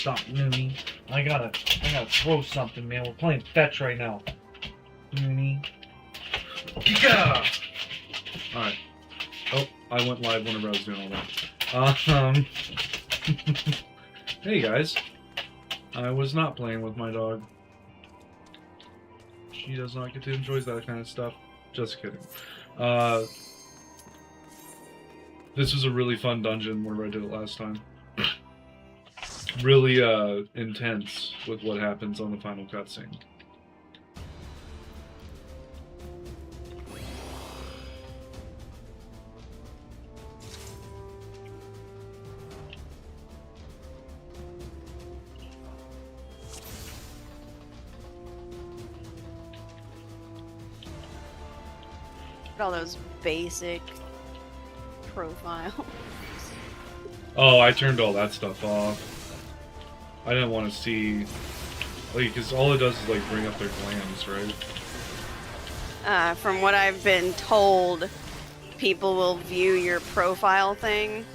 stop, Mooney. I gotta throw something, man. We're playing fetch right now. Mooney. Yeah! Alright. Oh, I went live whenever I was doing all that. Hey guys. I was not playing with my dog. She does not get to enjoy that kind of stuff. Just kidding. This was a really fun dungeon where I did it last time. Really intense with what happens on the final cutscene. All those basic profiles. Oh, I turned all that stuff off. I didn't want to see, like, because all it does is like bring up their glands, right? From what I've been told, people will view your profile thing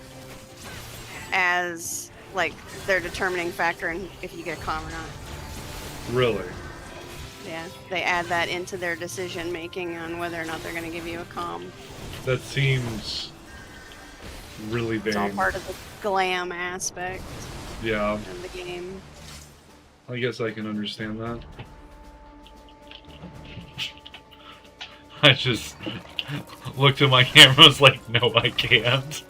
as like their determining factor in if you get a comm or not. Really? Yeah, they add that into their decision making on whether or not they're going to give you a comm. That seems really vain. It's all part of the glam aspect of the game. I guess I can understand that. I just looked at my camera and was like, no, I can't.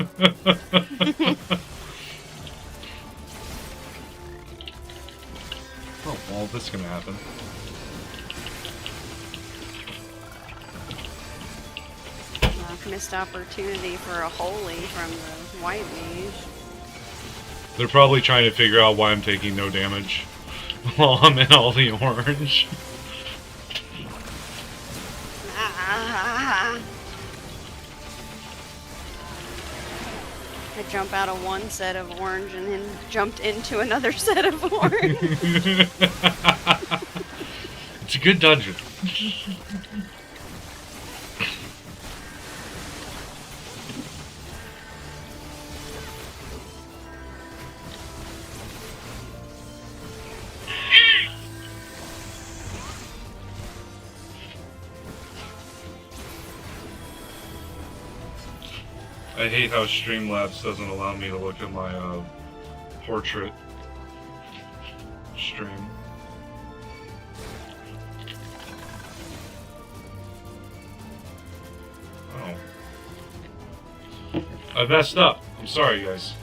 Oh, well, this is going to happen. Missed opportunity for a holy from the white mage. They're probably trying to figure out why I'm taking no damage while I'm in all the orange. I jump out of one set of orange and then jumped into another set of orange. It's a good dungeon. I hate how Streamlabs doesn't allow me to look at my portrait stream. Oh. I messed up. I'm sorry, guys.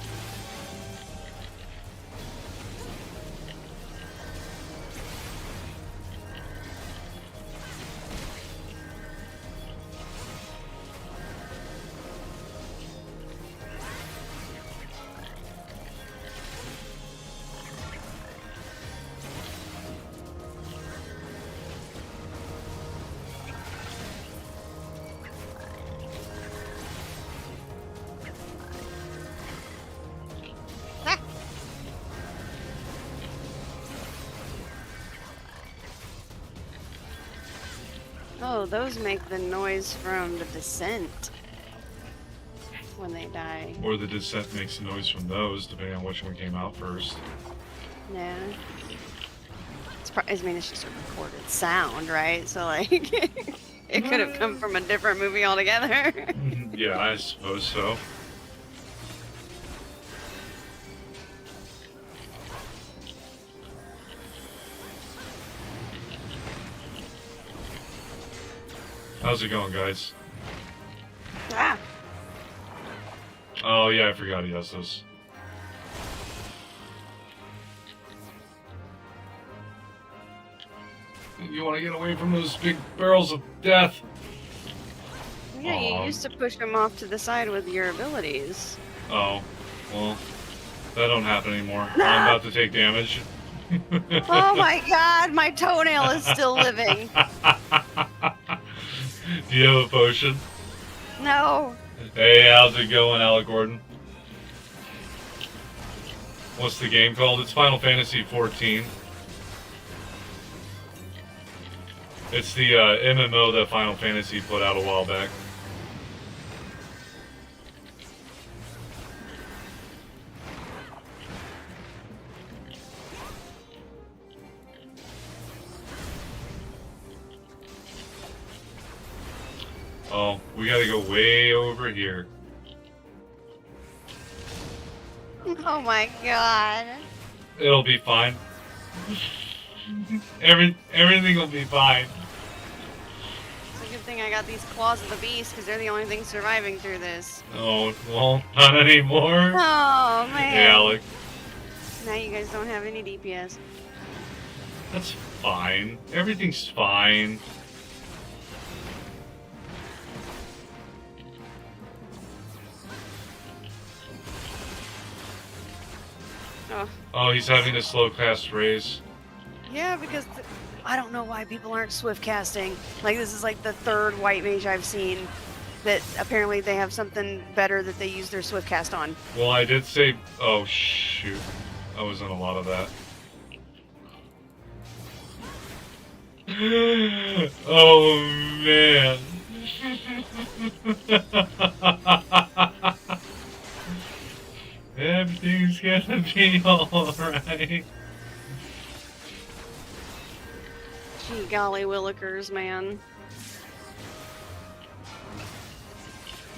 Oh, those make the noise from the descent when they die. Or the descent makes a noise from those, depending on which one came out first. Yeah. I mean, it's just a recorded sound, right? So, like, it could have come from a different movie altogether. Yeah, I suppose so. How's it going, guys? Ah! Oh, yeah, I forgot he has this. You want to get away from those big barrels of death? Yeah, you used to push them off to the side with your abilities. Oh, well, that don't happen anymore. I'm about to take damage. Oh my god, my toenail is still living. Do you have a potion? No. Hey, how's it going, Alec Gordon? What's the game called? It's Final Fantasy XIV. It's the MMO that Final Fantasy put out a while back. Oh, we gotta go way over here. Oh my god. It'll be fine. Everything will be fine. It's a good thing I got these claws of the beast, because they're the only thing surviving through this. Oh, well, not anymore. Oh, man. Hey, Alec. Now you guys don't have any DPS. That's fine. Everything's fine. Oh, he's having a slow cast raise. Yeah, because I don't know why people aren't swift casting. Like, this is like the third white mage I've seen that apparently they have something better that they use their swift cast on. Well, I did say... Oh, shoot. I was in a lot of that. Oh, man. Everything's gonna be alright. Gee golly willikers, man.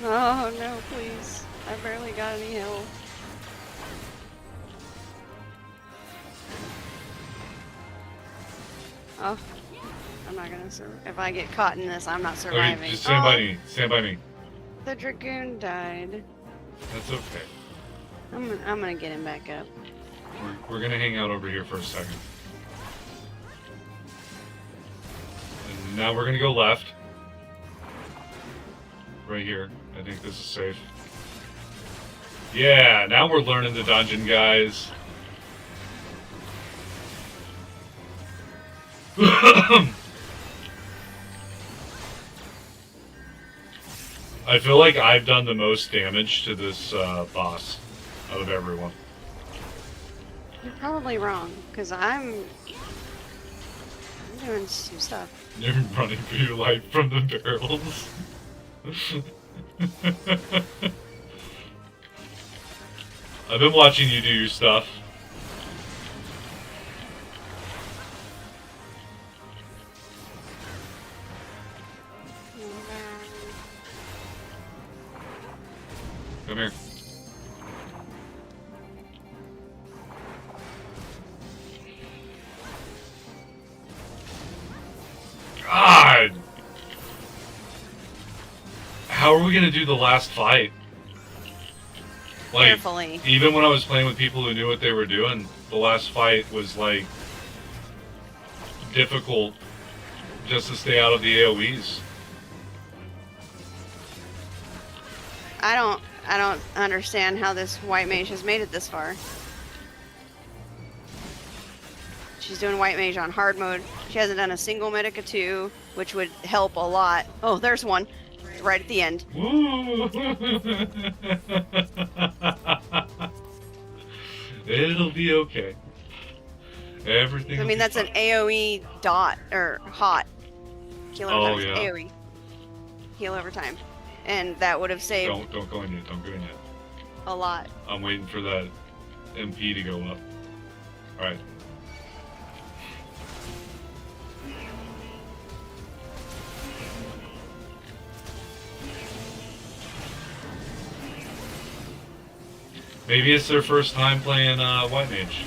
Oh no, please. I barely got any health. Oh, I'm not gonna survive. If I get caught in this, I'm not surviving. Okay, just stand by me. Stand by me. The Dragoon died. That's okay. I'm gonna get him back up. We're gonna hang out over here for a second. And now we're gonna go left. Right here. I think this is safe. Yeah, now we're learning the dungeon, guys. I feel like I've done the most damage to this boss out of everyone. You're probably wrong, because I'm doing some stuff. You're running for your life from the barrels. I've been watching you do your stuff. Come here. God! How are we gonna do the last fight? Like, Carefully. even when I was playing with people who knew what they were doing, the last fight was like difficult just to stay out of the AoEs. I don't understand how this white mage has made it this far. She's doing white mage on hard mode. She hasn't done a single Medica 2, which would help a lot. Oh, there's one. Right at the end. It'll be okay. Everything. I mean, that's an AoE dot, or hot. Heal over time. Yeah. AoE. Heal over time. And that would have saved Don't go in yet. Don't go in yet. a lot. I'm waiting for that MP to go up. Alright. Maybe it's their first time playing White Mage.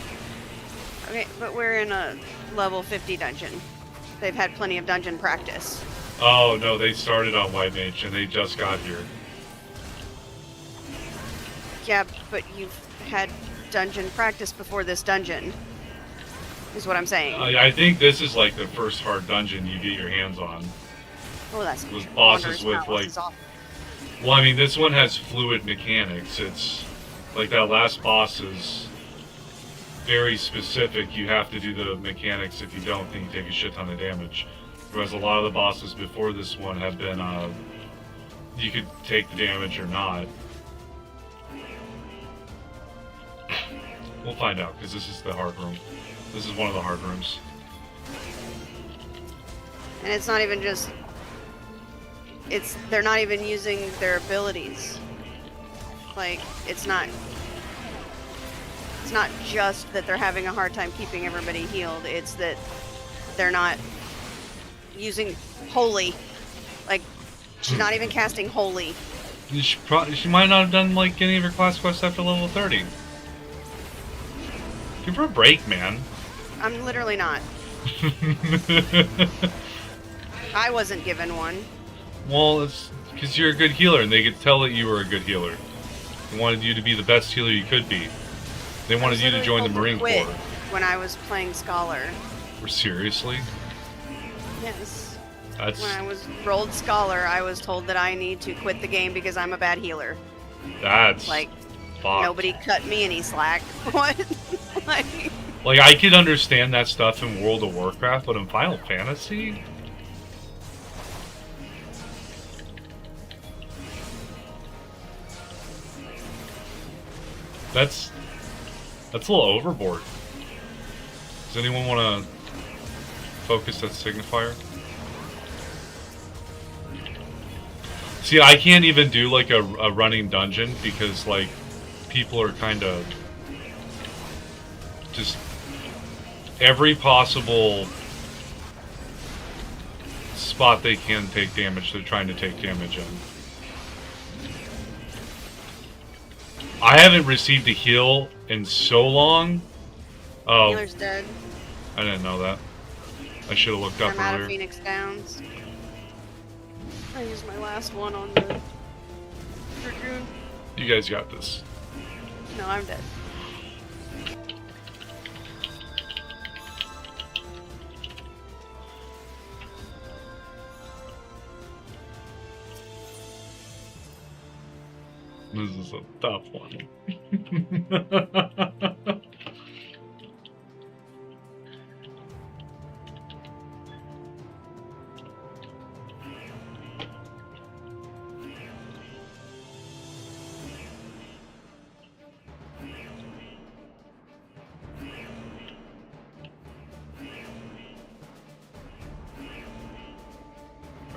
Okay, but we're in a level 50 dungeon. They've had plenty of dungeon practice. Oh, no, they started on White Mage and they just got here. Yeah, but you've had dungeon practice before this dungeon, is what I'm saying. I think this is like the first hard dungeon you get your hands on. Oh, that's With bosses with like... Well, I mean, this one has fluid mechanics. It's like that last boss is very specific. You have to do the mechanics. If you don't, then you take a shit ton of damage. Whereas a lot of the bosses before this one have been, you could take the damage or not. We'll find out, because this is the hard room. This is one of the hard rooms. And it's not even just... they're not even using their abilities. Like, it's not just that they're having a hard time keeping everybody healed. It's that they're not using holy. Like, She's not even casting Holy. She might not have done like any of her class quests after level 30. Give her a break, man. I'm literally not. I wasn't given one. Well, it's because you're a good healer, and they could tell that you were a good healer. They wanted you to be the best healer you could be. They wanted you to join the Marine Corps. When I was playing Scholar. Seriously? Yes. That's... When I was rolled Scholar, I was told that I need to quit the game because I'm a bad healer. That's... Like, fucked. nobody cut me any slack. What? Like, I could understand that stuff in World of Warcraft, but in Final Fantasy? That's a little overboard. Does anyone want to focus that signifier? See, I can't even do like a running dungeon because like people are kind of just every possible spot they can take damage, they're trying to take damage in. I haven't received a heal in so long. Oh, Healer's dead. I didn't know that. I should have looked up I'm out earlier. of Phoenix Downs. I used my last one on the Dragoon. You guys got this. No, I'm dead. This is a tough one.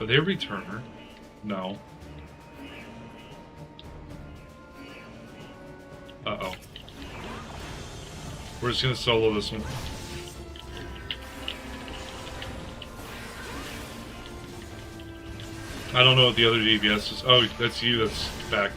Are they a returner? No. Uh-oh. We're just gonna solo this one. I don't know what the other DPS is. Oh, that's you that's back.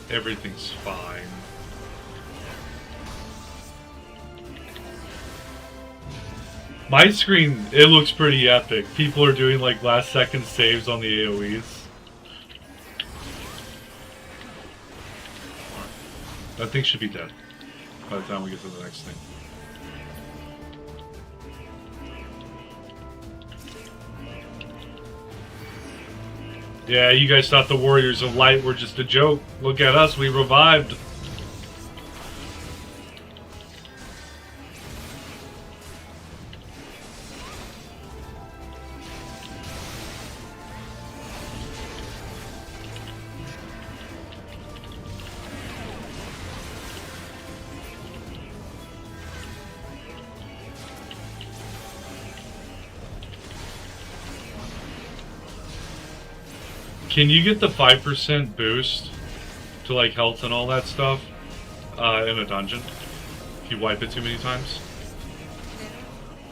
Everything's fine. My screen, it looks pretty epic. People are doing like last second saves on the AoEs. That thing should be dead by the time we get to the next thing. Yeah, you guys thought the Warriors of Light were just a joke. Look at us, we revived. Can you get the 5% boost to like health and all that stuff in a dungeon if you wipe it too many times?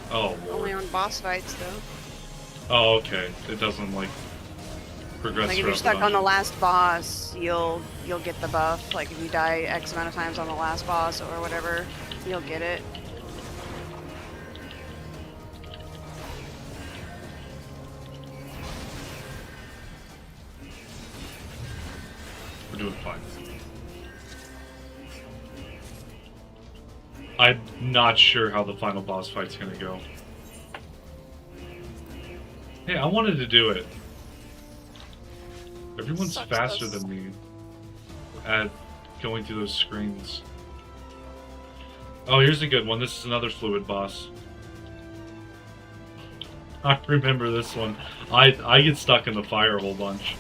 Oh, Lord. Only on boss fights, though. Oh, okay. It doesn't like progress. Like if you're stuck on the last boss, you'll get the buff. Like if you die X amount of times on the last boss or whatever, you'll get it. We're doing fine. I'm not sure how the final boss fight's gonna go. Hey, I wanted to do it. Everyone's Sucks faster those- than me at going through those screens. Oh, here's a good one. This is another fluid boss. I remember this one. I get stuck in the fire a whole bunch.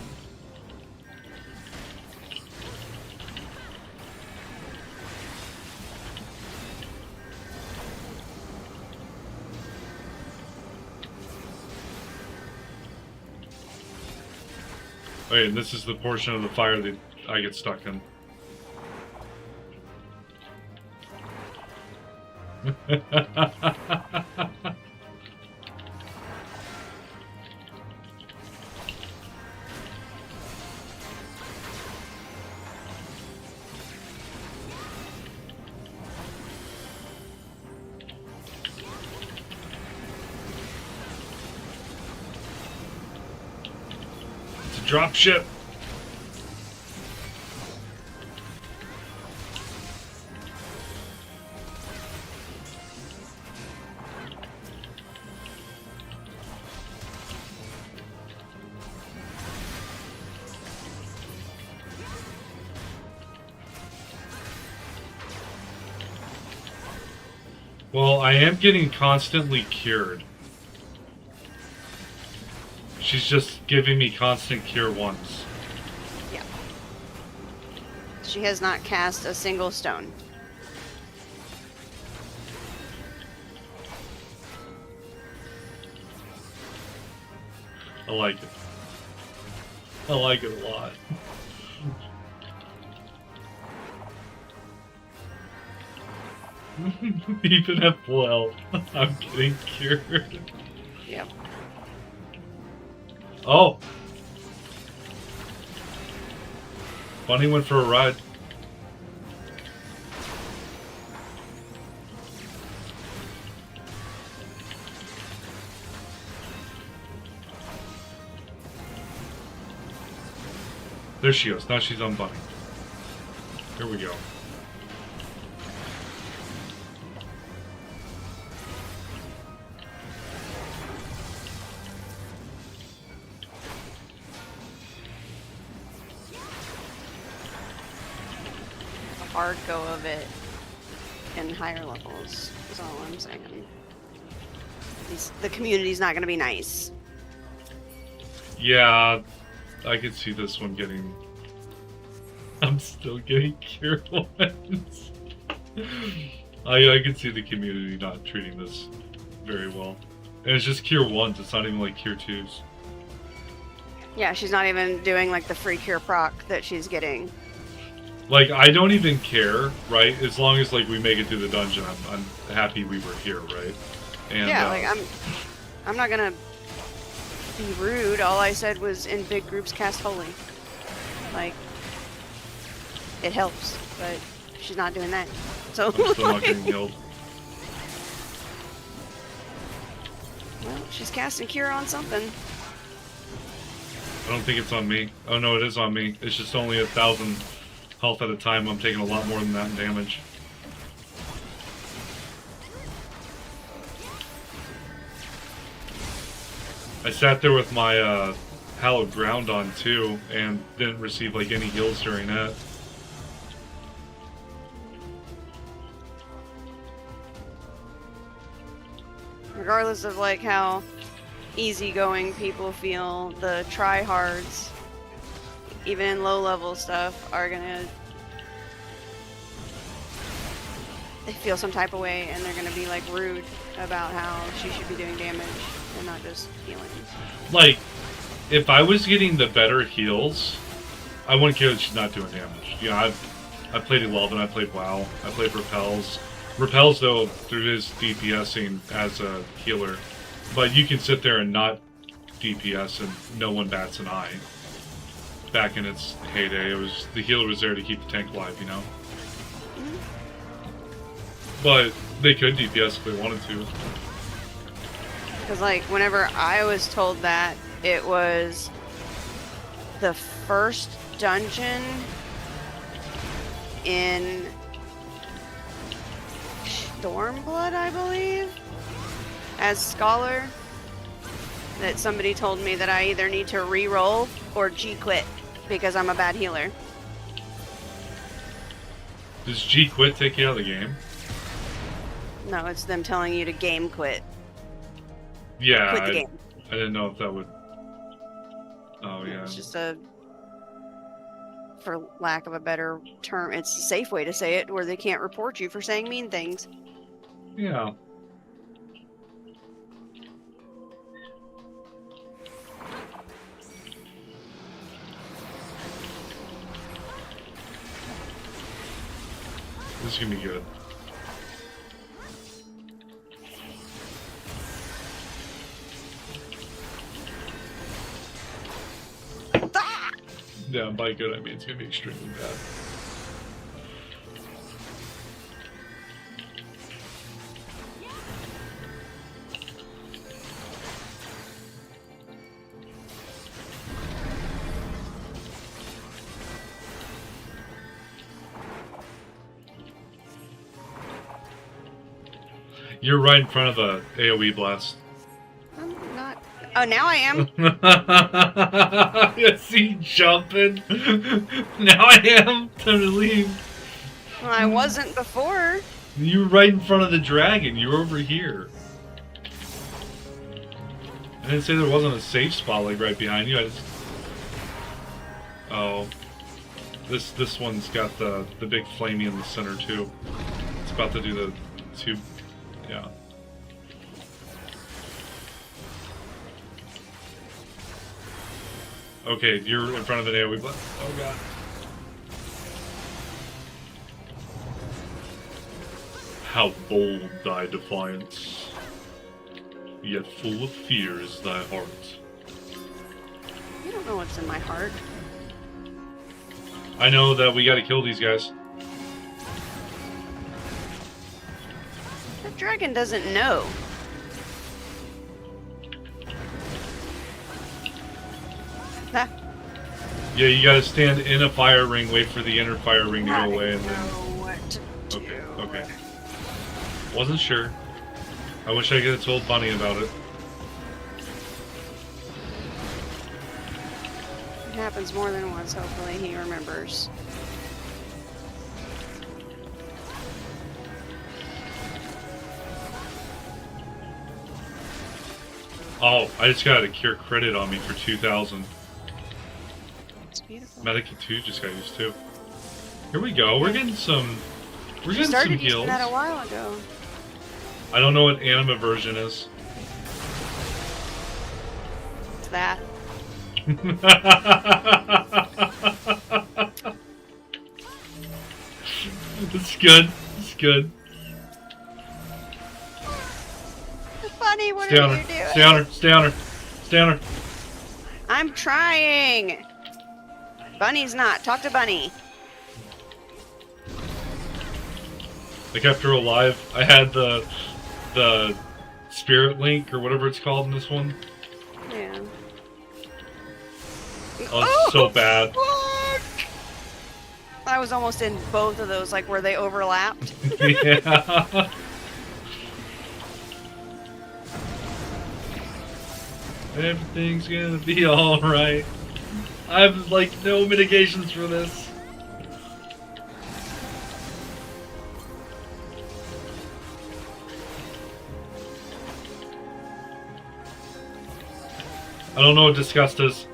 Okay, and this is the portion of the fire that I get stuck in. It's a drop ship. Well, I am getting constantly cured. She's just giving me constant cure once. Yeah. She has not cast a single stone. I like it. I like it a lot. Even at full health, I'm getting cured. Yep. Oh! Bunny went for a ride. There she goes. Now she's on Bunny. Here we go. Hard go of it in higher levels is all I'm saying. The community's not going to be nice. Yeah, I could see this one getting... I'm still getting cure ones. I can see the community not treating this very well. And it's just cure ones, it's not even like cure twos. Yeah, she's not even doing like the free cure proc that she's getting. Like, I don't even care, right? As long as, like, we make it through the dungeon, I'm happy we were here, right? And, yeah, like, I'm not gonna be rude. All I said was in big groups cast holy. Like, it helps, but she's not doing that. So, I'm still not getting healed. Well, she's casting cure on something. I don't think it's on me. Oh, no, it is on me. It's just only 1,000 health at a time. I'm taking a lot more than that in damage. I sat there with my hallowed ground on too, and didn't receive like any heals during that. Regardless of like how easygoing people feel, the tryhards, even in low level stuff, are gonna feel some type of way, and they're gonna be like rude about how she should be doing damage and not just healing. Like, if I was getting the better heals, I wouldn't care that she's not doing damage. You know, I've played 11, I played WoW, I played Repels. Repels, though, through his DPSing as a healer. But you can sit there and not DPS and no one bats an eye. Back in its heyday, it was the healer was there to keep the tank alive, you know? But they could DPS if they wanted to. Because, like, whenever I was told that, it was the first dungeon in Stormblood, I believe, as Scholar, that somebody told me that I either need to re-roll or G-quit because I'm a bad healer. Does G-quit take you out of the game? No, it's them telling you to game quit. Yeah, Quit the game. I didn't know if that would... Oh, yeah. It's just a, for lack of a better term, it's a safe way to say it, where they can't report you for saying mean things. Yeah. This is gonna be good. Yeah, by good I mean it's gonna be extremely bad. You're right in front of a AoE blast. I'm not. Oh, now I am. I see you jumping. Now I am. Time to leave. Well, I wasn't before. You were right in front of the dragon. You were over here. I didn't say there wasn't a safe spot like right behind you. I just. Oh. This one's got the big flamey in the center too. It's about to do the two. Yeah. Okay, you're in front of an AoE blast. Oh god. How bold thy defiance, yet full of fear is thy heart. You don't know what's in my heart. I know that we gotta kill these guys. The dragon doesn't know. Ah. Yeah, you gotta stand in a fire ring, wait for the inner fire ring to go away, and then... What to do. Okay. Wasn't sure. I wish I could have told Bunny about it. It happens more than once, hopefully he remembers. Oh, I just got a cure credit on me for 2,000. It's beautiful. Medikit 2 just got used too. Here we go. We're getting some. We're getting some Started heals. using that a while ago. I don't know what anima version is. It's that. It's good. It's good. Bunny, what Stay on are her. you doing? Stay on her. Stay on her. Stay on her. I'm trying. Bunny's not. Talk to Bunny. I kept her alive. I had the spirit link or whatever it's called in this one. Yeah. Oh, it's so bad. Fuck! I was almost in both of those, like where they overlapped. Yeah. Everything's gonna be alright. I have, like, no mitigations for this. I don't know what disgust is.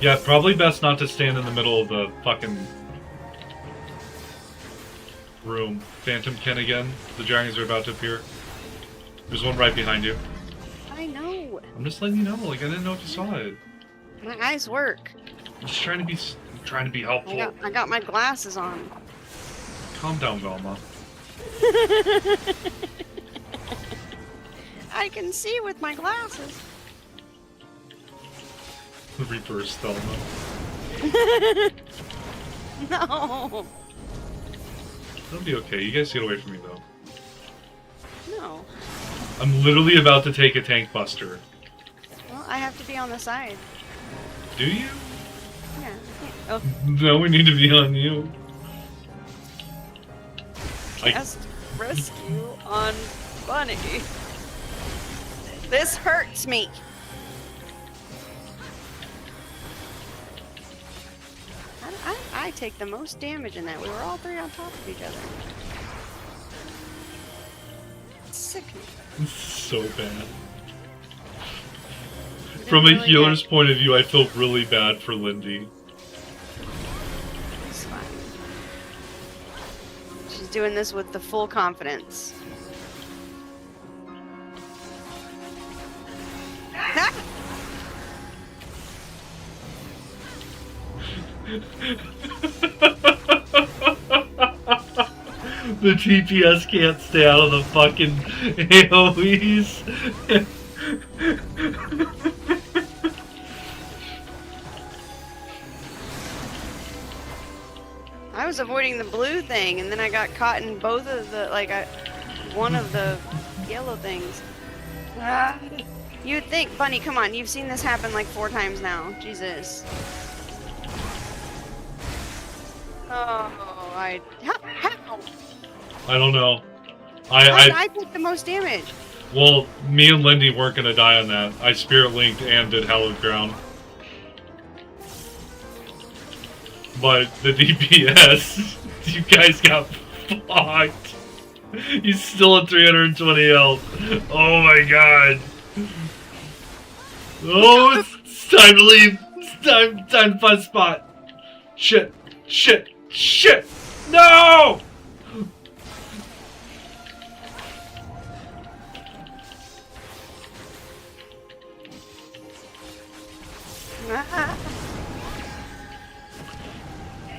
Yeah, probably best not to stand in the middle of the fucking room. Phantom Ken again. The dragons are about to appear. There's one right behind you. I know. I'm just letting you know. Like, I didn't know if you saw it. My eyes work. I'm just trying to be helpful. I got my glasses on. Calm down, Velma. I can see with my glasses. The reverse Thelma. No. It'll be okay. You guys get away from me, though. No. I'm literally about to take a tank buster. Well, I have to be on the side. Do you? Yeah. Oh, No, we need to be on you. cast rescue on Bunny. This hurts me. I take the most damage in that. We were all three on top of each other. It's sickening. This is so bad. From a really healer's bad. point of view, I feel really bad for Lindy. It's fine. She's doing this with the full confidence. Ah! The TPS can't stay out of the fucking AoEs. I was avoiding the blue thing, and then I got caught in both of the, like, one of the yellow things. Ah. You'd think, Bunny, come on, you've seen this happen like 4 times now. Jesus. Oh, how? I don't know. I took the most damage. Well, me and Lindy weren't gonna die on that. I spirit linked and did hallowed ground. But the DPS, you guys got fucked. He's still at 320 health. Oh my god. Oh, it's time to leave. It's time to find a spot. Shit. No!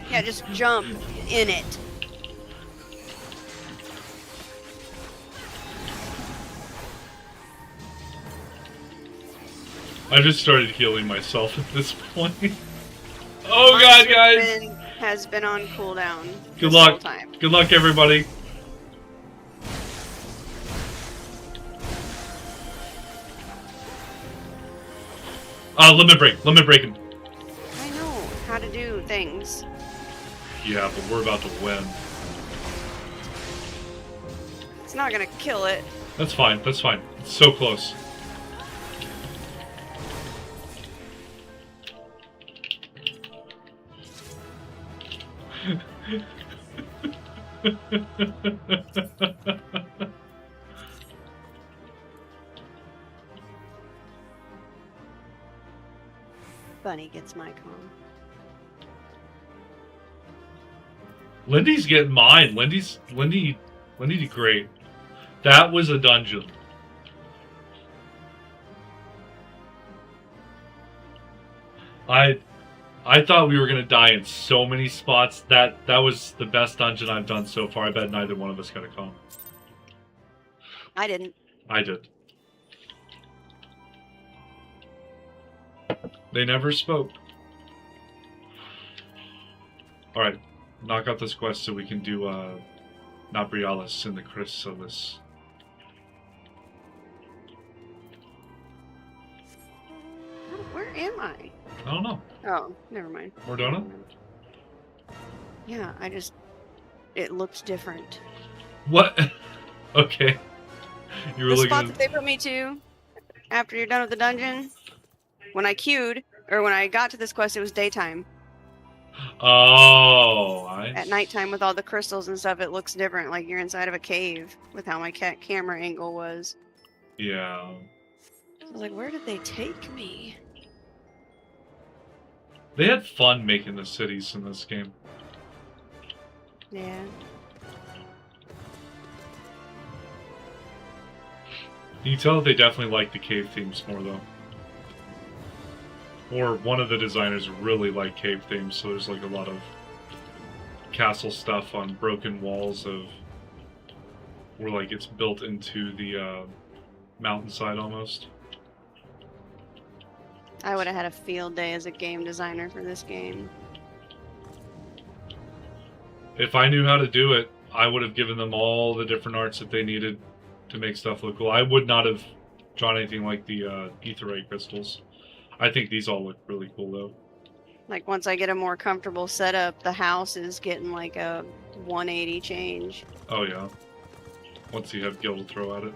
Yeah, just jump in it. I just started healing myself at this point. Oh god, guys! Has been on cooldown. Good luck. Good luck, everybody. Limit break him. I know how to do things. Yeah, but we're about to win. It's not gonna kill it. That's fine. It's so close. Bunny gets my calm. Lindy's getting mine. Lindy did great. That was a dungeon. I thought we were gonna die in so many spots. That was the best dungeon I've done so far. I bet neither one of us got a calm. I didn't. I did. They never spoke. Alright, knock out this quest so we can do Nabrialis and the Chrysalis. Where am I? I don't know. Oh, never mind. We're doing it? Yeah, it looks different. What? Okay. You really The spot gonna... that they put me to after you're done with the dungeon, when I queued, or when I got to this quest, it was daytime. Oh, At nighttime with all the crystals and stuff, it looks different, like you're inside of a cave with how my camera angle was. Yeah. I was like, where did they take me? They had fun making the cities in this game. Yeah. You can tell they definitely like the cave themes more, though. Or one of the designers really like cave themes, so there's like a lot of castle stuff on broken walls of... where like it's built into the mountainside almost. I would have had a field day as a game designer for this game. If I knew how to do it, I would have given them all the different arts that they needed to make stuff look cool. I would not have drawn anything like the aetheryte crystals. I think these all look really cool, though. Like, once I get a more comfortable setup, the house is getting like a 180 change. Oh, yeah. Once you have Gil to throw at it.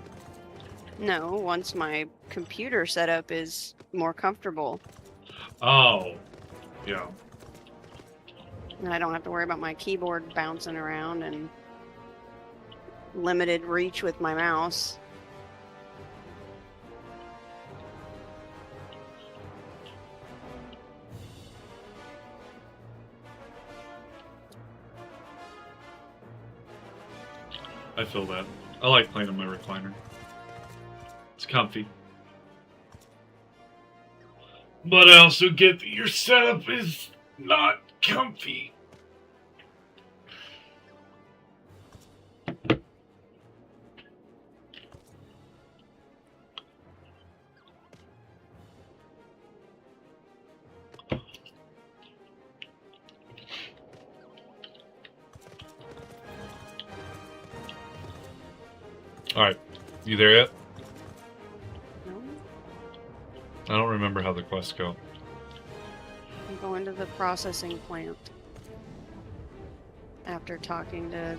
No, once my computer setup is more comfortable. Oh. Yeah. And I don't have to worry about my keyboard bouncing around and limited reach with my mouse. I feel that. I like playing on my recliner. It's comfy. But I also get that your setup is not comfy. You there yet? No? I don't remember how the quests go. I'm going to the processing plant. After talking to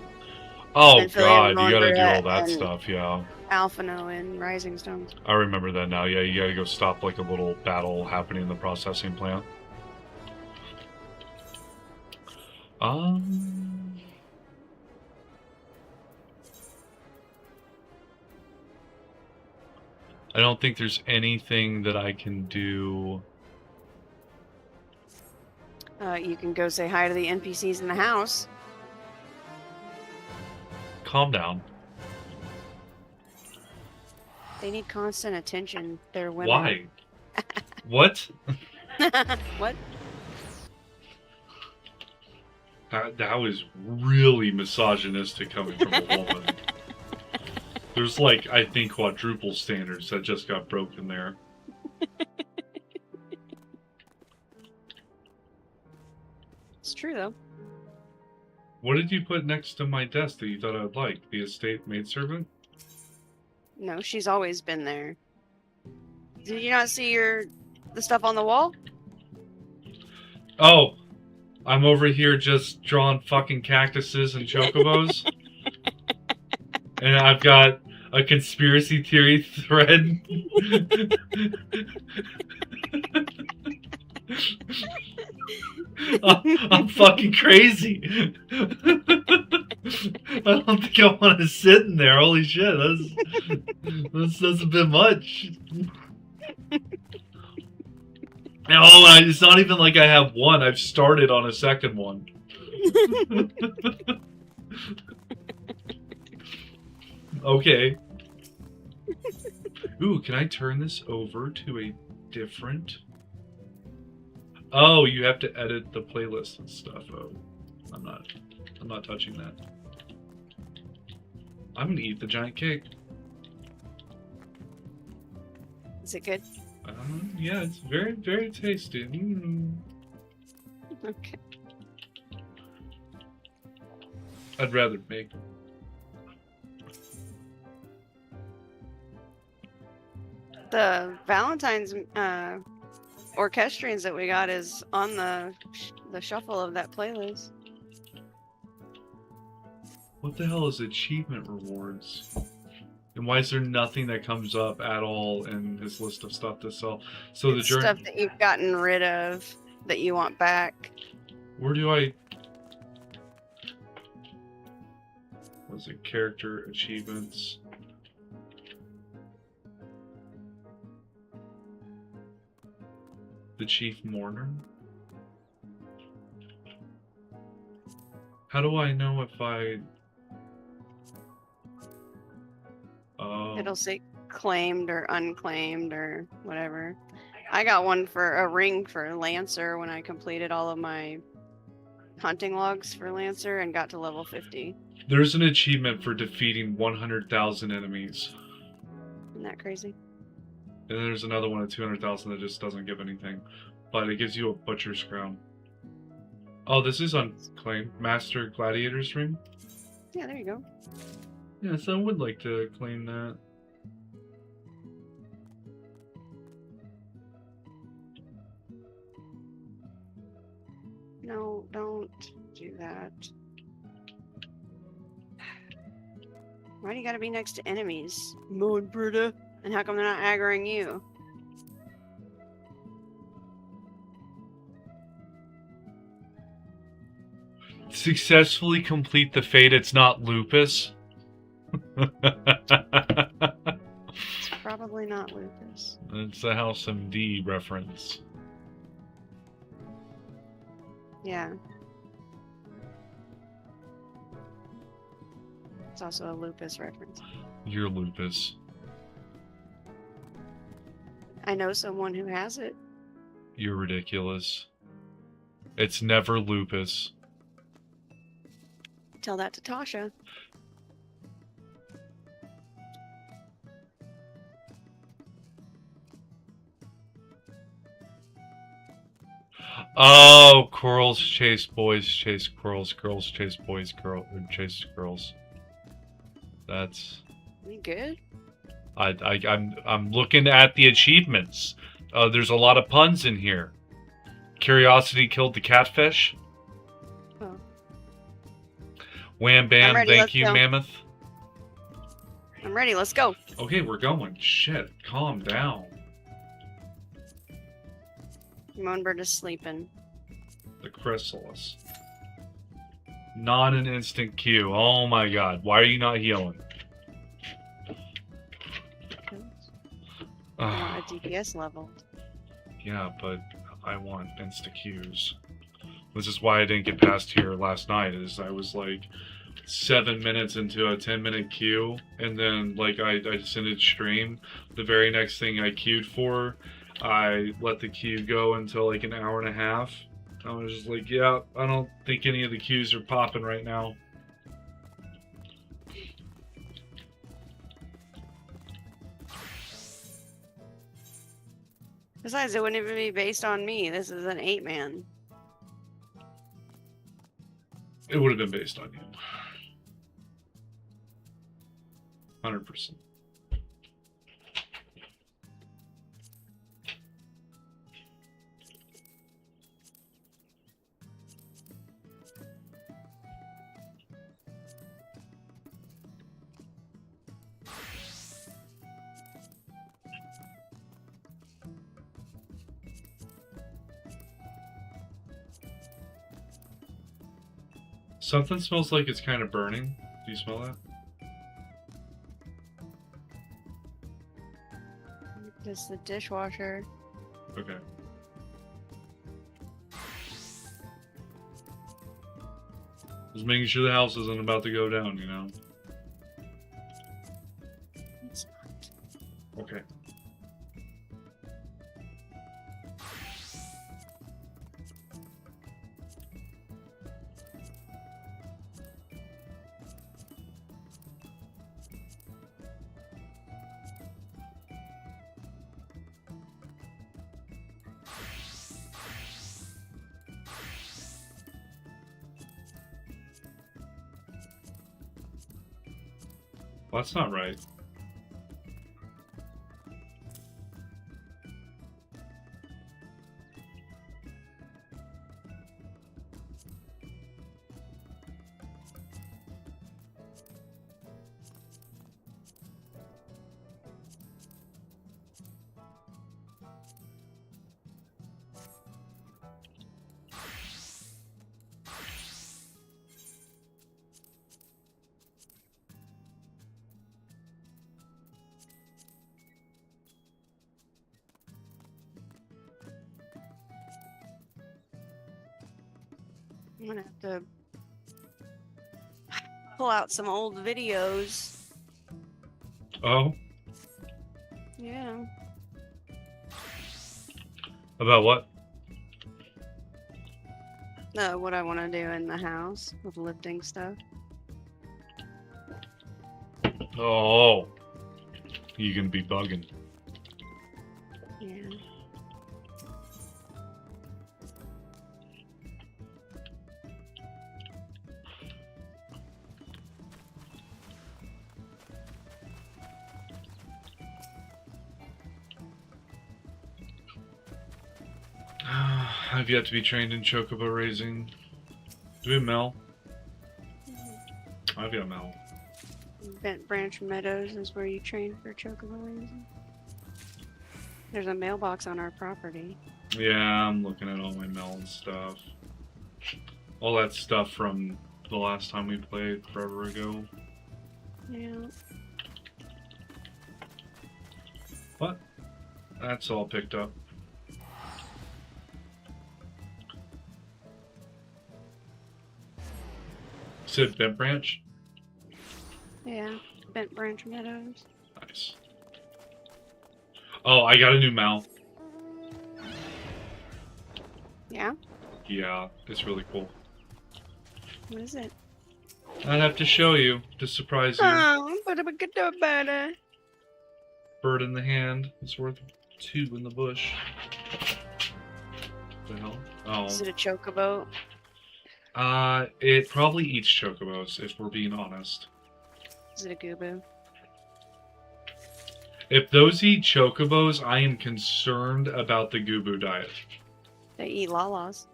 Oh Amphilia god, you gotta do all Laundrette that and stuff, yeah. Alphino and Rising Stones. I remember that now, yeah, you gotta go stop like a little battle happening in the processing plant. I don't think there's anything that I can do. You can go say hi to the NPCs in the house. Calm down. They need constant attention. They're women. Why? What? What? That was really misogynistic coming from a woman. There's like, I think, quadruple standards that just got broken there. It's true, though. What did you put next to my desk that you thought I'd like? The estate maidservant? No, she's always been there. Did you not see the stuff on the wall? Oh, I'm over here just drawing fucking cactuses and chocobos. And I've got a conspiracy theory thread. I'm fucking crazy. I don't think I want to sit in there. Holy shit, that's a bit much. Oh, it's not even like I have one. I've started on a second one. Okay. Ooh, can I turn this over to a different... Oh, you have to edit the playlist and stuff. Oh, I'm not touching that. I'm gonna eat the giant cake. Is it good? Yeah, it's very, very tasty. Okay. I'd rather make. The Valentine's orchestrines that we got is on the shuffle of that playlist. What the hell is achievement rewards? And why is there nothing that comes up at all in his list of stuff to sell? So It's stuff that you've gotten rid of that you want back. Where do I... Was it character achievements? The Chief Mourner? How do I know if I... It'll say claimed or unclaimed or whatever. I got one for a ring for Lancer when I completed all of my hunting logs for Lancer and got to level 50. There's an achievement for defeating 100,000 enemies. Isn't that crazy? And then there's another one at 200,000 that just doesn't give anything. But it gives you a butcher's crown. Oh, this is unclaimed. Master Gladiator's ring? Yeah, there you go. Yes, I would like to claim that. No, don't do that. Why do you gotta be next to enemies? Moon Bruta. And how come they're not aggroing you? Successfully complete the fate. It's not lupus. It's probably not lupus. It's a House MD reference. Yeah. It's also a lupus reference. You're lupus. I know someone who has it. You're ridiculous. It's never lupus. Tell that to Tasha. Oh, corals chase boys, chase squirrels, girls chase boys, chase girls. That's... You good? I'm looking at the achievements. There's a lot of puns in here. Curiosity killed the catfish. Oh. Wham bam, ready, thank let's you, go. Mammoth. I'm ready. Let's go. Okay, we're going. Shit, calm down. Moonbird is sleeping. The chrysalis. Not an instant Q. Oh my god. Why are you not healing? I want a DPS level. Yeah, but I want insta Qs. This is why I didn't get past here last night, is I was like 7 minutes into a 10-minute queue, and then like I just ended stream. The very next thing I queued for, I let the queue go until like an hour and a half. I was just like, yeah, I don't think any of the queues are popping right now. Besides, it wouldn't even be based on me. This is an 8-man. It would have been based on you. 100%. Something smells like it's kind of burning. Do you smell that? Just the dishwasher. Okay. Just making sure the house isn't about to go down, you know? It's not. Okay. Well, that's not right. I'm gonna have to pull out some old videos. Oh? Yeah. About what? No, what I want to do in the house with lifting stuff. Oh. You can be bugging. Yeah. I've yet to be trained in chocobo raising. Do we have Mel? I've got Mel. Bent Branch Meadows is where you train for chocobo raising. There's a mailbox on our property. Yeah, I'm looking at all my Mel and stuff. All that stuff from the last time we played forever ago. Yeah. What? That's all picked up. Said Bent Branch? Yeah. Bent Branch Meadows. Nice. Oh, I got a new mount. Yeah? Yeah, it's really cool. What is it? I'd have to show you to surprise you. Oh, butter. Bird in the hand is worth 2 in the bush. The hell? Oh. Is it a chocobo? It probably eats chocobos, if we're being honest. Is it a goobo? If those eat chocobos, I am concerned about the Gubu diet. They eat lalas.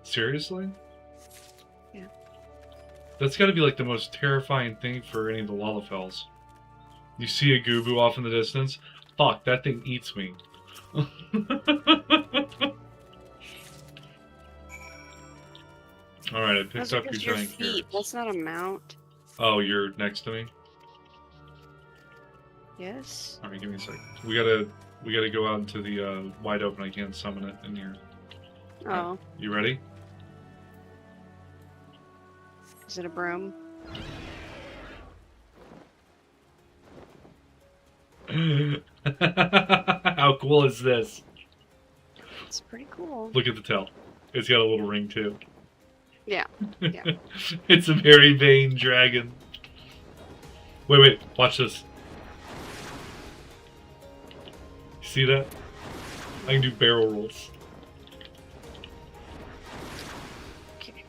Seriously? Yeah. That's gotta be like the most terrifying thing for any of the Lalafels. You see a Gubu off in the distance? Fuck, that thing eats me. Alright, I picked up your giant carrots. That's not a mount. Oh, you're next to me? Yes. Alright, give me a sec. We gotta go out into the wide open. I can't summon it in here. Oh. Right. You ready? Is it a broom? How cool is this? It's pretty cool. Look at the tail. It's got a little ring too. Yeah. Yeah. It's a very vain dragon. Wait, watch this. You see that? I can do barrel rolls. Okay.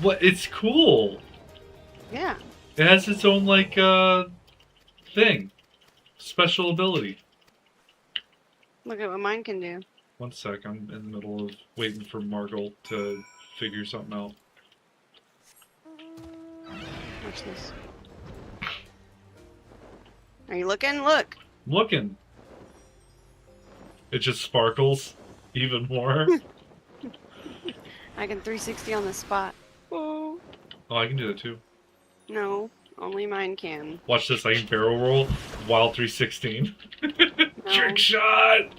What? It's cool. Yeah. It has its own like thing. Special ability. Look at what mine can do. One sec, I'm in the middle of waiting for Margle to figure something out. Watch this. Are you looking? Look! I'm looking! It just sparkles even more. I can 360 on the spot. Oh. Oh, I can do that too. No, only mine can. Watch this, I can barrel roll while 316. No. Trick shot!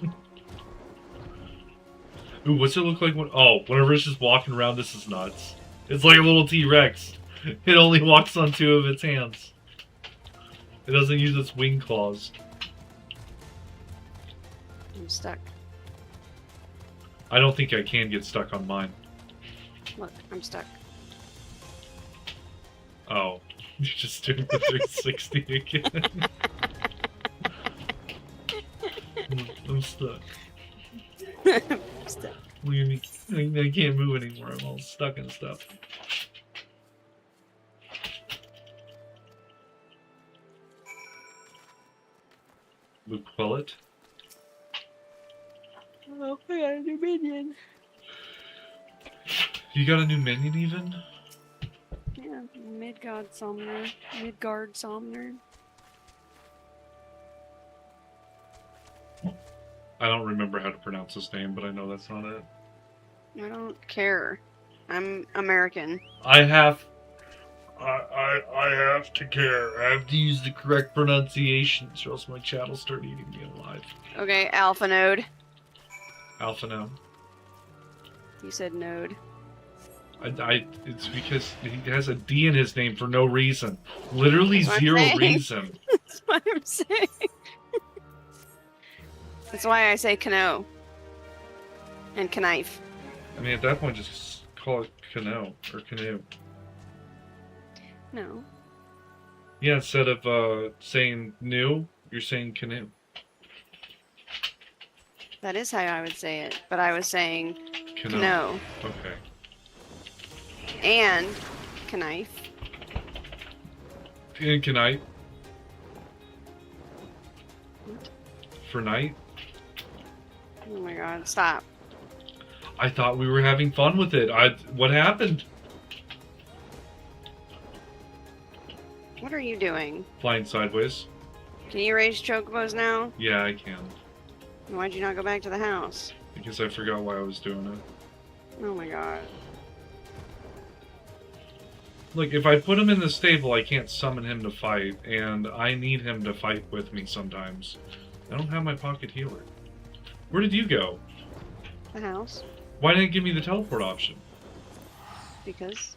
Ooh, what's it look like when... Oh, whenever it's just walking around, this is nuts. It's like a little T-Rex. It only walks on 2 of its hands. It doesn't use its wing claws. I'm stuck. I don't think I can get stuck on mine. Look, I'm stuck. Oh. You're just doing the 360 again. I'm stuck. I'm stuck. Look at me. I can't move anymore. I'm all stuck in stuff. Luke Quillet. Oh, I got a new minion. You got a new minion even? Yeah, Midgard Somner. Midgard Somner. I don't remember how to pronounce his name, but I know that's not it. I don't care. I'm American. I have to care. I have to use the correct pronunciations, or else my chat will start eating me alive. Okay, Alpha Node. Alpha no. You said Node. It's because he has a D in his name for no reason. Literally That's what I'm zero saying. reason. That's what I'm saying. That's why I say Cano. And Knife. I mean, at that point, just call it Canoe or Canoe. No. Yeah, instead of saying new, you're saying canoe. That is how I would say it. But I was saying Canoe. Cano. Okay. And Knife. And can I? What? For night? Oh my god, stop. I thought we were having fun with it. What happened? What are you doing? Flying sideways. Can you raise chocobos now? Yeah, I can. Why'd you not go back to the house? Because I forgot why I was doing it. Oh my god. Look, if I put him in the stable, I can't summon him to fight, and I need him to fight with me sometimes. I don't have my pocket healer. Where did you go? The house? Why didn't it give me the teleport option? Because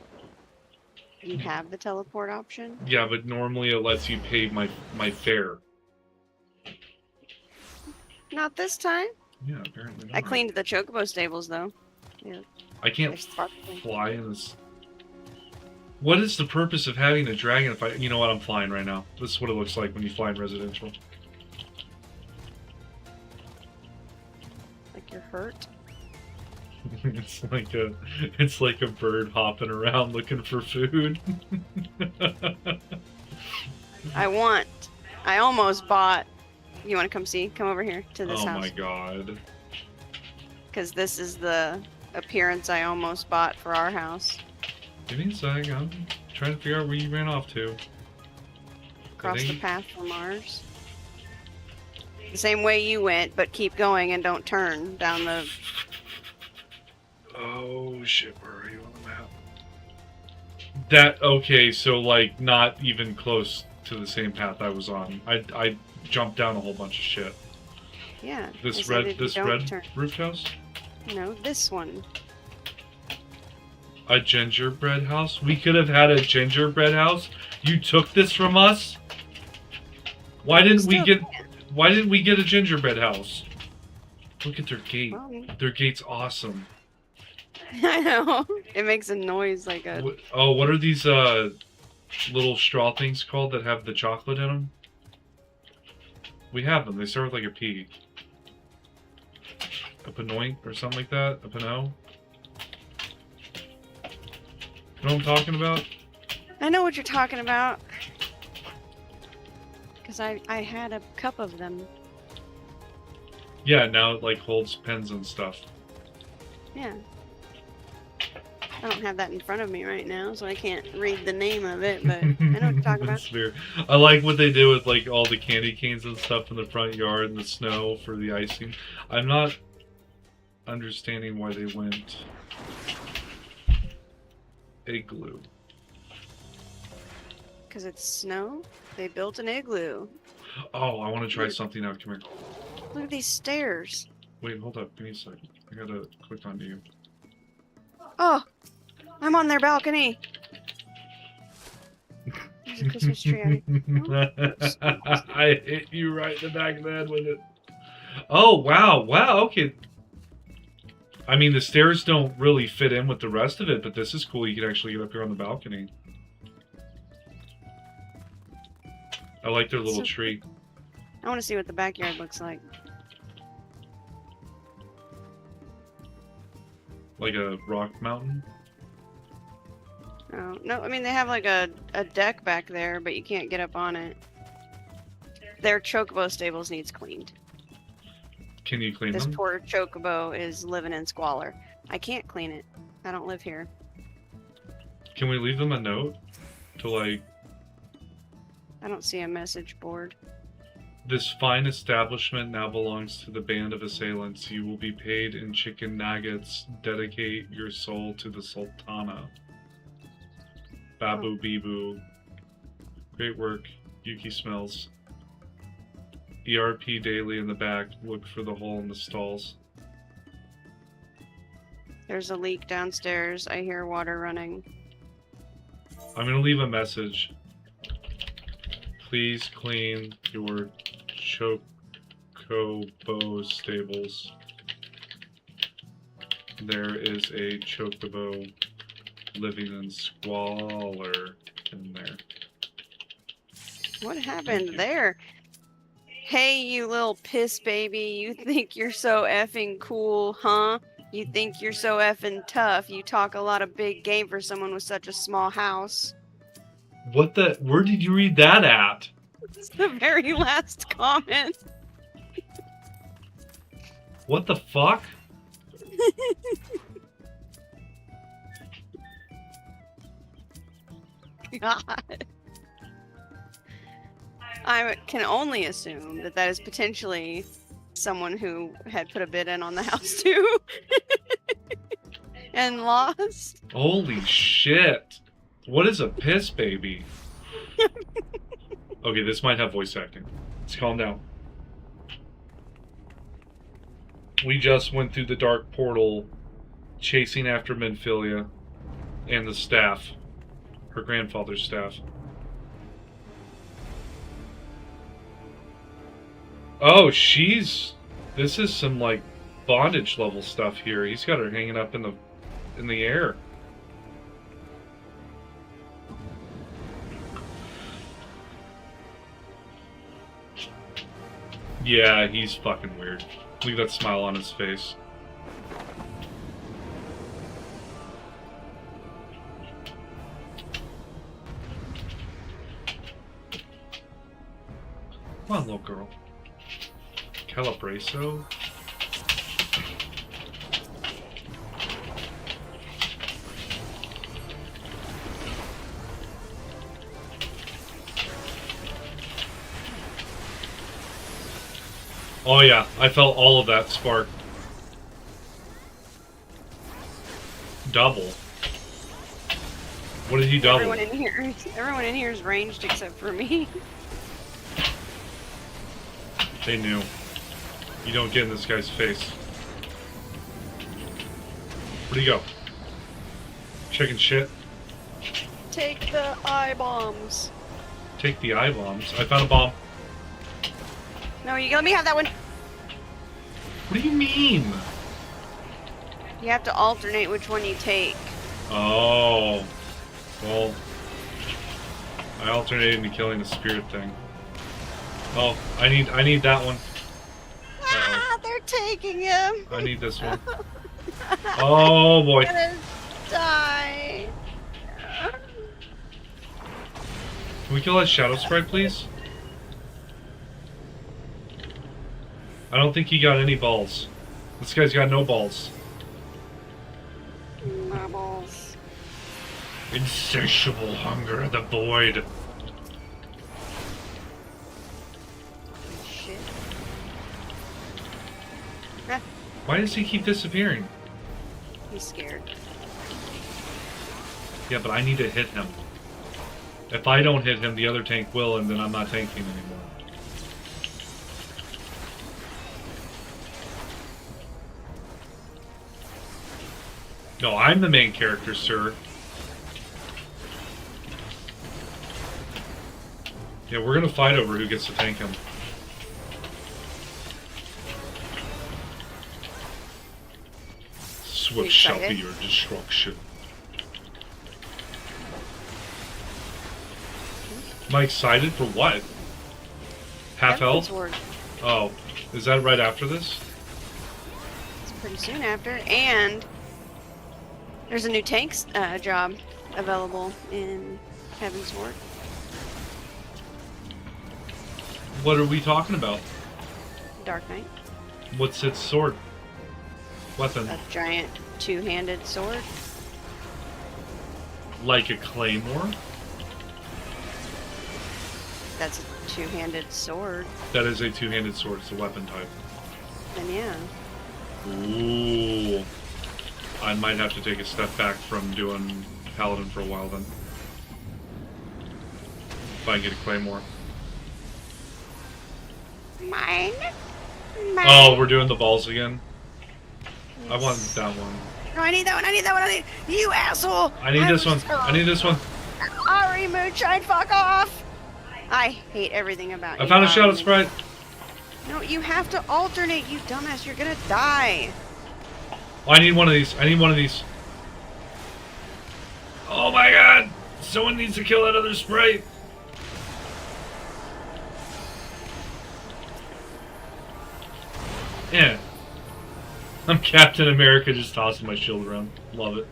you have the teleport option? Yeah, but normally it lets you pay my fare. Not this time. Yeah, apparently not. I cleaned the chocobo stables though. Yeah. I can't They're sparkling. fly in this. What is the purpose of having a dragon if I... You know what, I'm flying right now. This is what it looks like when you fly in residential. Like you're hurt? It's like a bird hopping around looking for food. I want I almost bought. You want to come see? Come over here to this Oh house. my god. Because this is the appearance I almost bought for our house. Give me a sec. I'm trying to figure out where you ran off to. Across the path from ours. The same way you went, but keep going and don't turn down the... Oh shit, where are you on the map? That, okay, so like not even close to the same path I was on. I jumped down a whole bunch of shit. Yeah. This I said red if you don't turn. roof house? No, this one. A gingerbread house? We could have had a gingerbread house. You took this from us? Why didn't we get a gingerbread house? Look at their gate. Well, Their gate's awesome. I know. It makes a noise like a... Oh, what are these little straw things called that have the chocolate in them? We have them. They start with like a P. A panoint or something like that? A pano? You know what I'm talking about? I know what you're talking about. Because I had a cup of them. Yeah, now it like holds pens and stuff. Yeah. I don't have that in front of me right now, so I can't read the name of it, but I know what you're talking about. That's weird. I like what they do with like all the candy canes and stuff in the front yard and the snow for the icing. I'm not understanding why they went igloo. Because it's snow? They built an igloo. Oh, I want to try something out. Come here. Look at these stairs. Wait, hold up. Give me a second. I gotta click onto you. Oh! I'm on their balcony! There's a Christmas tree. I hit you right in the back of the head with it. Oh, wow. Wow, okay. I mean, the stairs don't really fit in with the rest of it, but this is cool. You can actually get up here on the balcony. I like their little tree. I want to see what the backyard looks like. Like a rock mountain? Oh, no, I mean, they have like a deck back there, but you can't get up on it. Their chocobo stables needs cleaned. Can you clean This them? poor chocobo is living in squalor. I can't clean it. I don't live here. Can we leave them a note to like... I don't see a message board. This fine establishment now belongs to the band of assailants. You will be paid in chicken nuggets. Dedicate your soul to the Sultana. Babu Bibu. Great work. Yuki smells. ERP daily in the back. Look for the hole in the stalls. There's a leak downstairs. I hear water running. I'm going to leave a message. Please clean your chocobo stables. There is a chocobo living in squalor in there. What happened there? Hey, you little piss baby. You think you're so effing cool, huh? You think you're so effing tough. You talk a lot of big game for someone with such a small house. What the? Where did you read that at? It's the very last comment. What the fuck? God. I can only assume that that is potentially someone who had put a bid in on the house too. And lost. Holy shit. What is a piss baby? Okay, this might have voice acting. Let's calm down. We just went through the dark portal chasing after Menphilia and the staff. Her grandfather's staff. Oh, this is some like bondage level stuff here. He's got her hanging up in the air. Yeah, he's fucking weird. Look at that smile on his face. Come on, little girl. Calabraso? Oh yeah, I felt all of that spark. Double. What did you double? Everyone in here is ranged except for me. They knew. You don't get in this guy's face. Where'd he go? Checking shit? Take the eye bombs. Take the eye bombs. I found a bomb. No, you let me have that one. What do you mean? You have to alternate which one you take. Oh. Well, I alternated into killing the spirit thing. Oh, I need that one. Ah, they're taking him. I need this one. Oh boy. I'm gonna die. Can we kill that shadow sprite, please? I don't think he got any balls. This guy's got no balls. My balls. Insatiable hunger of the void. Shit. Why does he keep disappearing? He's scared. Yeah, but I need to hit him. If I don't hit him, the other tank will, and then I'm not tanking anymore. No, I'm the main character, sir. Yeah, we're gonna fight over who gets to tank him. Swift shall be your destruction. Am I excited for what? Half health? Oh, is that right after this? It's pretty soon after, and there's a new tanks job available in Heaven's Ward. What are we talking about? Dark Knight. What's its sword? Weapon? A giant two-handed sword. Like a claymore? That's a two-handed sword. That is a two-handed sword. It's a weapon type. Then yeah. Ooh. I might have to take a step back from doing Paladin for a while then. If I get a claymore. Mine. Oh, we're doing the balls again? Yes. I want that one. No, I need that one. I need that one. I need you, asshole. I need this one. I need this one. Ari Moonshine, fuck off. I hate everything about you. I found a shadow sprite. No, you have to alternate, you dumbass. You're gonna die. Oh, I need one of these. I need one of these. Oh my god! Someone needs to kill that other sprite. Yeah. I'm Captain America just tossing my shield around. Love it.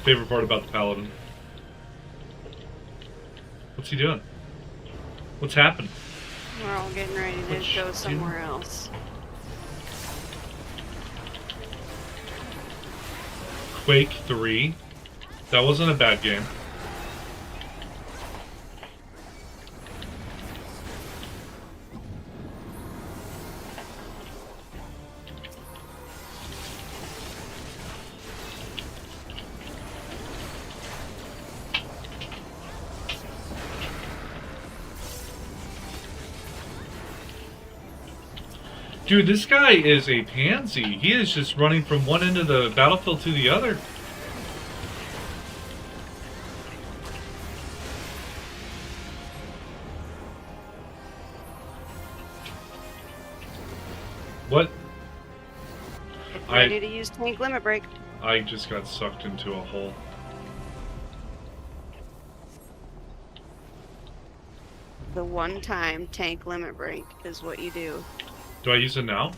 Favorite part about the Paladin. What's he doing? What's happened? We're all getting ready to go somewhere else. Quake 3. That wasn't a bad game. Dude, this guy is a pansy. He is just running from one end of the battlefield to the other. What? Ready to use tank limit break. I just got sucked into a hole. The one time tank limit break is what you do. Do I use it now?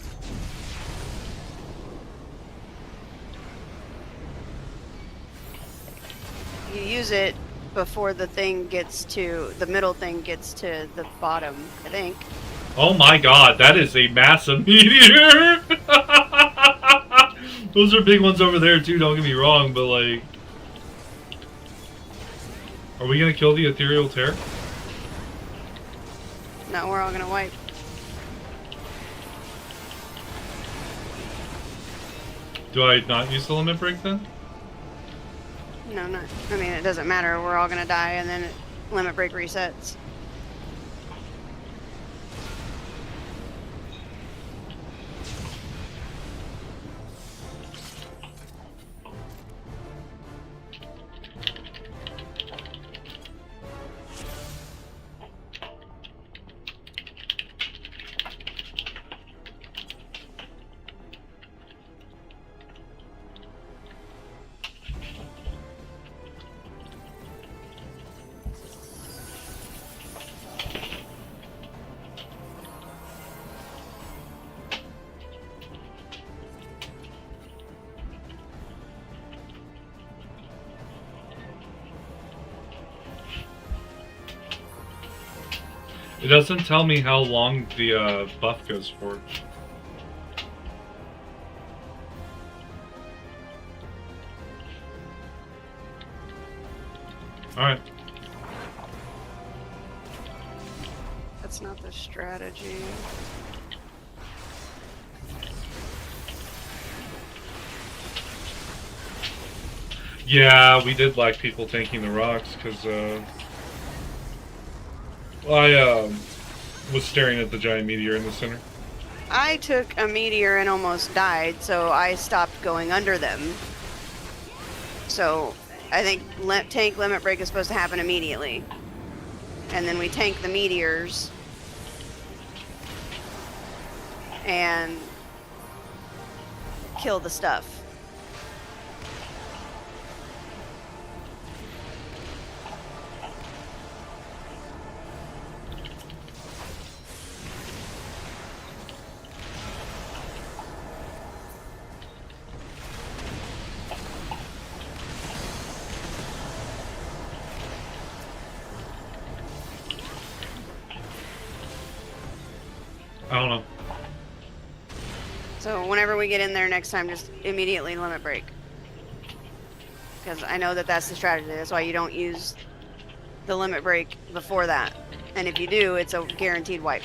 You use it before the thing gets to the middle thing gets to the bottom, I think. Oh my god, that is a massive meteor! Those are big ones over there too, don't get me wrong, but like... Are we gonna kill the ethereal tear? No, we're all gonna wipe. Do I not use the limit break then? No, not. I mean, it doesn't matter. We're all gonna die, and then limit break resets. It doesn't tell me how long the buff goes for. Alright. That's not the strategy. Yeah, we did like people tanking the rocks, because, I was staring at the giant meteor in the center. I took a meteor and almost died, so I stopped going under them. So I think tank limit break is supposed to happen immediately. And then we tank the meteors. And kill the stuff. I don't know. So whenever we get in there next time, just immediately limit break. Because I know that that's the strategy. That's why you don't use the limit break before that. And if you do, it's a guaranteed wipe.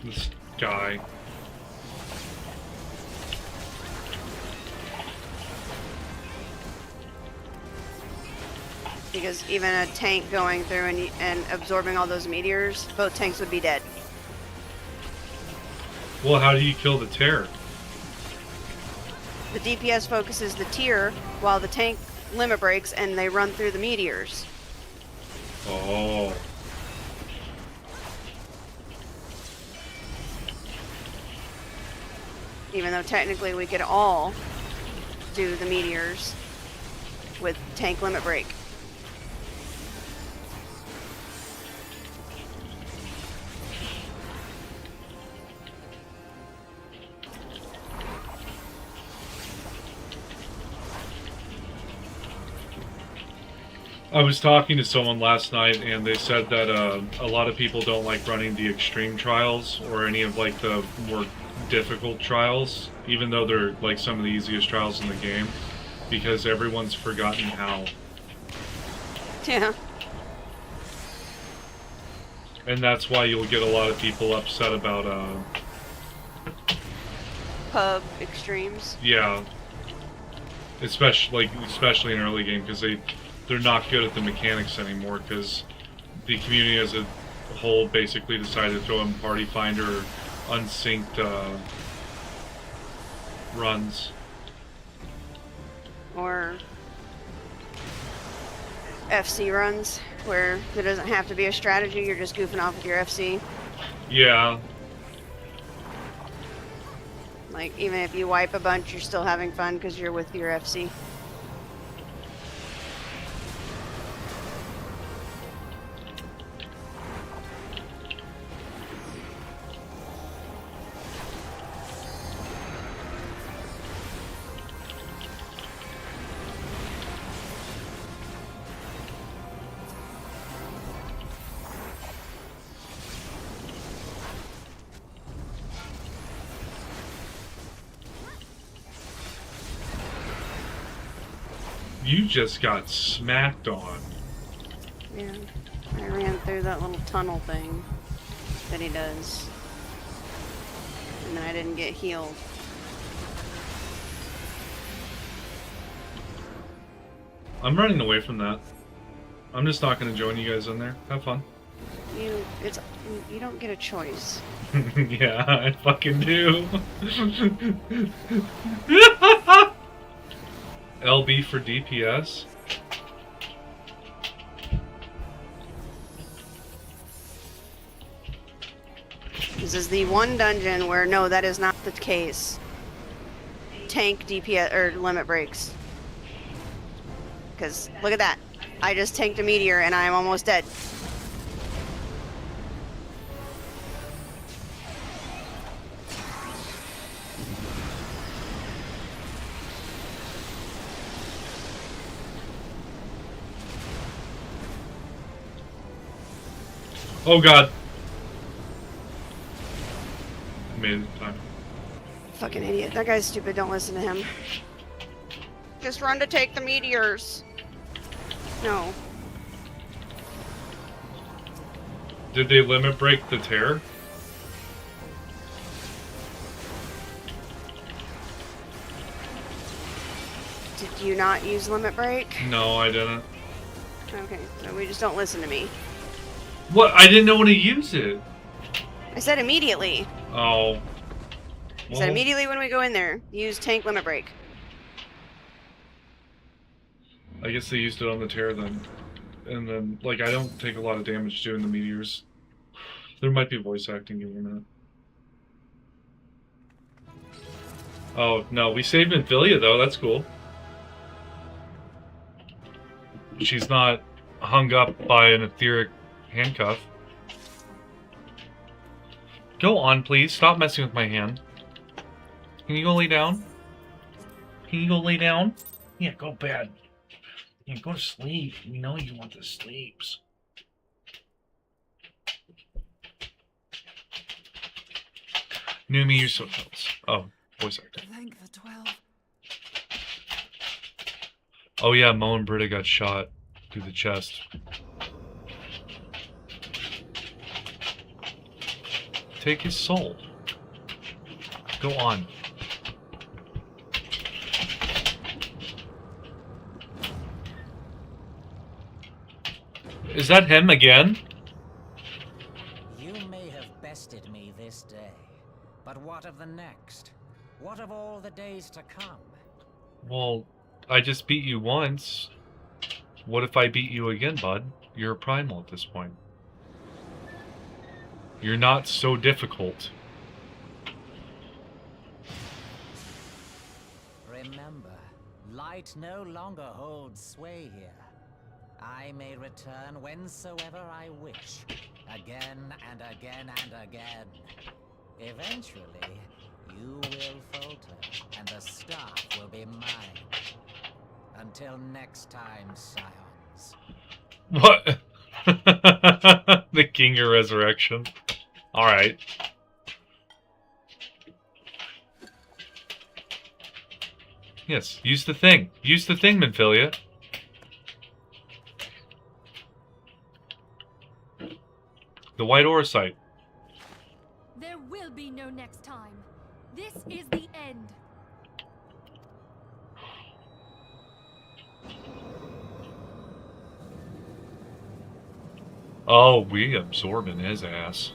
This guy. Because even a tank going through and absorbing all those meteors, both tanks would be dead. Well, how do you kill the tear? The DPS focuses the tier while the tank limit breaks and they run through the meteors. Oh. Even though technically we could all do the meteors with tank limit break. I was talking to someone last night, and they said that a lot of people don't like running the extreme trials or any of like the more difficult trials, even though they're like some of the easiest trials in the game, because everyone's forgotten how. Yeah. And that's why you'll get a lot of people upset about Pub extremes. yeah, especially in early game, because they're not good at the mechanics anymore, because the community as a whole basically decided to throw in Party Finder unsynced runs. Or FC runs, where there doesn't have to be a strategy, you're just goofing off with your FC. Yeah. Like, even if you wipe a bunch, you're still having fun because you're with your FC. You just got smacked on. Yeah. I ran through that little tunnel thing that he does. And then I didn't get healed. I'm running away from that. I'm just not going to join you guys in there. Have fun. You don't get a choice. Yeah, I fucking do. LB for DPS? This is the one dungeon where, no, that is not the case. Tank DPS, or limit breaks. Because, look at that. I just tanked a meteor and I'm almost dead. Oh god. I made it time. Fucking idiot. That guy's stupid. Don't listen to him. Just run to take the meteors. No. Did they limit break the tear? Did you not use limit break? No, I didn't. Okay, so we just don't listen to me. What? I didn't know when to use it. I said immediately. Oh. I said immediately when we go in there, use tank limit break. I guess they used it on the tear then. And then, like, I don't take a lot of damage doing the meteors. There might be voice acting in a minute. Oh, no, we saved Minfilia, though. That's cool. She's not hung up by an etheric handcuff. Go on, please. Stop messing with my hand. Can you go lay down? Can you go lay down? Yeah, go bed. Yeah, go to sleep. We know you want the sleeps. New me, your socials. Oh, voice actor. Thank the 12. Oh yeah, Mo and Britta got shot through the chest. Take his soul. Go on. Is that him again? You may have bested me this day, but what of the next? What of all the days to come? Well, I just beat you once. What if I beat you again, bud? You're a primal at this point. You're not so difficult. Remember, light no longer holds sway here. I may return whensoever I wish, again and again and again. Eventually, you will falter, and the staff will be mine. Until next time, scions. What? The King of Resurrection. Alright. Yes, use the thing. Use the thing, Minfilia. The white Eorzea. There will be no next time. This is the end. Oh, we absorbing his ass.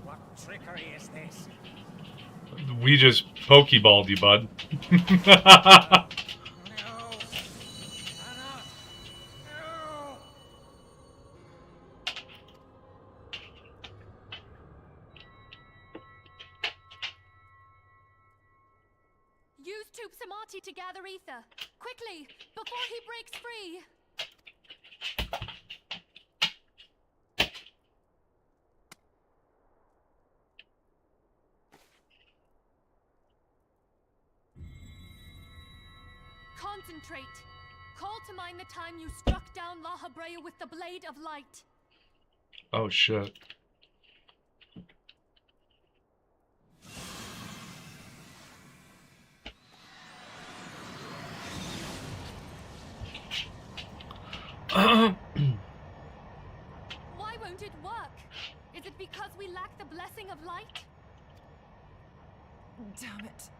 What trickery is this? We just pokeballed you, bud. No! Cannot! No! Use Tube Samati to gather ether. Quickly, before he breaks free. Concentrate. Call to mind the time you struck down La Habrea with the Blade of Light. Oh shit. Why won't it work? Is it because we lack the blessing of light? Damn it.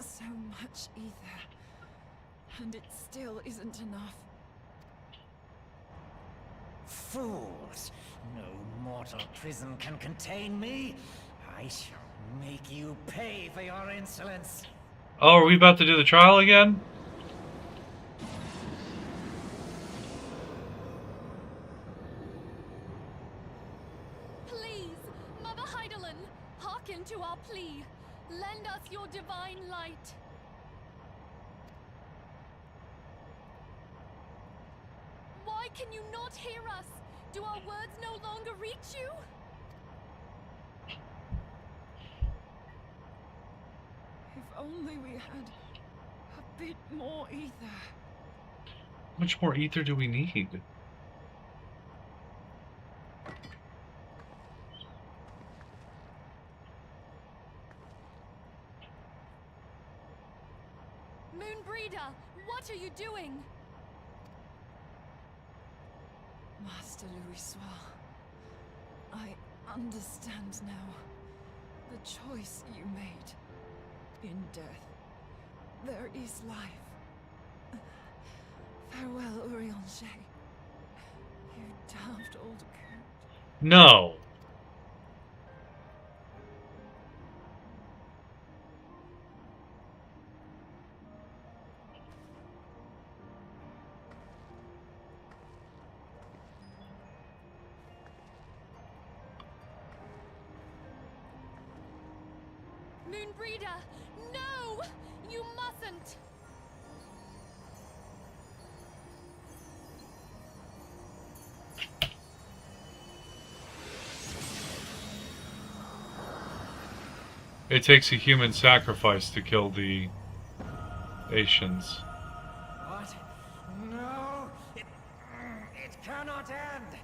So much ether. And it still isn't enough. Fools! No mortal prison can contain me. I shall make you pay for your insolence. Oh, are we about to do the trial again? Please, Mother Heidelin, hearken to our plea. Lend us your divine light. Why can you not hear us? Do our words no longer reach you? If only we had a bit more ether. How much more ether do we need? Moonbreeder, what are you doing? Master Louisoix, I understand now. The choice you made. In death, there is life. Farewell, Eorzea. You daft old coot. No. Moonbreeder, no! You mustn't! It takes a human sacrifice to kill the Asians. What? No! It cannot end!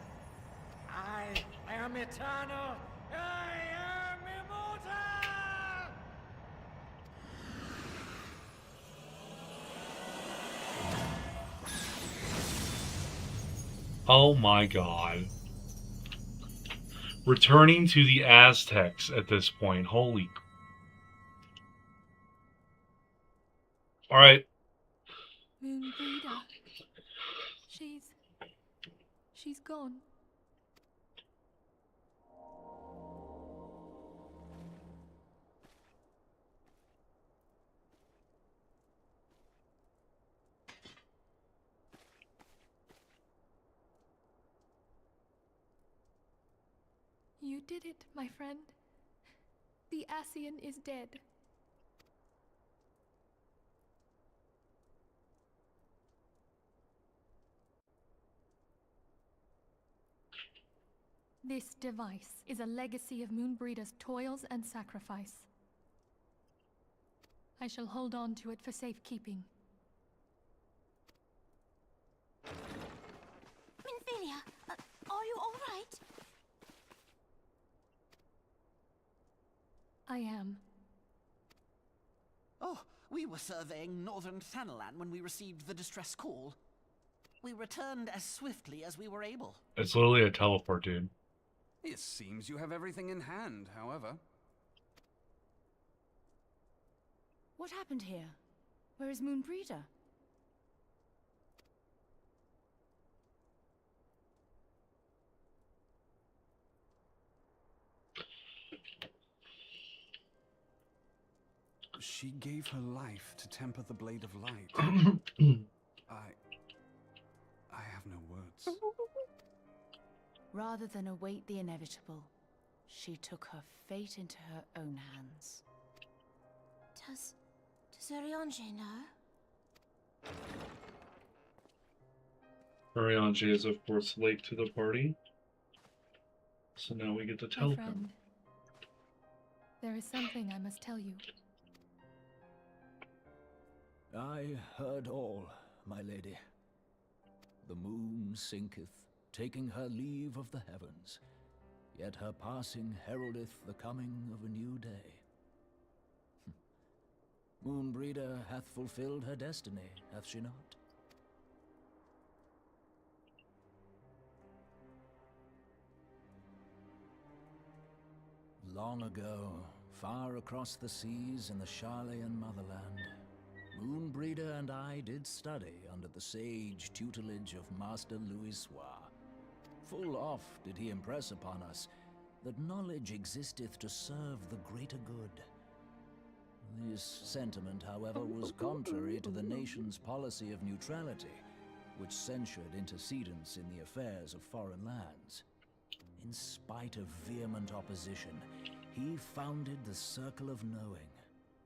I am eternal! I am immortal! Oh my god. Returning to the Aztecs at this point. Holy. Alright. Moonbreeder. She's gone. You did it, my friend. The Ascian is dead. This device is a legacy of Moonbreeder's toils and sacrifice. I shall hold on to it for safekeeping. Minfilia, are you all right? I am. Oh, we were surveying northern Thanalan when we received the distress call. We returned as swiftly as we were able. It's literally a teleport, dude. It seems you have everything in hand, however. What happened here? Where is Moonbreeder? She gave her life to temper the blade of light. I have no words. Rather than await the inevitable, she took her fate into her own hands. Does Eorzea know? Eorzea is, of course, late to the party. So now we get to tell My him. friend, there is something I must tell you. I heard all, my lady. The moon sinketh, taking her leave of the heavens. Yet her passing heraldeth the coming of a new day. Moonbreeder hath fulfilled her destiny, hath she not? Long ago, far across the seas in the Charlayan motherland, Moonbreeder and I did study under the sage tutelage of Master Louisoix. Full oft did he impress upon us that knowledge existeth to serve the greater good. This sentiment, however, was contrary to the nation's policy of neutrality, which censured intercedence in the affairs of foreign lands. In spite of vehement opposition, he founded the Circle of Knowing,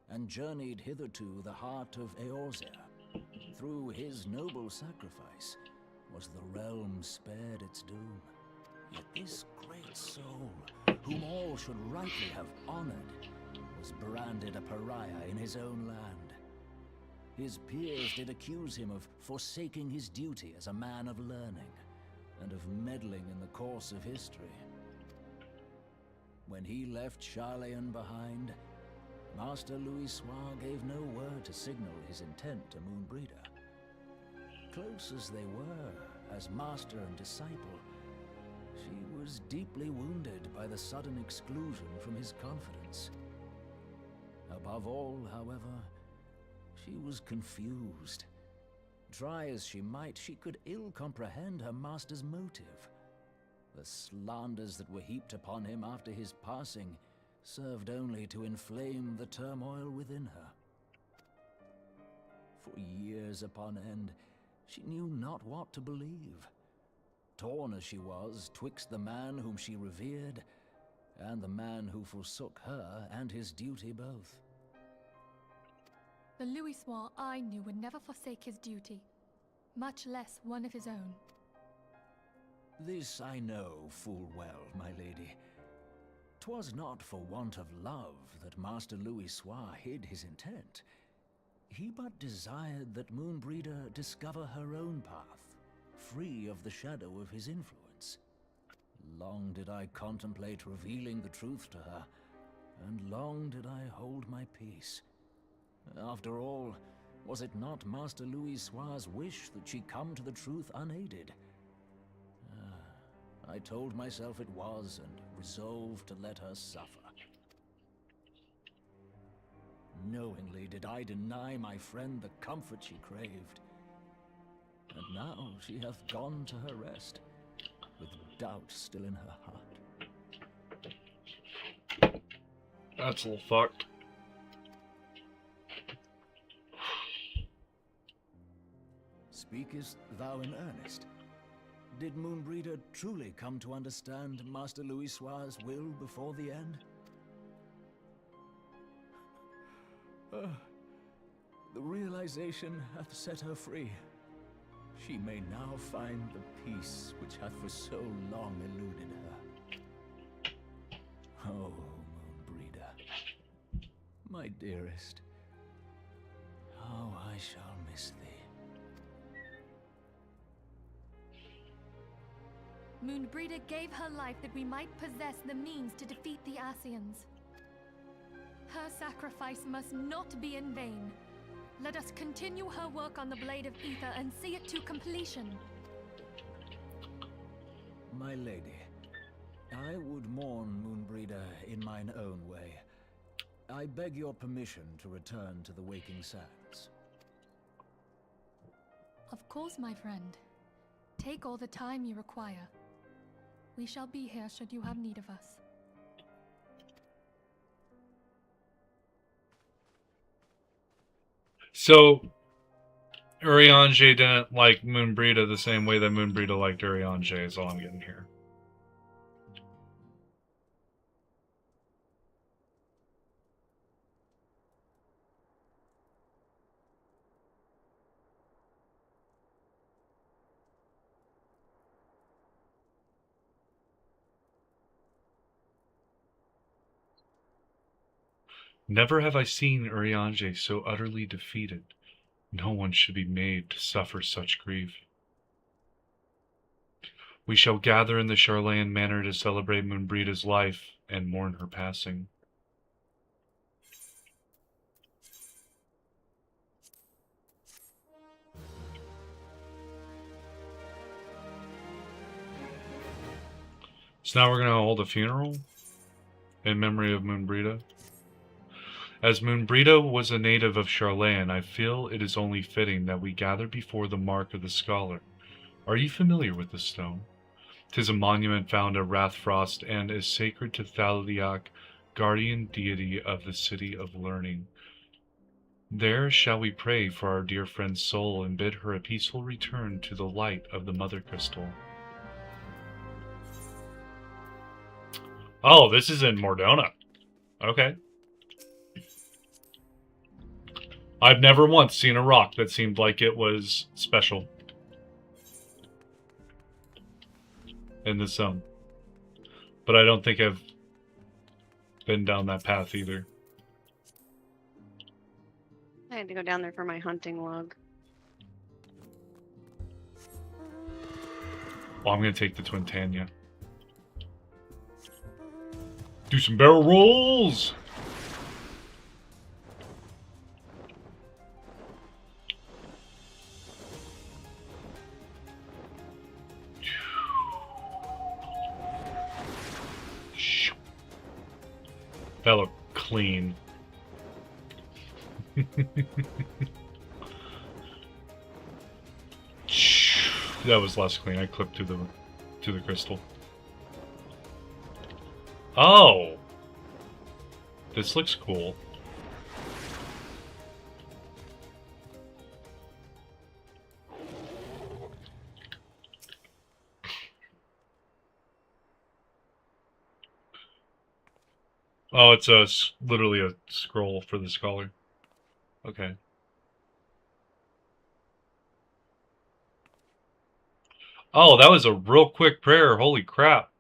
and journeyed hither to the heart of Eorzea. Through his noble sacrifice was the realm spared its doom. Yet this great soul, whom all should rightly have honored, was branded a pariah in his own land. His peers did accuse him of forsaking his duty as a man of learning, and of meddling in the course of history. When he left Charlayan behind, Master Louisoix gave no word to signal his intent to Moonbreeder. Close as they were, as master and disciple, she was deeply wounded by the sudden exclusion from his confidence. Above all, however, she was confused. Try as she might, she could ill comprehend her master's motive. The slanders that were heaped upon him after his passing served only to inflame the turmoil within her. For years upon end, she knew not what to believe. Torn as she was twixt the man whom she revered and the man who forsook her and his duty both. The Louisoix I knew would never forsake his duty, much less one of his own. This I know full well, my lady. 'Twas not for want of love that Master Louisoix hid his intent. He but desired that Moonbreeder discover her own path, free of the shadow of his influence. Long did I contemplate revealing the truth to her, and long did I hold my peace. After all, was it not Master Louisoix's wish that she come to the truth unaided? I told myself it was, and resolved to let her suffer. Knowingly did I deny my friend the comfort she craved. And now she hath gone to her rest, with doubt still in her heart. That's a little fucked. Speakest thou in earnest? Did Moonbreeder truly come to understand Master Louisoix's will before the end? The realization hath set her free. She may now find the peace which hath for so long eluded her. Oh, Moonbreeder, my dearest, how I shall miss thee. Moonbreeder gave her life that we might possess the means to defeat the Ascians. Her sacrifice must not be in vain. Let us continue her work on the Blade of Aether and see it to completion. My lady, I would mourn Moonbreeder in mine own way. I beg your permission to return to the Waking Sands. Of course, my friend. Take all the time you require. We shall be here should you have need of us. So, Urianger didn't like Moonbreeder the same way that Moonbreeder liked Urianger, is all I'm getting here. Never have I seen Urianger so utterly defeated. No one should be made to suffer such grief. We shall gather in the Charlayan Manor to celebrate Moonbreeda's life and mourn her passing. So now we're going to hold a funeral in memory of Moonbreeda. As Moonbreeda was a native of Charlayan, I feel it is only fitting that we gather before the mark of the scholar. Are you familiar with this stone? 'Tis a monument found at Rathfrost and is sacred to Thaliak, guardian deity of the city of learning. There shall we pray for our dear friend's soul and bid her a peaceful return to the light of the Mother Crystal. Oh, this is in Mordona. Okay. I've never once seen a rock that seemed like it was special in this zone. But I don't think I've been down that path either. I had to go down there for my hunting log. Well, I'm going to take the Twintania. Do some barrel rolls! That looked clean. That was less clean. I clipped to the crystal. Oh, this looks cool. Oh, it's literally a scroll for the scholar. Okay. Oh, that was a real quick prayer. Holy crap.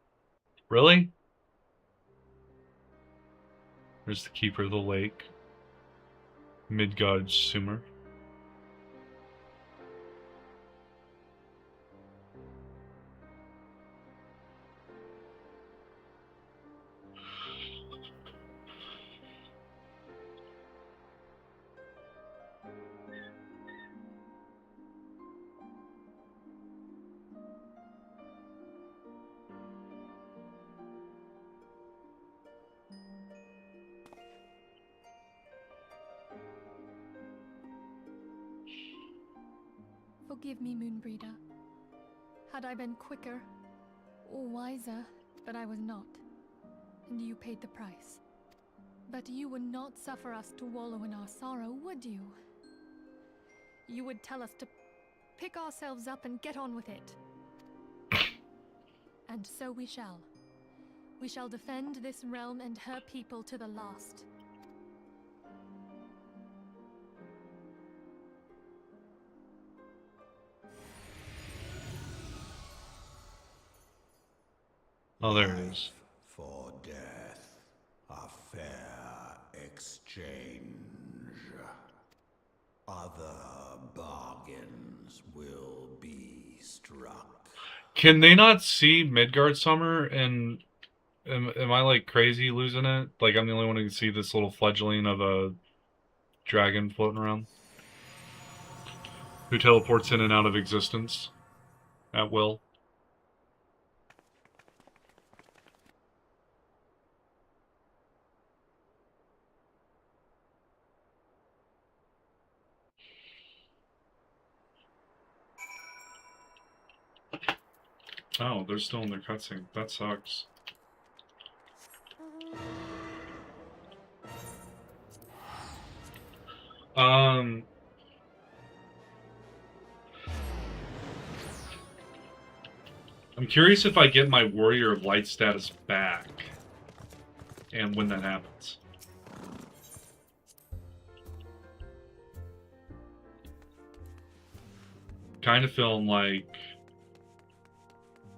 Really? There's the Keeper of the Lake. Midgard Sumer. Forgive me, Moonbreeder. Had I been quicker or wiser, but I was not. And you paid the price. But you would not suffer us to wallow in our sorrow, would you? You would tell us to pick ourselves up and get on with it. And so we shall. We shall defend this realm and her people to the last. Oh, there it is. For death, a fair exchange. Other bargains will be struck. Can they not see Midgard Summer? And am I like crazy losing it? Like I'm the only one who can see this little fledgling of a dragon floating around, who teleports in and out of existence at will. Oh, they're still in their cutscene. That sucks. I'm curious if I get my Warrior of Light status back, and when that happens. Kind of feeling like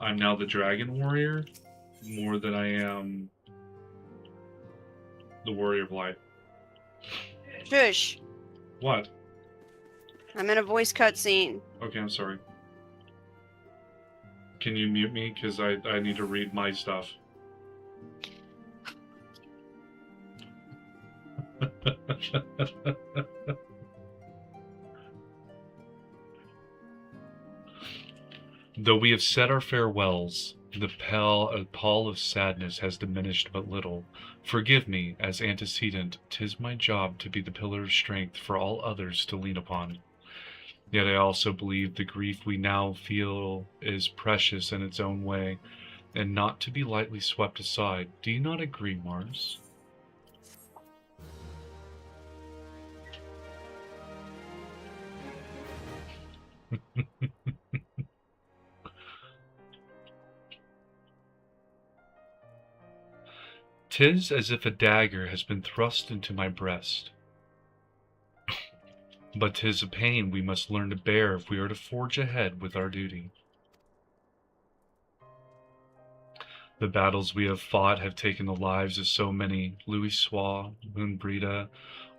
I'm now the Dragon Warrior more than I am the Warrior of Light. Shush. What? I'm in a voice cutscene. Okay, I'm sorry. Can you mute me? Because I need to read my stuff. Though we have said our farewells, the pall of sadness has diminished but little. Forgive me, as antecedent, 'tis my job to be the pillar of strength for all others to lean upon. Yet I also believe the grief we now feel is precious in its own way, and not to be lightly swept aside. Do you not agree, Mars? "'Tis as if a dagger has been thrust into my breast. But 'tis a pain we must learn to bear if we are to forge ahead with our duty. The battles we have fought have taken the lives of so many, Louisoix, Moonbrita,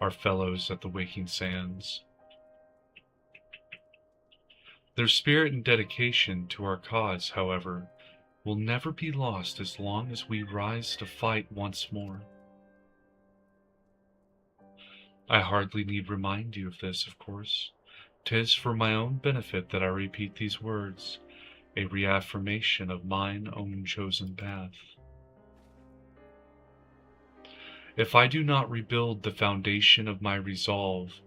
our fellows at the Waking Sands. Their spirit and dedication to our cause, however, will never be lost as long as we rise to fight once more. I hardly need remind you of this, of course. 'Tis for my own benefit that I repeat these words, a reaffirmation of mine own chosen path. If I do not rebuild the foundation of my resolve,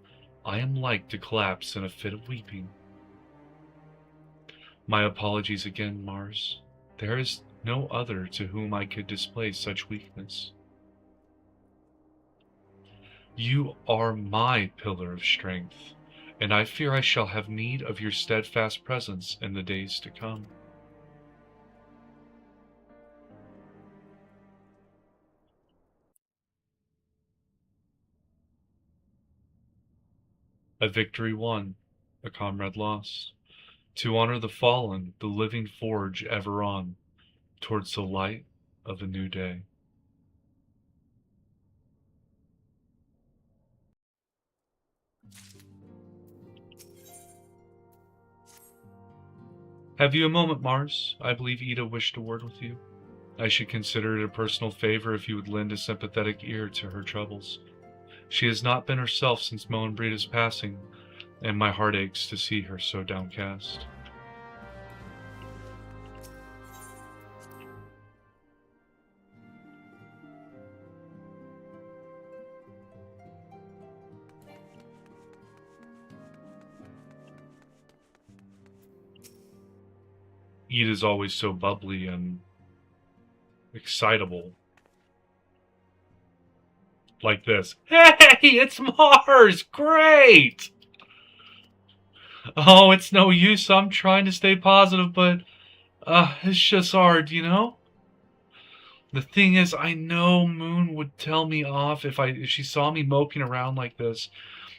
I am like to collapse in a fit of weeping. My apologies again, Mars. There is no other to whom I could display such weakness. You are my pillar of strength, and I fear I shall have need of your steadfast presence in the days to come. A victory won, a comrade lost. To honor the fallen, the living forge ever on, towards the light of a new day. Have you a moment, Mars? I believe Ida wished a word with you. I should consider it a personal favor if you would lend a sympathetic ear to her troubles. She has not been herself since Moenbrida's passing, and my heart aches to see her so downcast. Ida's always so bubbly and excitable. Like this. Hey, it's Mars! Great! Oh, it's no use. I'm trying to stay positive, but it's just hard, you know? The thing is, I know Moon would tell me off if she saw me moping around like this,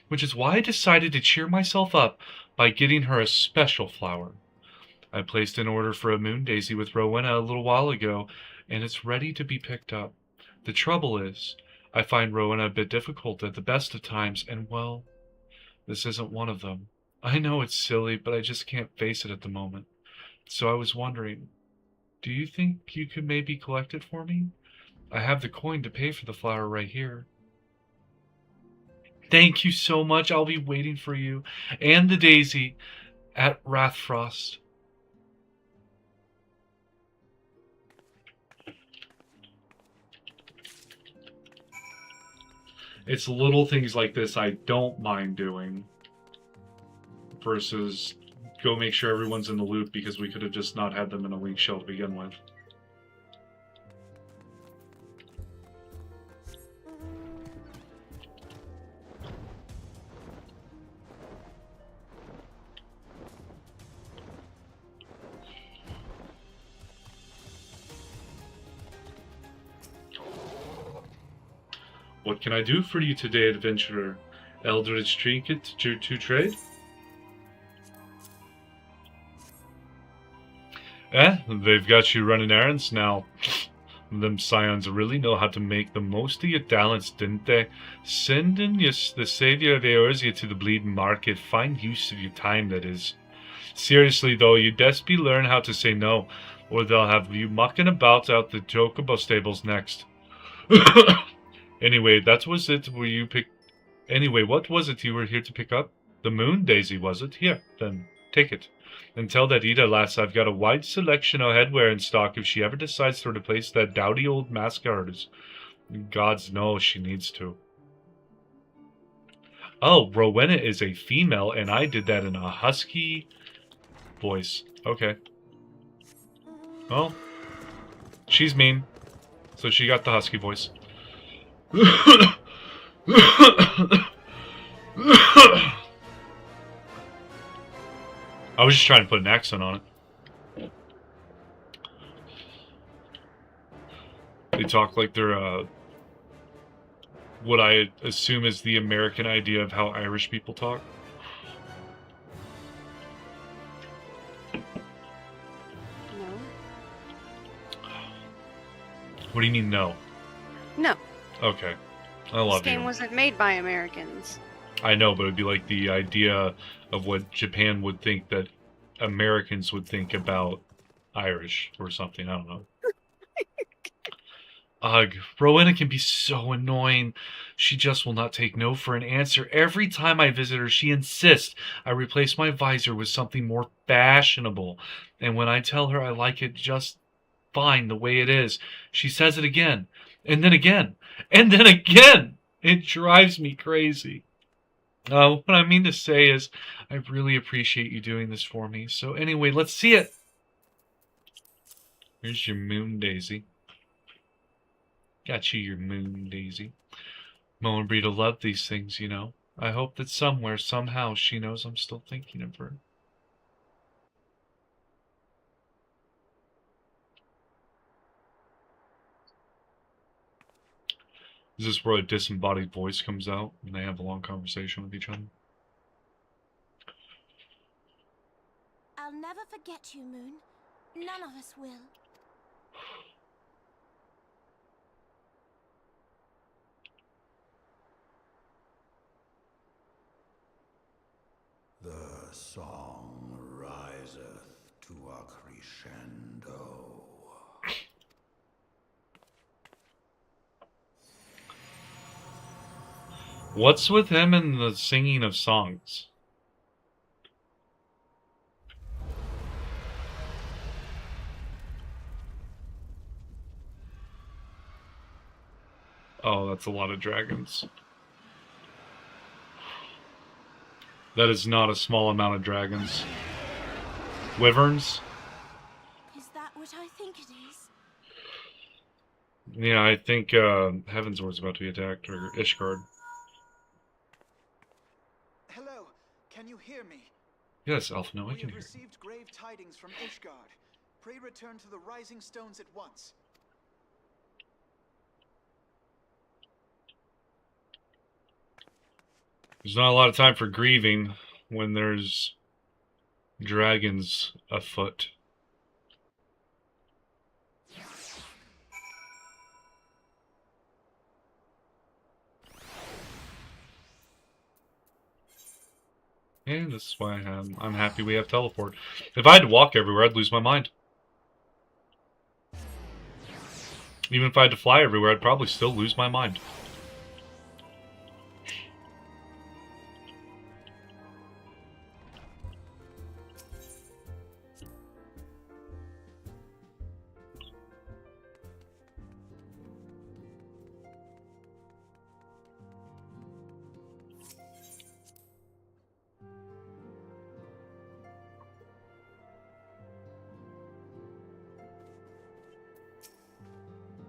which is why I decided to cheer myself up by getting her a special flower. I placed an order for a moon daisy with Rowena a little while ago, and it's ready to be picked up. The trouble is, I find Rowena a bit difficult at the best of times, and well, this isn't one of them. I know it's silly, but I just can't face it at the moment. So I was wondering, do you think you could maybe collect it for me? I have the coin to pay for the flower right here. Thank you so much. I'll be waiting for you and the daisy at Rathfrost. It's little things like this I don't mind doing versus go make sure everyone's in the loop because we could have just not had them in a link shell to begin with. What can I do for you today, adventurer? Eldritch trinket to trade? They've got you running errands now. Them scions really know how to make the most of your talents, didn't they? Sending the savior of Eorzea to the bleeding market, fine use of your time, that is. Seriously though, you best be learn how to say no, or they'll have you mucking about out the chocobo stables next. Anyway, that was it. Were you pick? Anyway, what was it you were here to pick up? The moon daisy, was it? Here, then take it. And tell that Ida lass I've got a wide selection of headwear in stock if she ever decides to replace that dowdy old mask of hers. Gods knows she needs to. Oh, Rowena is a female, and I did that in a husky voice. Okay. Well, she's mean, so she got the husky voice. I was just trying to put an accent on it. They talk like they're, what I assume is the American idea of how Irish people talk. No. What do you mean, no? No. Okay. I love This game you. wasn't made by Americans. I know, but it'd be like the idea of what Japan would think that Americans would think about Irish or something. I don't know. Ugh, Rowena can be so annoying. She just will not take no for an answer. Every time I visit her, she insists I replace my visor with something more fashionable. And when I tell her I like it just fine the way it is, she says it again. And then again. And then again! It drives me crazy. What I mean to say is, I really appreciate you doing this for me. So anyway, let's see it. Here's your moon daisy. Got you your moon daisy. Mo and Brita love these things, you know. I hope that somewhere, somehow, she knows I'm still thinking of her. Is this where a disembodied voice comes out and they have a long conversation with each other? I'll never forget you, Moon. None of us will. The song riseth to a crescendo. What's with him and the singing of songs? Oh, that's a lot of dragons. That is not a small amount of dragons. Wyverns? Is that what I think it is? Yeah, I think Heavensward's about to be attacked, or Ishgard. Hello, can you hear me? Yes, Alpha, no, I We can have hear. received grave tidings from Ishgard. Pray return to the Rising Stones at once. There's not a lot of time for grieving when there's dragons afoot. And this is why I'm happy we have teleport. If I had to walk everywhere, I'd lose my mind. Even if I had to fly everywhere, I'd probably still lose my mind.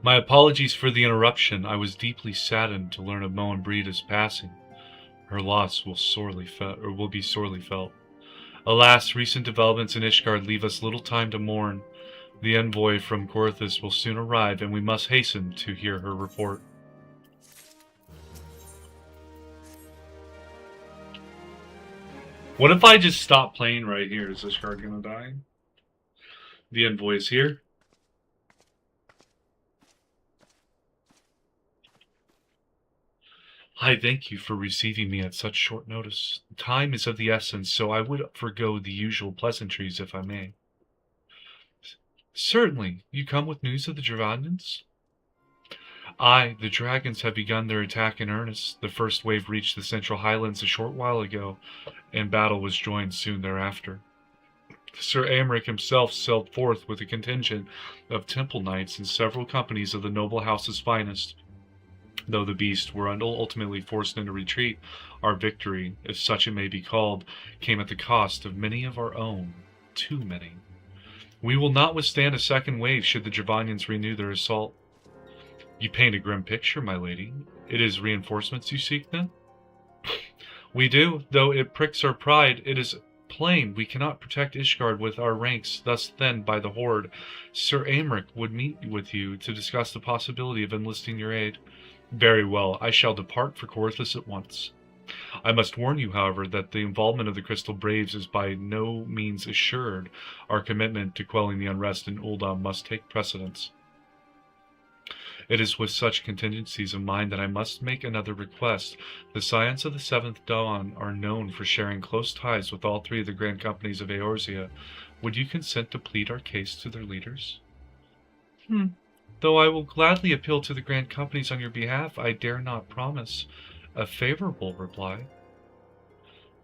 My apologies for the interruption. I was deeply saddened to learn of Moen Brida's passing. Her loss will be sorely felt. Alas, recent developments in Ishgard leave us little time to mourn. The envoy from Gorthus will soon arrive, and we must hasten to hear her report. What if I just stop playing right here? Is Ishgard gonna die? The envoy is here. I thank you for receiving me at such short notice. Time is of the essence, so I would forego the usual pleasantries if I may. Certainly. You come with news of the Dravanians? Aye, the dragons have begun their attack in earnest. The first wave reached the Central Highlands a short while ago, and battle was joined soon thereafter. Sir Aymeric himself sailed forth with a contingent of temple knights and several companies of the noble house's finest. Though the beasts were ultimately forced into retreat, our victory, if such it may be called, came at the cost of many of our own. Too many. We will not withstand a second wave should the Dravanians renew their assault. You paint a grim picture, my lady. It is reinforcements you seek, then? We do, though it pricks our pride. It is plain we cannot protect Ishgard with our ranks thus thinned by the horde. Sir Aymeric would meet with you to discuss the possibility of enlisting your aid. Very well, I shall depart for Corythus at once. I must warn you, however, that the involvement of the Crystal Braves is by no means assured. Our commitment to quelling the unrest in Uldam must take precedence. It is with such contingencies in mind that I must make another request. The Scions of the Seventh Dawn are known for sharing close ties with all three of the grand companies of Eorzea. Would you consent to plead our case to their leaders? Though I will gladly appeal to the grand companies on your behalf, I dare not promise a favorable reply.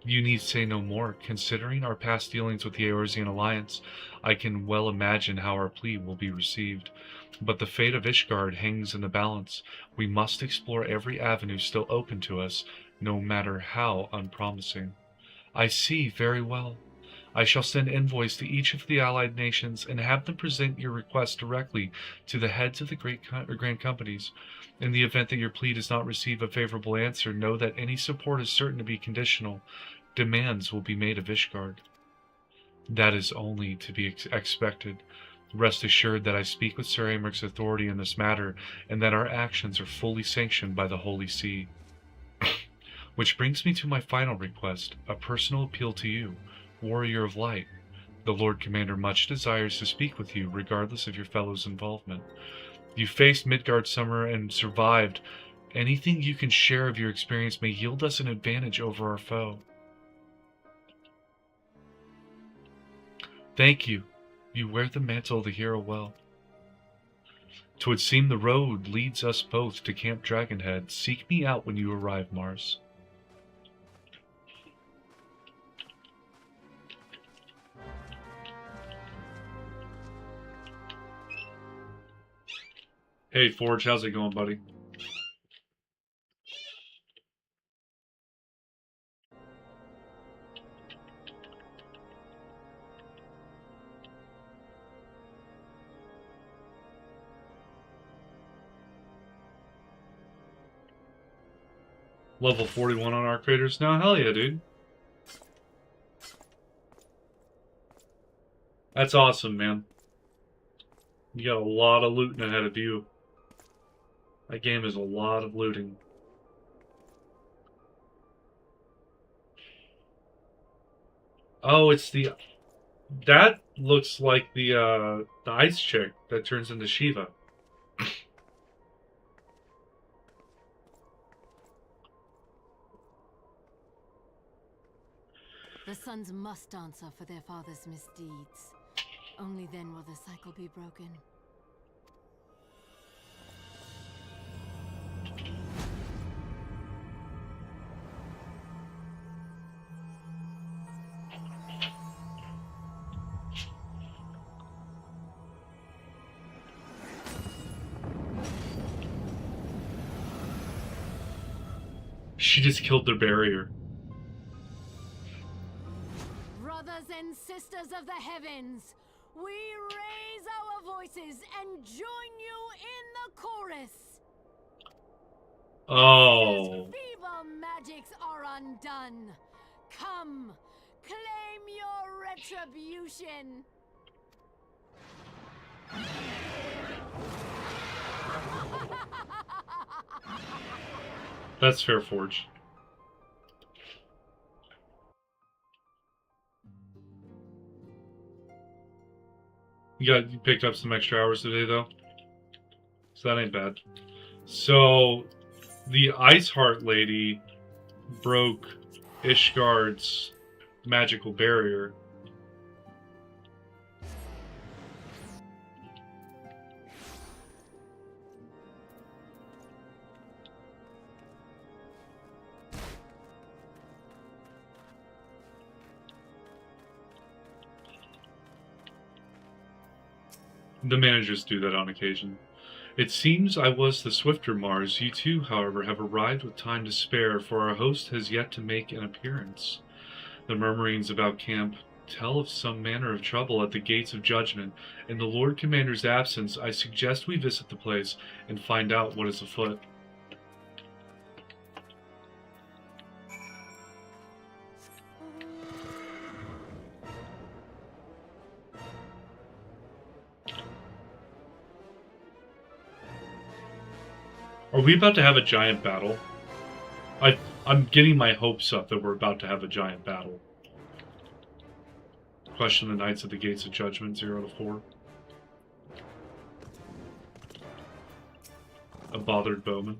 You need say no more. Considering our past dealings with the Eorzean Alliance, I can well imagine how our plea will be received. But the fate of Ishgard hangs in the balance. We must explore every avenue still open to us, no matter how unpromising. I see very well. I shall send envoys to each of the allied nations and have them present your request directly to the heads of the grand companies. In the event that your plea does not receive a favorable answer, know that any support is certain to be conditional. Demands will be made of Ishgard. That is only to be expected. Rest assured that I speak with Sir Aymeric's authority in this matter, and that our actions are fully sanctioned by the Holy See. Which brings me to my final request, a personal appeal to you, Warrior of Light. The Lord Commander much desires to speak with you, regardless of your fellow's involvement. You faced Midgard Summer and survived. Anything you can share of your experience may yield us an advantage over our foe. Thank you. You wear the mantle of the hero well. 'Twould seem the road leads us both to Camp Dragonhead. Seek me out when you arrive, Mars. Hey Forge, how's it going, buddy? Level 41 on our creators now? Hell yeah, dude. That's awesome, man. You got a lot of looting ahead of you. That game is a lot of looting. Oh, it's the... That looks like the ice chick that turns into Shiva. The sons must answer for their father's misdeeds. Only then will the cycle be broken. She just killed their barrier. Brothers and sisters of the heavens, we raise our voices and join you in the chorus. Oh. Feeble magics are undone. Come, claim your retribution. That's fair, Forge. You picked up some extra hours today, though? So that ain't bad. So, The Ice Heart lady broke Ishgard's magical barrier. The managers do that on occasion. It seems I was the swifter Mars. You too, however, have arrived with time to spare, for our host has yet to make an appearance. The murmurings about camp tell of some manner of trouble at the gates of judgment. In the Lord Commander's absence, I suggest we visit the place and find out what is afoot. Are we about to have a giant battle? I'm getting my hopes up that we're about to have a giant battle. Question the Knights at the Gates of Judgment, 0 to 4. A bothered bowman.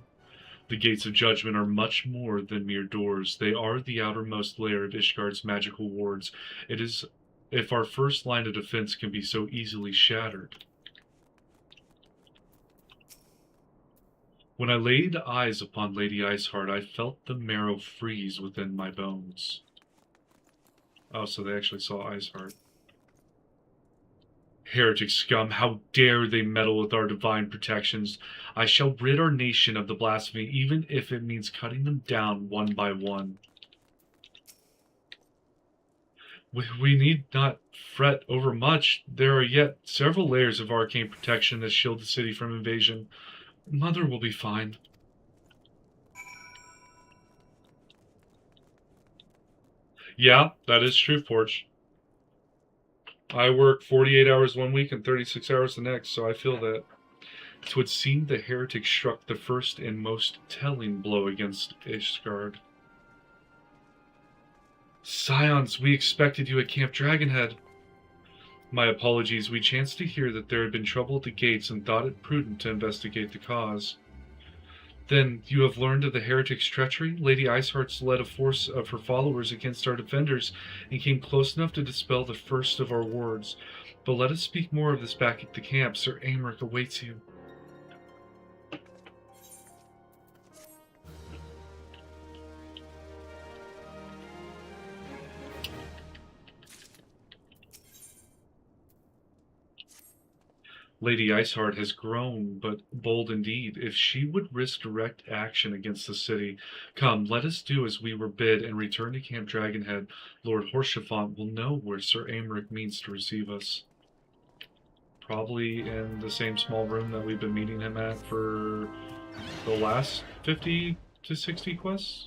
The Gates of Judgment are much more than mere doors. They are the outermost layer of Ishgard's magical wards. It is if our first line of defense can be so easily shattered. When I laid eyes upon Lady Iceheart, I felt the marrow freeze within my bones. Oh, so they actually saw Iceheart. Heretic scum, how dare they meddle with our divine protections? I shall rid our nation of the blasphemy, even if it means cutting them down one by one. We need not fret over much. There are yet several layers of arcane protection that shield the city from invasion. Mother will be fine. Yeah, that is true, Forge. I work 48 hours one week and 36 hours the next, so I feel that. It would seem the heretic struck the first and most telling blow against Ishgard. Scions, we expected you at Camp Dragonhead. My apologies, we chanced to hear that there had been trouble at the gates and thought it prudent to investigate the cause. Then, you have learned of the heretic's treachery? Lady Iceheart's led a force of her followers against our defenders and came close enough to dispel the first of our wards. But let us speak more of this back at the camp. Sir Aymeric awaits you. Lady Iceheart has grown, but bold indeed. If she would risk direct action against the city, come, let us do as we were bid and return to Camp Dragonhead. Lord Horschiffant will know where Sir Aymeric means to receive us. Probably in the same small room that we've been meeting him at for the last 50 to 60 quests.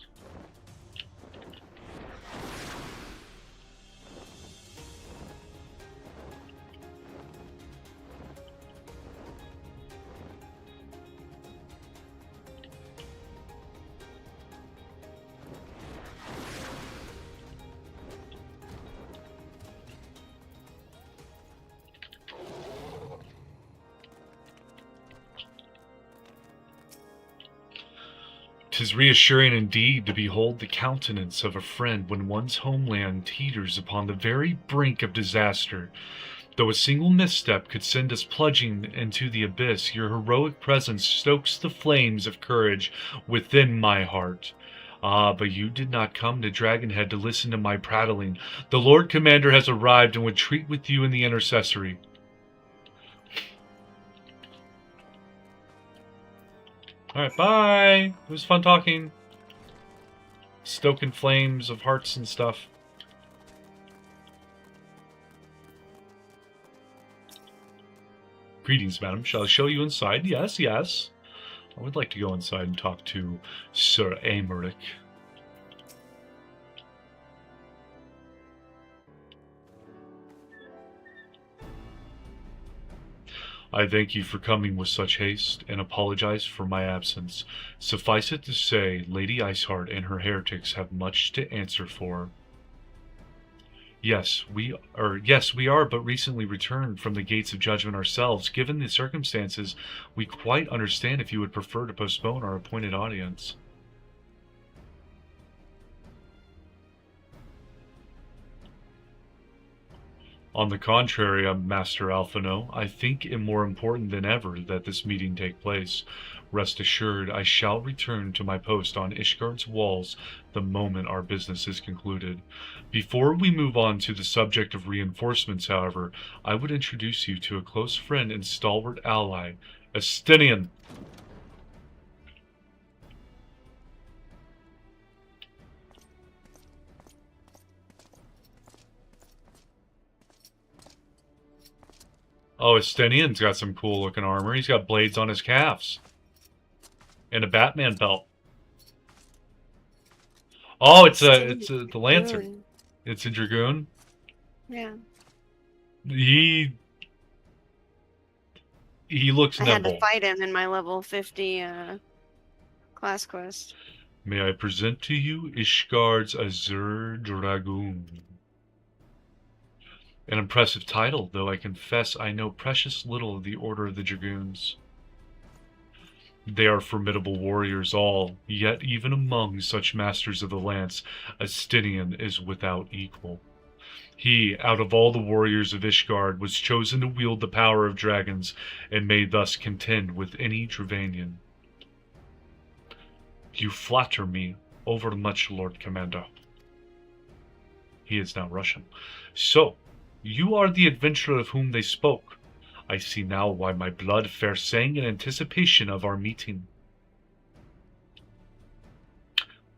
"'Tis reassuring indeed to behold the countenance of a friend when one's homeland teeters upon the very brink of disaster. Though a single misstep could send us plunging into the abyss, your heroic presence stokes the flames of courage within my heart. Ah, but you did not come to Dragonhead to listen to my prattling. The Lord Commander has arrived and would treat with you in the intercessory." Alright, bye! It was fun talking. Stoking flames of hearts and stuff. Greetings, madam. Shall I show you inside? Yes, yes. I would like to go inside and talk to Sir Aymeric. I thank you for coming with such haste, and apologize for my absence. Suffice it to say, Lady Iceheart and her heretics have much to answer for. Yes, we are, but recently returned from the gates of judgment ourselves. Given the circumstances, we quite understand if you would prefer to postpone our appointed audience. On the contrary, Master Alphino, I think it more important than ever that this meeting take place. Rest assured, I shall return to my post on Ishgard's walls the moment our business is concluded. Before we move on to the subject of reinforcements, however, I would introduce you to a close friend and stalwart ally, Estinian. Oh, Estinian's got some cool looking armor. He's got blades on his calves. And a Batman belt. Oh, it's the Lancer. It's a Dragoon. Yeah. He looks nimble. I had to fight him in my level 50 class quest. May I present to you Ishgard's Azure Dragoon. An impressive title, though I confess I know precious little of the Order of the Dragoons. They are formidable warriors all, yet even among such masters of the lance, Estinian is without equal. He, out of all the warriors of Ishgard, was chosen to wield the power of dragons, and may thus contend with any Dravanian. You flatter me overmuch, Lord Commander. He is now Russian. So, you are the adventurer of whom they spoke. I see now why my blood fair sang in anticipation of our meeting.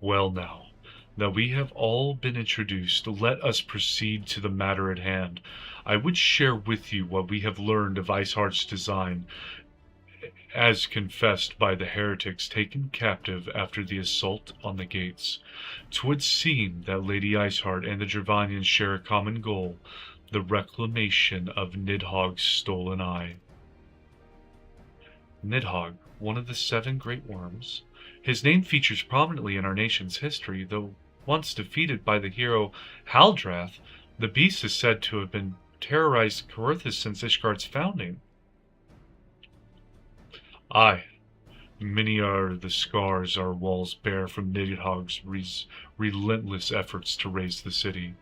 Well now, that we have all been introduced, let us proceed to the matter at hand. I would share with you what we have learned of Iceheart's design, as confessed by the heretics taken captive after the assault on the gates. 'Twould seem that Lady Iceheart and the Dravanians share a common goal, the reclamation of Nidhogg's stolen eye. Nidhogg, one of the 7 great worms. His name features prominently in our nation's history, though once defeated by the hero Haldrath, the beast is said to have been terrorized Coerthas since Ishgard's founding. Aye, many are the scars our walls bear from Nidhogg's relentless efforts to raise the city.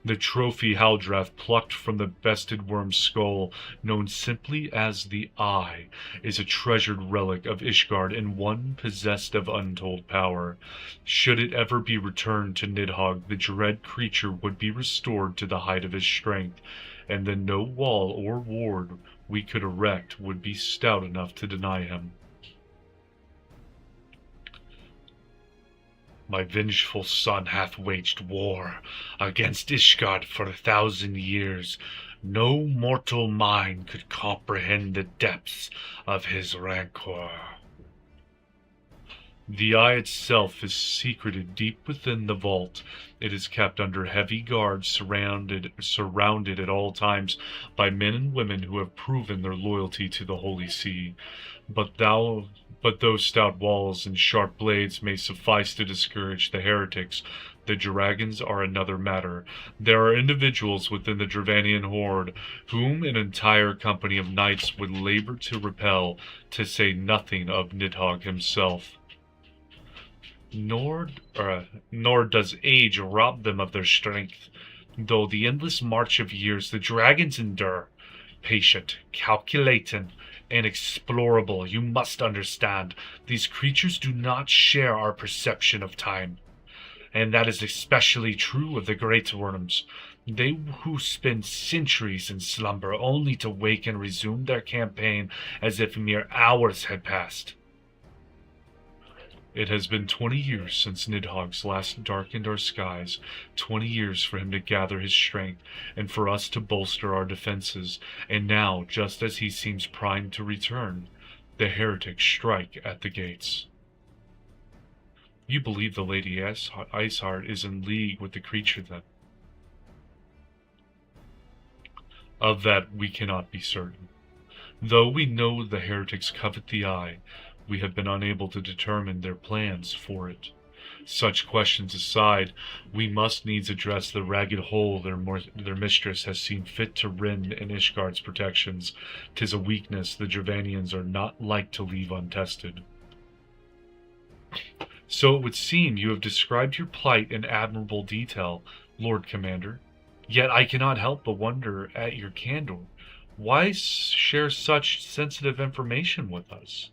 The trophy Haldrath plucked from the bested worm's skull, known simply as the Eye, is a treasured relic of Ishgard and one possessed of untold power. Should it ever be returned to Nidhogg, the dread creature would be restored to the height of his strength, and then no wall or ward we could erect would be stout enough to deny him. My vengeful son hath waged war against Ishgard for 1,000 years. No mortal mind could comprehend the depths of his rancor. The eye itself is secreted deep within the vault. It is kept under heavy guard, surrounded at all times by men and women who have proven their loyalty to the Holy See. But those stout walls and sharp blades may suffice to discourage the heretics. The dragons are another matter. There are individuals within the Dravanian horde whom an entire company of knights would labor to repel, to say nothing of Nidhogg himself. Nor does age rob them of their strength. Though the endless march of years the dragons endure, patient, calculating, and explorable, you must understand, these creatures do not share our perception of time. And that is especially true of the great worms. They who spend centuries in slumber only to wake and resume their campaign as if mere hours had passed. It has been 20 years since Nidhogg's last darkened our skies, 20 years for him to gather his strength, and for us to bolster our defenses, and now, just as he seems primed to return, the heretics strike at the gates. You believe the Lady Iceheart is in league with the creature, then? Of that we cannot be certain. Though we know the heretics covet the eye, we have been unable to determine their plans for it. Such questions aside, we must needs address the ragged hole their mistress has seen fit to rend in Ishgard's protections. 'Tis a weakness the Dravanians are not like to leave untested. So it would seem you have described your plight in admirable detail, Lord Commander. Yet I cannot help but wonder at your candor. Why share such sensitive information with us?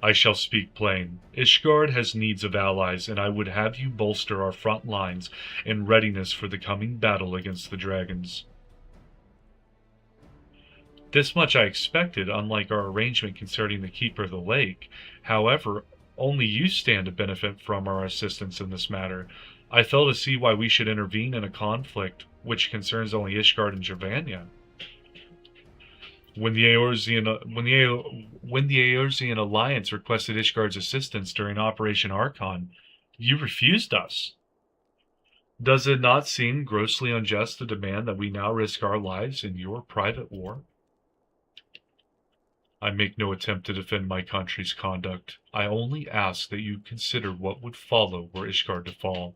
I shall speak plain. Ishgard has needs of allies, and I would have you bolster our front lines in readiness for the coming battle against the dragons. This much I expected, unlike our arrangement concerning the Keeper of the Lake. However, only you stand to benefit from our assistance in this matter. I fail to see why we should intervene in a conflict which concerns only Ishgard and Dravania. When the Eorzean Alliance requested Ishgard's assistance during Operation Archon, you refused us. Does it not seem grossly unjust to demand that we now risk our lives in your private war? I make no attempt to defend my country's conduct. I only ask that you consider what would follow were Ishgard to fall.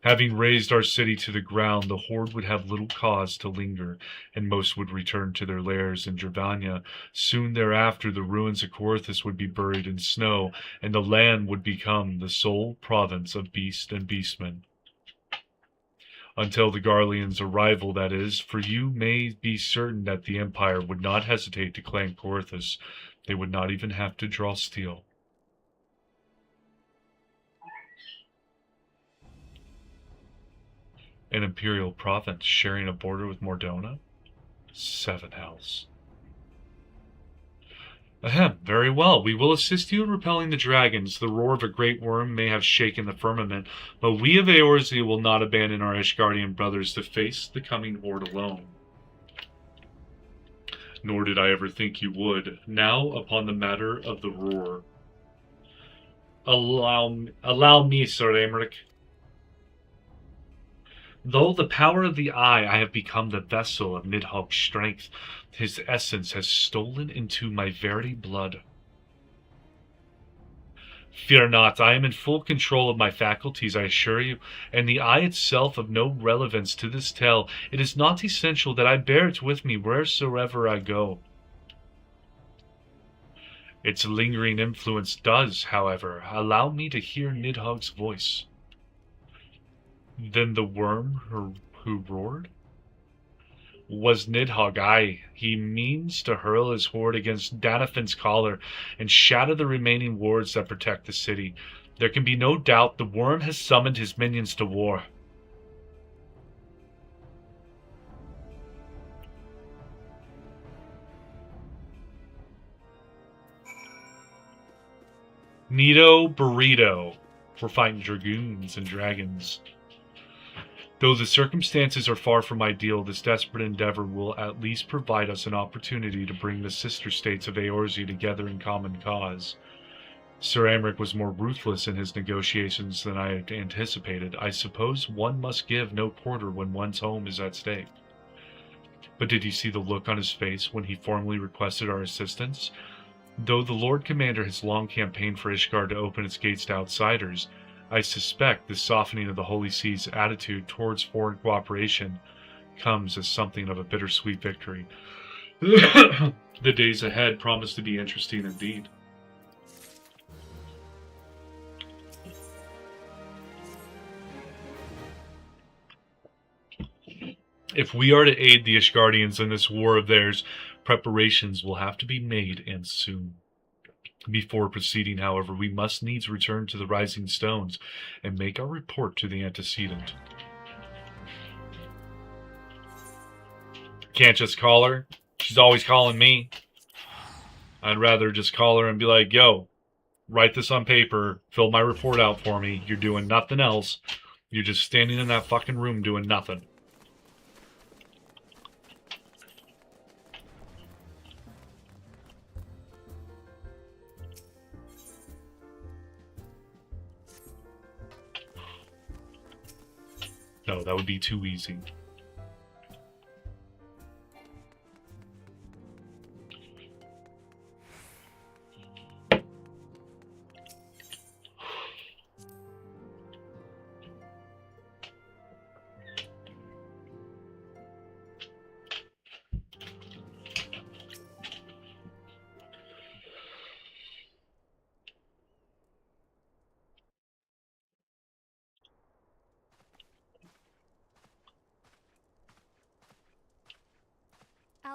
Having razed our city to the ground, the Horde would have little cause to linger, and most would return to their lairs in Dravania. Soon thereafter, the ruins of Coerthas would be buried in snow, and the land would become the sole province of beast and beastmen. Until the Garleans' arrival, that is, for you may be certain that the Empire would not hesitate to claim Coerthas. They would not even have to draw steel. An imperial province sharing a border with Mordona? 7 hells. Ahem, very well. We will assist you in repelling the dragons. The roar of a great worm may have shaken the firmament, but we of Eorzea will not abandon our Ishgardian brothers to face the coming horde alone. Nor did I ever think you would. Now, upon the matter of the roar. Allow me, Sir Aymeric. Though the power of the eye, I have become the vessel of Nidhogg's strength. His essence has stolen into my very blood. Fear not, I am in full control of my faculties, I assure you, and the eye itself of no relevance to this tale. It is not essential that I bear it with me wheresoever I go. Its lingering influence does, however, allow me to hear Nidhogg's voice. Then the worm who roared? Was Nidhogg, aye. He means to hurl his horde against Danafin's collar and shatter the remaining wards that protect the city. There can be no doubt the worm has summoned his minions to war. Nito Burrito. We're fighting dragoons and dragons. Though the circumstances are far from ideal, this desperate endeavor will at least provide us an opportunity to bring the sister states of Eorzea together in common cause. Sir Aymeric was more ruthless in his negotiations than I had anticipated. I suppose one must give no quarter when one's home is at stake. But did you see the look on his face when he formally requested our assistance? Though the Lord Commander has long campaigned for Ishgard to open its gates to outsiders, I suspect this softening of the Holy See's attitude towards foreign cooperation comes as something of a bittersweet victory. The days ahead promise to be interesting indeed. If we are to aid the Ishgardians in this war of theirs, preparations will have to be made, and soon. Before proceeding, however, we must needs return to the Rising Stones and make our report to the antecedent. Can't just call her. She's always calling me. I'd rather just call her and be like, yo, write this on paper, fill my report out for me. You're doing nothing else. You're just standing in that fucking room doing nothing. No, that would be too easy.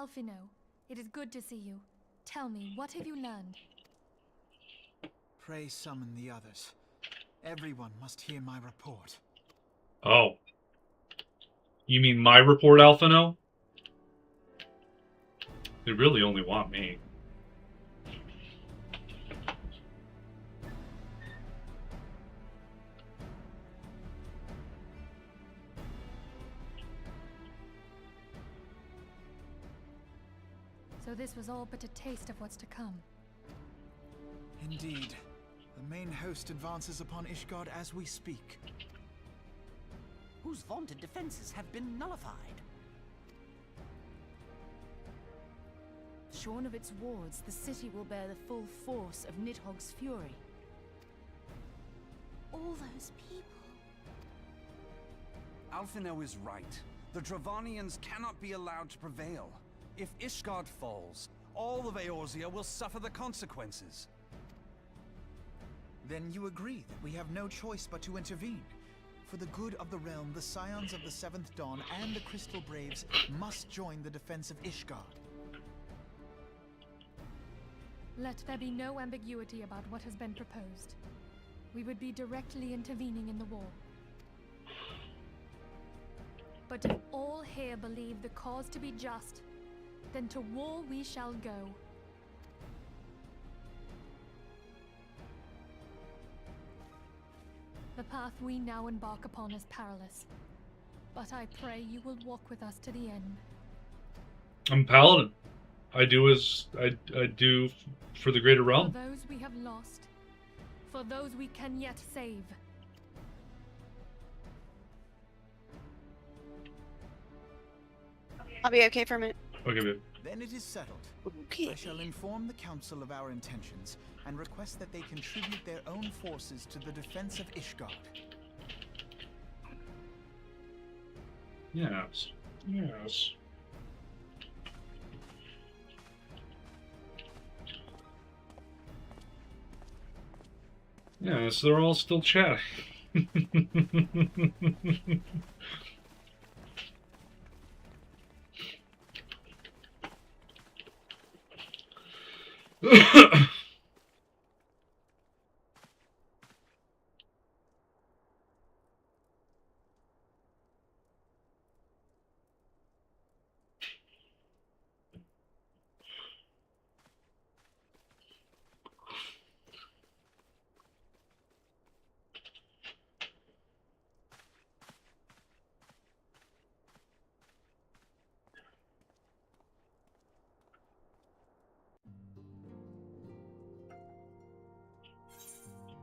Alphino, it is good to see you. Tell me, what have you learned? Pray summon the others. Everyone must hear my report. Oh. You mean my report, Alphino? They really only want me. So this was all but a taste of what's to come. Indeed. The main host advances upon Ishgard as we speak. Whose vaunted defenses have been nullified. Shorn of its wards, the city will bear the full force of Nidhogg's fury. All those people. Alphino is right. The Dravanians cannot be allowed to prevail. If Ishgard falls, all of Eorzea will suffer the consequences. Then you agree that we have no choice but to intervene. For the good of the realm, the Scions of the Seventh Dawn and the Crystal Braves must join the defense of Ishgard. Let there be no ambiguity about what has been proposed. We would be directly intervening in the war. But if all here believe the cause to be just, then to war we shall go. The path we now embark upon is perilous, but I pray you will walk with us to the end. I'm Paladin. I do as I do for the greater realm. For those we have lost, for those we can yet save. I'll be okay for a minute. Okay, babe. Then it is settled. Okay. I shall inform the Council of our intentions and request that they contribute their own forces to the defense of Ishgard. Yes. Yes. Yeah, so they're all still chatting.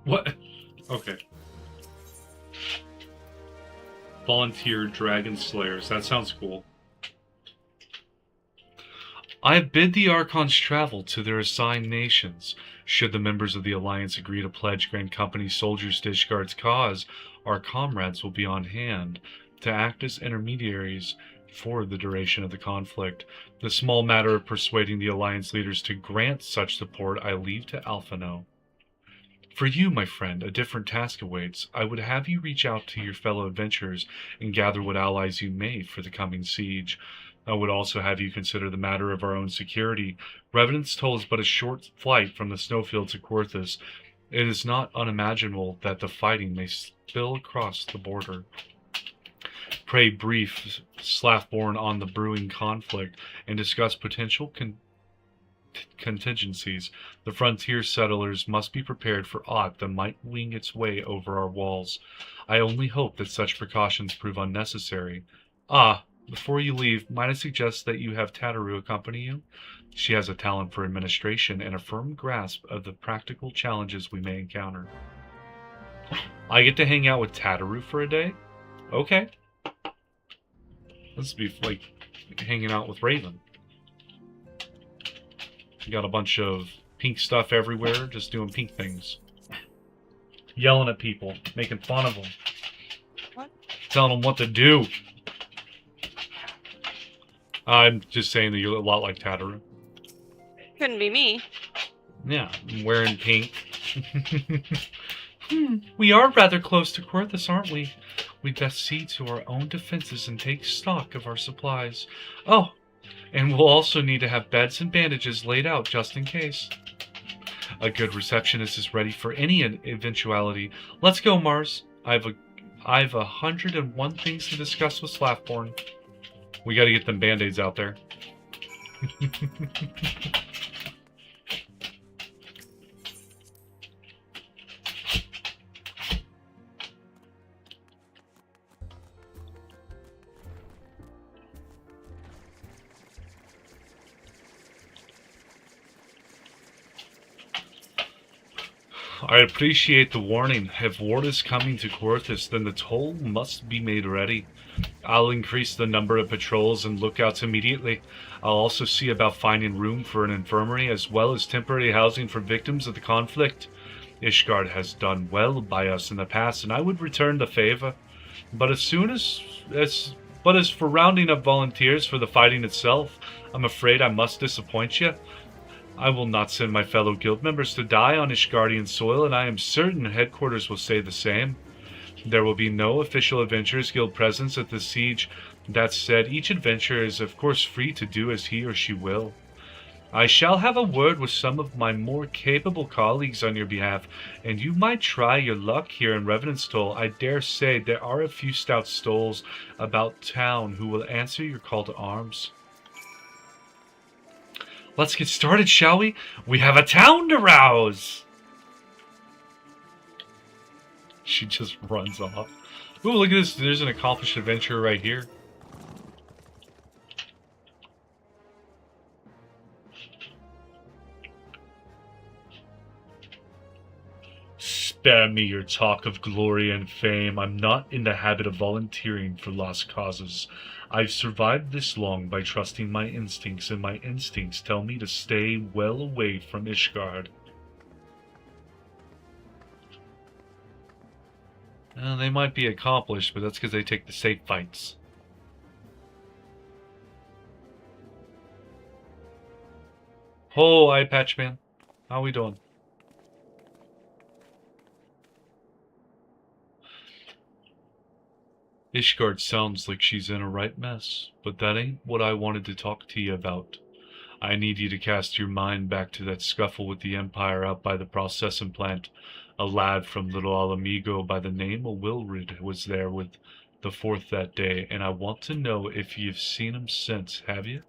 What? Okay. Volunteer Dragon Slayers. That sounds cool. I bid the Archons travel to their assigned nations. Should the members of the Alliance agree to pledge Grand Company soldiers to Ishgard's cause, our comrades will be on hand to act as intermediaries for the duration of the conflict. The small matter of persuading the Alliance leaders to grant such support I leave to Alphino. For you, my friend, a different task awaits. I would have you reach out to your fellow adventurers and gather what allies you may for the coming siege. I would also have you consider the matter of our own security. Revenant's Toll is but a short flight from the snowfields of Quarthus. It is not unimaginable that the fighting may spill across the border. Pray brief Slathborn on the brewing conflict and discuss potential contingencies. The frontier settlers must be prepared for aught that might wing its way over our walls. I only hope that such precautions prove unnecessary. Before you leave, might I suggest that you have Tataru accompany you? She has a talent for administration and a firm grasp of the practical challenges we may encounter. I get to hang out with Tataru for a day? Okay. This would be like hanging out with Raven. You got a bunch of pink stuff everywhere, just doing pink things. Yelling at people, making fun of them. What? Telling them what to do. I'm just saying that you're a lot like Tataru. Couldn't be me. Yeah, I'm wearing pink. We are rather close to Quarthus, aren't we? We best see to our own defenses and take stock of our supplies. Oh, And we'll also need to have beds and bandages laid out just in case. A good receptionist is ready for any eventuality. Let's go, Mars. I've 101 things to discuss with Slathborn. We gotta get them band-aids out there. I appreciate the warning. If war is coming to Quarthus, then the toll must be made ready. I'll increase the number of patrols and lookouts immediately. I'll also see about finding room for an infirmary as well as temporary housing for victims of the conflict. Ishgard has done well by us in the past, and I would return the favor. But as for rounding up volunteers for the fighting itself, I'm afraid I must disappoint you. I will not send my fellow guild members to die on Ishgardian soil, and I am certain headquarters will say the same. There will be no official Adventurers Guild presence at the siege. That said, each adventurer is of course free to do as he or she will. I shall have a word with some of my more capable colleagues on your behalf, and you might try your luck here in Revenantstoll. I dare say there are a few stout souls about town who will answer your call to arms. Let's get started, shall we? We have a town to rouse! She just runs off. Ooh, look at this. There's an accomplished adventurer right here. Spare me your talk of glory and fame. I'm not in the habit of volunteering for lost causes. I've survived this long by trusting my instincts, and my instincts tell me to stay well away from Ishgard. They might be accomplished, but that's because they take the safe fights. Oh, Eye Patch Man. How we doing? Ishgard sounds like she's in a right mess, but that ain't what I wanted to talk to you about. I need you to cast your mind back to that scuffle with the Empire out by the processing plant. A lad from Little Alamigo by the name of Wilrid was there with the Fourth that day, and I want to know if you've seen him since, have you?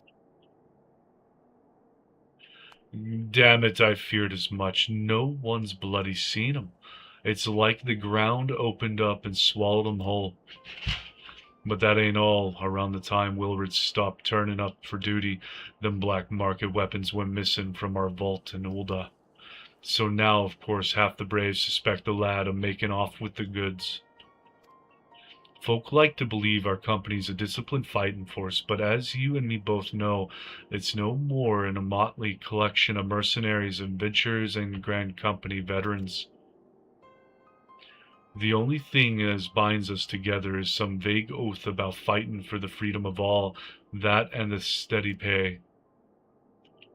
Damn it, I feared as much. No one's bloody seen him. It's like the ground opened up and swallowed him whole. But that ain't all. Around the time Wilrid stopped turning up for duty, them black market weapons went missing from our vault in Ulda. So now, of course, half the Braves suspect the lad of making off with the goods. Folk like to believe our company's a disciplined fighting force, but as you and me both know, it's no more than a motley collection of mercenaries, adventurers, and Grand Company veterans. The only thing as binds us together is some vague oath about fighting for the freedom of all, that and the steady pay.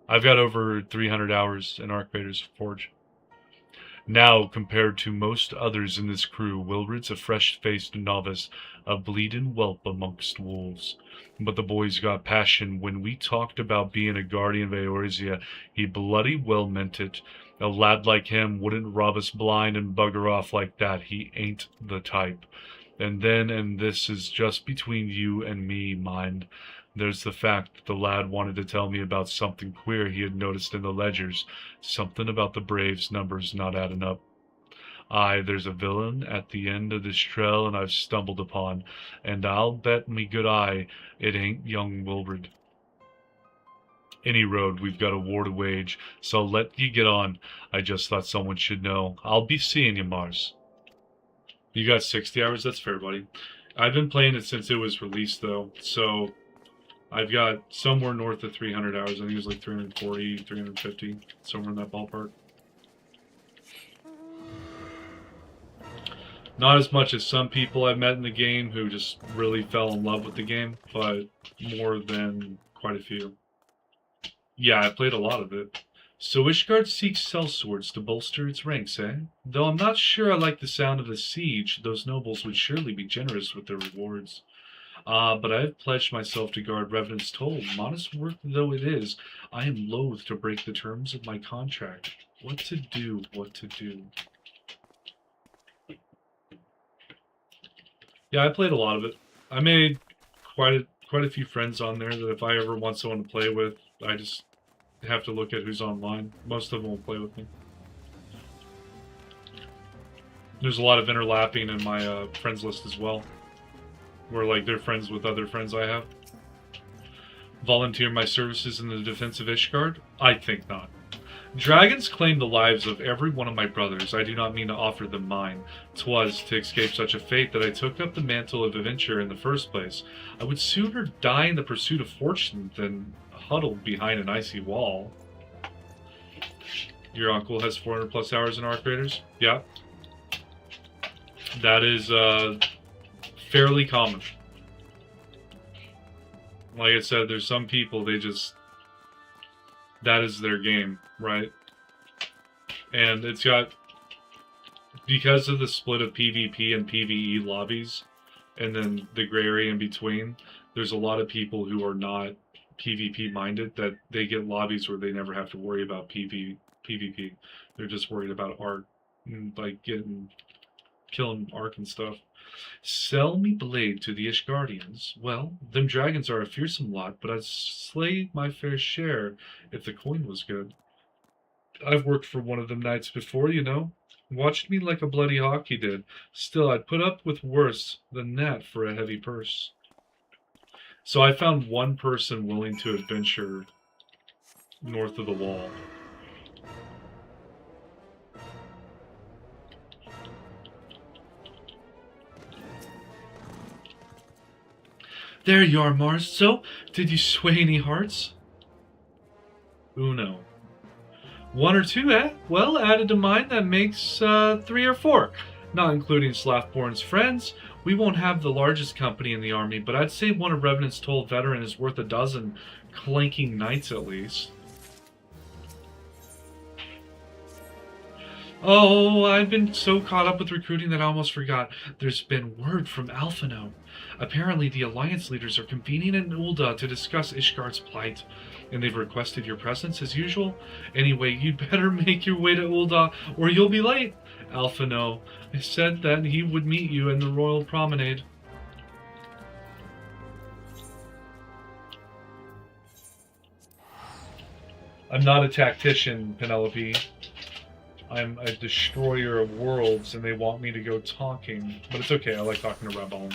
I've got over 300 hours in Archvader's Forge. Now, compared to most others in this crew, Wilrid's a fresh-faced novice, a bleeding whelp amongst wolves. But the boy's got passion. When we talked about being a guardian of Eorzea, he bloody well meant it. A lad like him wouldn't rob us blind and bugger off like that. He ain't the type. And then, and this is just between you and me, mind, there's the fact that the lad wanted to tell me about something queer he had noticed in the ledgers. Something about the Braves' numbers not adding up. Aye, there's a villain at the end of this trail and I've stumbled upon, and I'll bet me good eye it ain't young Wilrid. Any road, we've got a war to wage, so I'll let you get on. I just thought someone should know. I'll be seeing you, Mars. You got 60 hours? That's fair, buddy. I've been playing it since it was released, though, so I've got somewhere north of 300 hours. I think it was like 340, 350, somewhere in that ballpark. Not as much as some people I've met in the game who just really fell in love with the game, but more than quite a few. Yeah, I played a lot of it. So Ishgard seeks sellswords to bolster its ranks, eh? Though I'm not sure I like the sound of the siege, those nobles would surely be generous with their rewards. But I have pledged myself to guard Revenant's Toll. Modest work though it is, I am loath to break the terms of my contract. What to do, what to do. Yeah, I played a lot of it. I made quite a few friends on there that if I ever want someone to play with, I just have to look at who's online. Most of them will play with me. There's a lot of interlapping in my friends list as well, where like they're friends with other friends I have. Volunteer my services in the defense of Ishgard? I think not. Dragons claim the lives of every one of my brothers. I do not mean to offer them mine. 'Twas to escape such a fate that I took up the mantle of adventure in the first place. I would sooner die in the pursuit of fortune than huddled behind an icy wall. Your uncle has 400 plus hours in Arc Raiders? Yeah. That is fairly common. Like I said, there's some people, they just... that is their game, right? And it's got... because of the split of PvP and PvE lobbies, and then the gray area in between, there's a lot of people who are not PvP minded, that they get lobbies where they never have to worry about PvP. They're just worried about Arc, and like killing Arc and stuff. Sell me blade to the Ishgardians. Well, them dragons are a fearsome lot, but I'd slay my fair share if the coin was good. I've worked for one of them knights before, you know. Watched me like a bloody hawk he did. Still, I'd put up with worse than that for a heavy purse. So I found one person willing to adventure north of the wall. There you are, Mars. So, did you sway any hearts? Uno. 1 or 2, eh? Well, added to mine, that makes 3 or 4. Not including Slathborn's friends. We won't have the largest company in the army, but I'd say one of Revenant's Toll veteran is worth a dozen clanking knights at least. Oh, I've been so caught up with recruiting that I almost forgot. There's been word from Alphino. Apparently, the Alliance leaders are convening in Ul'dah to discuss Ishgard's plight, and they've requested your presence as usual. Anyway, you'd better make your way to Ul'dah, or you'll be late. Alphino said that he would meet you in the Royal Promenade. I'm not a tactician, Penelope. I'm a destroyer of worlds, and they want me to go talking. But it's okay, I like talking to Rebel.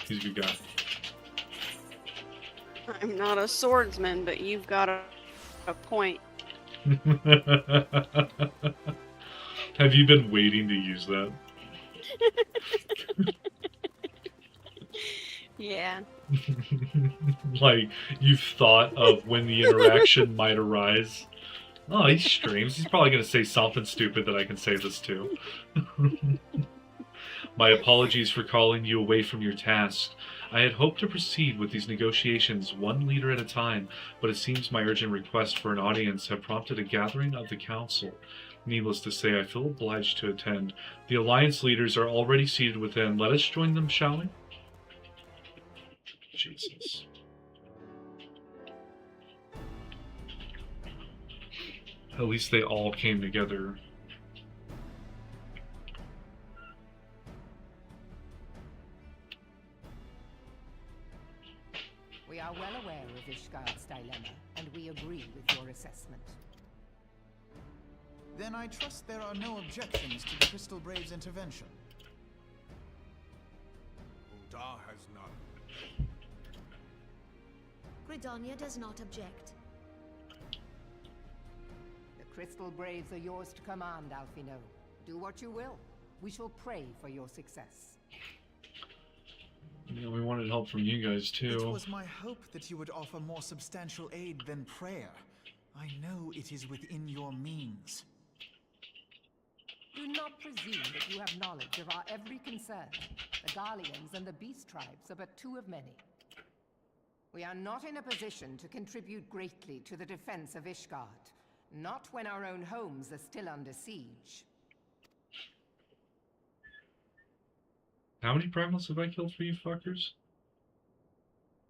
He's a good guy. I'm not a swordsman, but you've got a point. Have you been waiting to use that? Yeah. Like, you've thought of when the interaction might arise. Oh, he streams. He's probably going to say something stupid that I can say this to. My apologies for calling you away from your task. I had hoped to proceed with these negotiations one leader at a time, but it seems my urgent request for an audience have prompted a gathering of the council. Needless to say, I feel obliged to attend. The Alliance leaders are already seated within. Let us join them, shall we? Jesus. At least they all came together. We are well aware of Ishgard's dilemma, and we agree with your assessment. Then I trust there are no objections to the Crystal Brave's intervention. Ul'dah has none. Gridania does not object. The Crystal Braves are yours to command, Alphino. Do what you will. We shall pray for your success. Yeah, we wanted help from you guys, too. It was my hope that you would offer more substantial aid than prayer. I know it is within your means. Do not presume that you have knowledge of our every concern. The Garleans and the Beast Tribes are but two of many. We are not in a position to contribute greatly to the defense of Ishgard. Not when our own homes are still under siege. How many primals have I killed for you fuckers?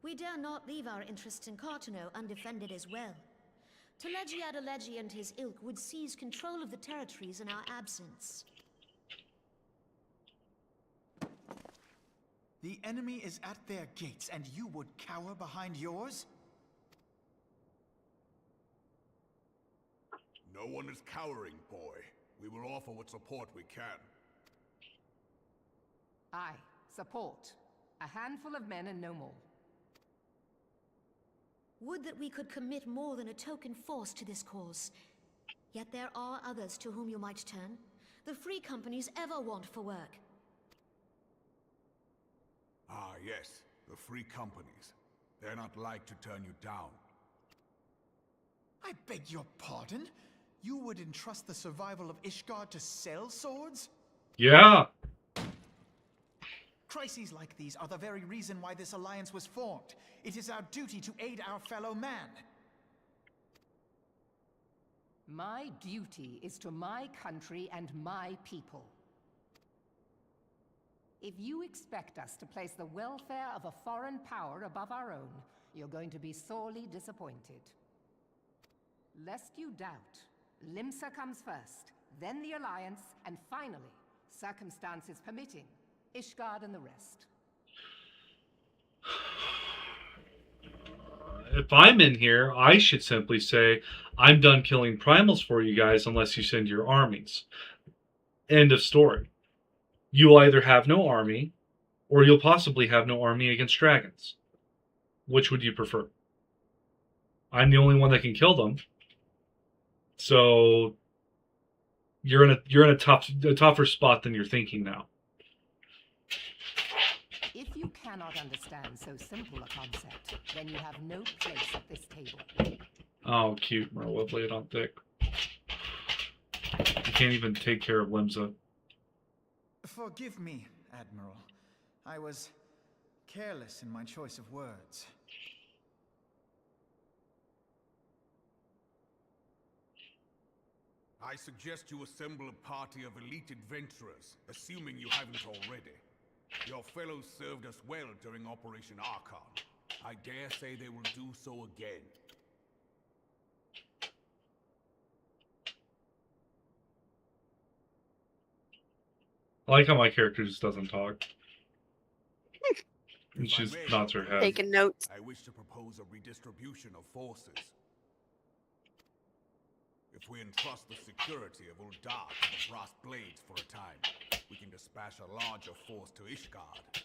We dare not leave our interests in Cartano undefended as well. Telegi Adalegi and his ilk would seize control of the territories in our absence. The enemy is at their gates, and you would cower behind yours? No one is cowering, boy. We will offer what support we can. Aye, support. A handful of men and no more. Would that we could commit more than a token force to this cause. Yet there are others to whom you might turn. The free companies ever want for work. Ah, yes. The free companies. They're not like to turn you down. I beg your pardon? You would entrust the survival of Ishgard to sell swords? Yeah. Crises like these are the very reason why this alliance was formed. It is our duty to aid our fellow man. My duty is to my country and my people. If you expect us to place the welfare of a foreign power above our own, you're going to be sorely disappointed. Lest you doubt, Limsa comes first, then the Alliance, and finally, circumstances permitting, Ishgard and the rest. If I'm in here, I should simply say, I'm done killing primals for you guys unless you send your armies. End of story. You'll either have no army, or you'll possibly have no army against dragons. Which would you prefer? I'm the only one that can kill them. So you're in a tougher spot than you're thinking now. If you cannot understand so simple a concept, then you have no place at this table. Oh, cute, Merle blade on thick. You can't even take care of Limsa. Forgive me, Admiral. I was careless in my choice of words. I suggest you assemble a party of elite adventurers, assuming you haven't already. Your fellows served us well during Operation Archon. I dare say they will do so again. I like how my character just doesn't talk. And she just nods her head. Taking notes. I wish to propose a redistribution of forces. If we entrust the security of Uldar to the Brass Blades for a time, we can dispatch a larger force to Ishgard.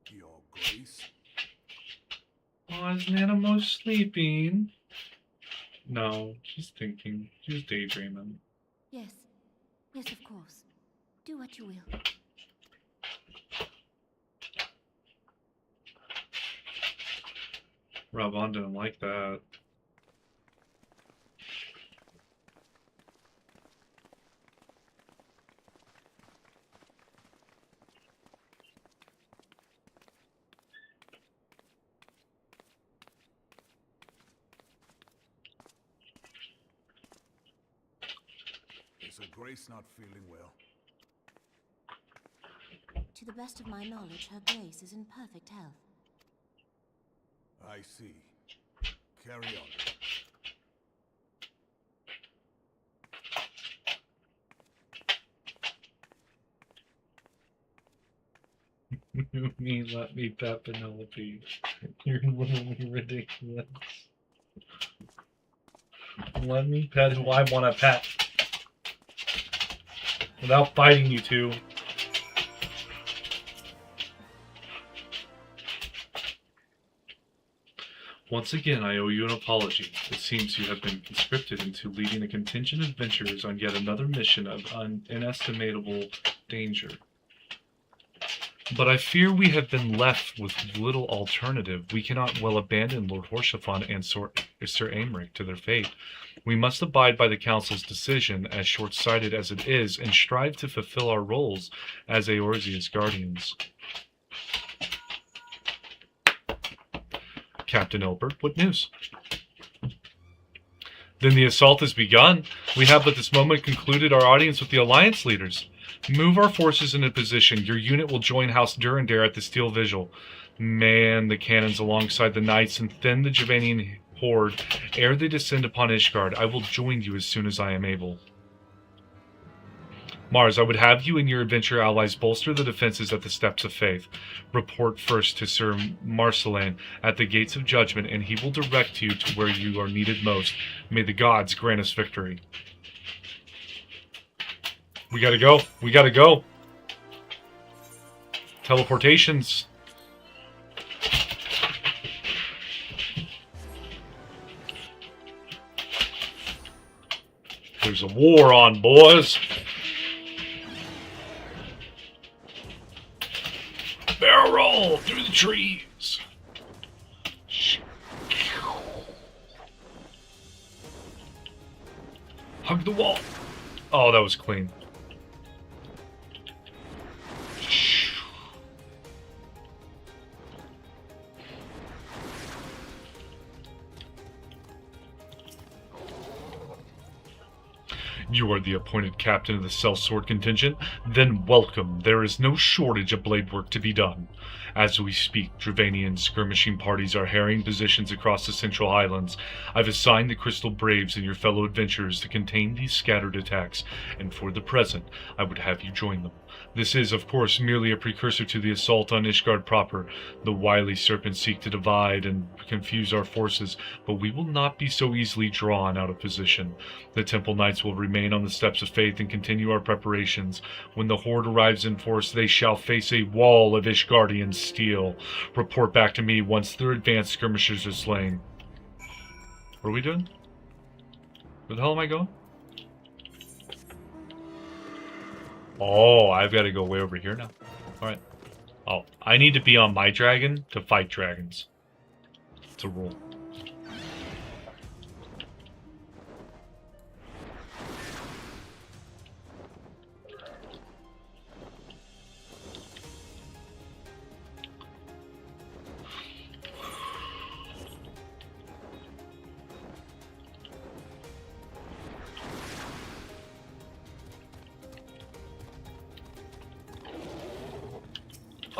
Your Grace? Oh, is Nanamo sleeping? No, she's thinking. She's daydreaming. Yes. Yes, of course. Do what you will. Ravan didn't like that. Is her Grace not feeling well? To the best of my knowledge, her grace is in perfect health. I see. Carry on. Me, let me pet Penelope. You're literally ridiculous. Let me pet who I want to pet. Without fighting you two. Once again, I owe you an apology. It seems you have been conscripted into leading a contingent of adventurers on yet another mission of inestimable danger. But I fear we have been left with little alternative. We cannot well abandon Lord Horshaphon and Sir Aymeric to their fate. We must abide by the Council's decision, as short-sighted as it is, and strive to fulfill our roles as Eorzea's guardians. Captain Elbert, what news? Then the assault has begun. We have but this moment concluded our audience with the Alliance leaders. Move our forces into position. Your unit will join House Durandare at the Steel Vigil. Man the cannons alongside the knights and thin the Javanian horde ere they descend upon Ishgard. I will join you as soon as I am able. Mars, I would have you and your adventure allies bolster the defenses at the Steps of Faith. Report first to Sir Marceline at the Gates of Judgment, and he will direct you to where you are needed most. May the gods grant us victory. We gotta go. We gotta go. Teleportations. There's a war on, boys. Barrel roll through the trees. Hug the wall. Oh, that was clean. You are the appointed captain of the sellsword contingent? Then welcome. There is no shortage of blade work to be done. As we speak, Dravanian skirmishing parties are harrying positions across the Central Highlands. I've assigned the Crystal Braves and your fellow adventurers to contain these scattered attacks, and for the present, I would have you join them. This is, of course, merely a precursor to the assault on Ishgard proper. The wily serpents seek to divide and confuse our forces, but we will not be so easily drawn out of position. The Temple Knights will remain on the Steps of Faith and continue our preparations. When the Horde arrives in force, they shall face a wall of Ishgardian steel. Report back to me once their advanced skirmishers are slain. What are we doing? Where the hell am I going? Oh, I've got to go way over here now. Alright. Oh, I need to be on my dragon to fight dragons. It's a rule.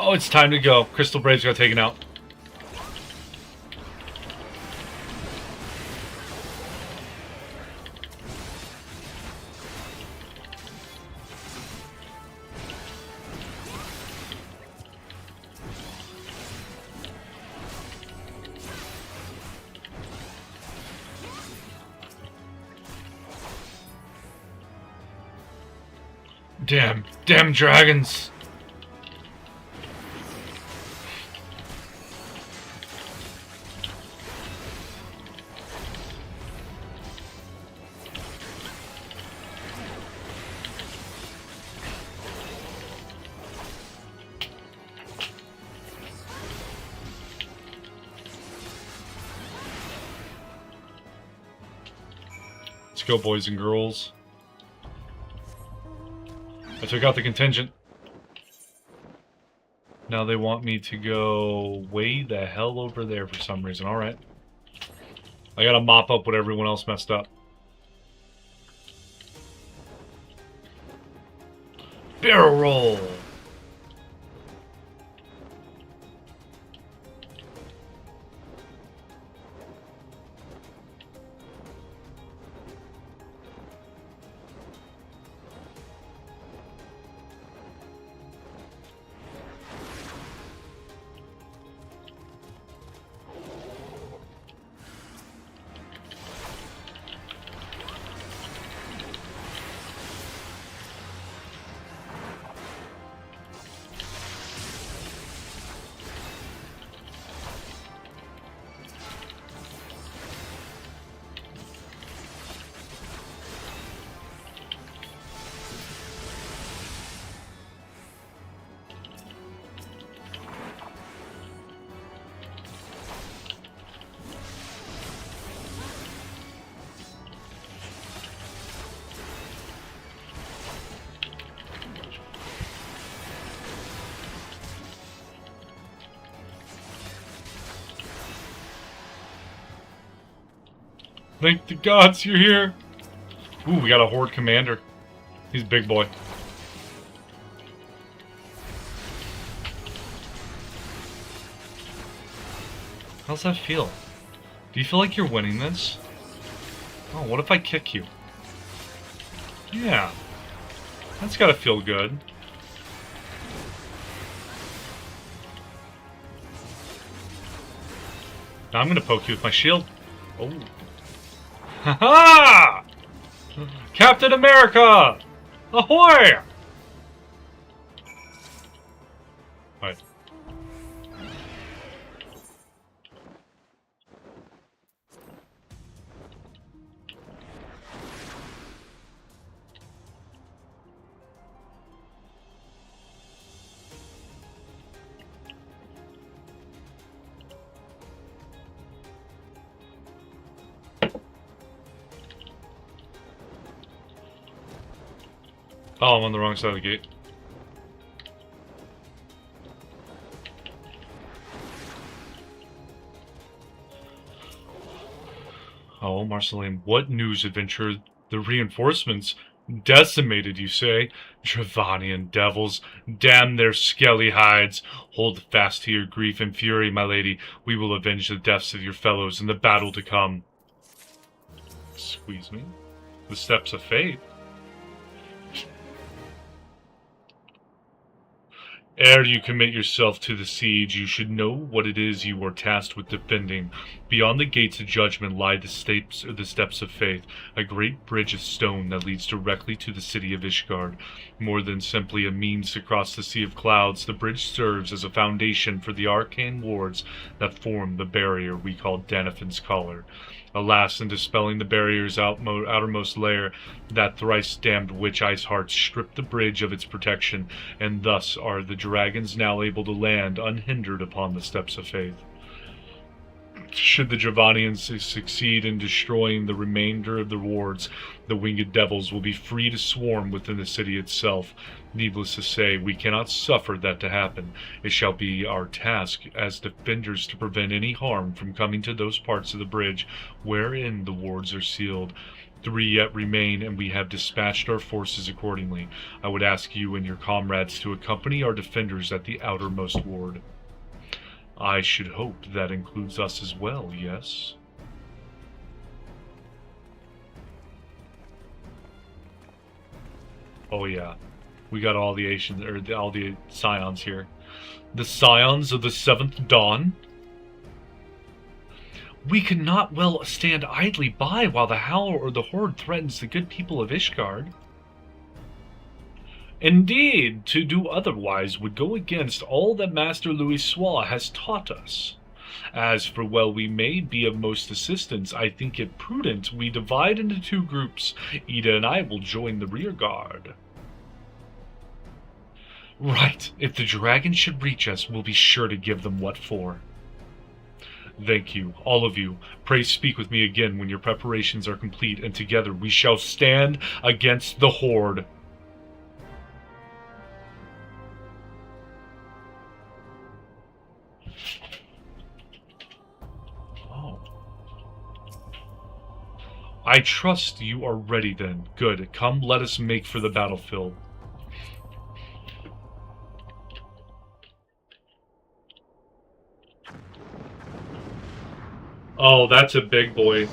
Oh, it's time to go. Crystal Braves got taken out. Damn dragons. Let's go, boys and girls. I took out the contingent. Now they want me to go way the hell over there for some reason. Alright. I gotta mop up what everyone else messed up. Barrel roll! Thank the gods you're here. Ooh, we got a Horde commander. He's a big boy. How's that feel? Do you feel like you're winning this? Oh, what if I kick you? Yeah. That's gotta feel good. Now I'm gonna poke you with my shield. Oh. Ha-ha! Captain America! Ahoy! Alright. Oh, I'm on the wrong side of the gate. Oh, Marceline, what news, adventurer? The reinforcements decimated, you say? Dravanian devils, damn their skelly hides. Hold fast to your grief and fury, my lady. We will avenge the deaths of your fellows in the battle to come. Squeeze me? The steps of fate? Ere you commit yourself to the siege, you should know what it is you are tasked with defending. Beyond the gates of judgment lie the steps of faith, a great bridge of stone that leads directly to the city of Ishgard. More than simply a means to cross the sea of clouds, the bridge serves as a foundation for the arcane wards that form the barrier we call Danafin's Collar. Alas, in dispelling the barrier's outermost layer, that thrice-damned witch Iceheart stripped the bridge of its protection, and thus are the dragons now able to land unhindered upon the steps of faith. Should the Dravanians succeed in destroying the remainder of the wards, the winged devils will be free to swarm within the city itself. Needless to say, we cannot suffer that to happen. It shall be our task as defenders to prevent any harm from coming to those parts of the bridge wherein the wards are sealed. 3 yet remain, and we have dispatched our forces accordingly. I would ask you and your comrades to accompany our defenders at the outermost ward. I should hope that includes us as well, yes? Oh yeah. We got all the Asians, or all the Scions here. The Scions of the 7th Dawn? We could not well stand idly by while the Howl or the Horde threatens the good people of Ishgard. Indeed, to do otherwise would go against all that Master Louisoix has taught us. As for while we may be of most assistance, I think it prudent we divide into 2 groups. Ida and I will join the rear guard. Right, if the dragons should reach us, we'll be sure to give them what for. Thank you, all of you. Pray speak with me again when your preparations are complete, and together we shall stand against the Horde. Oh. I trust you are ready then. Good, come let us make for the battlefield. Oh, that's a big boy.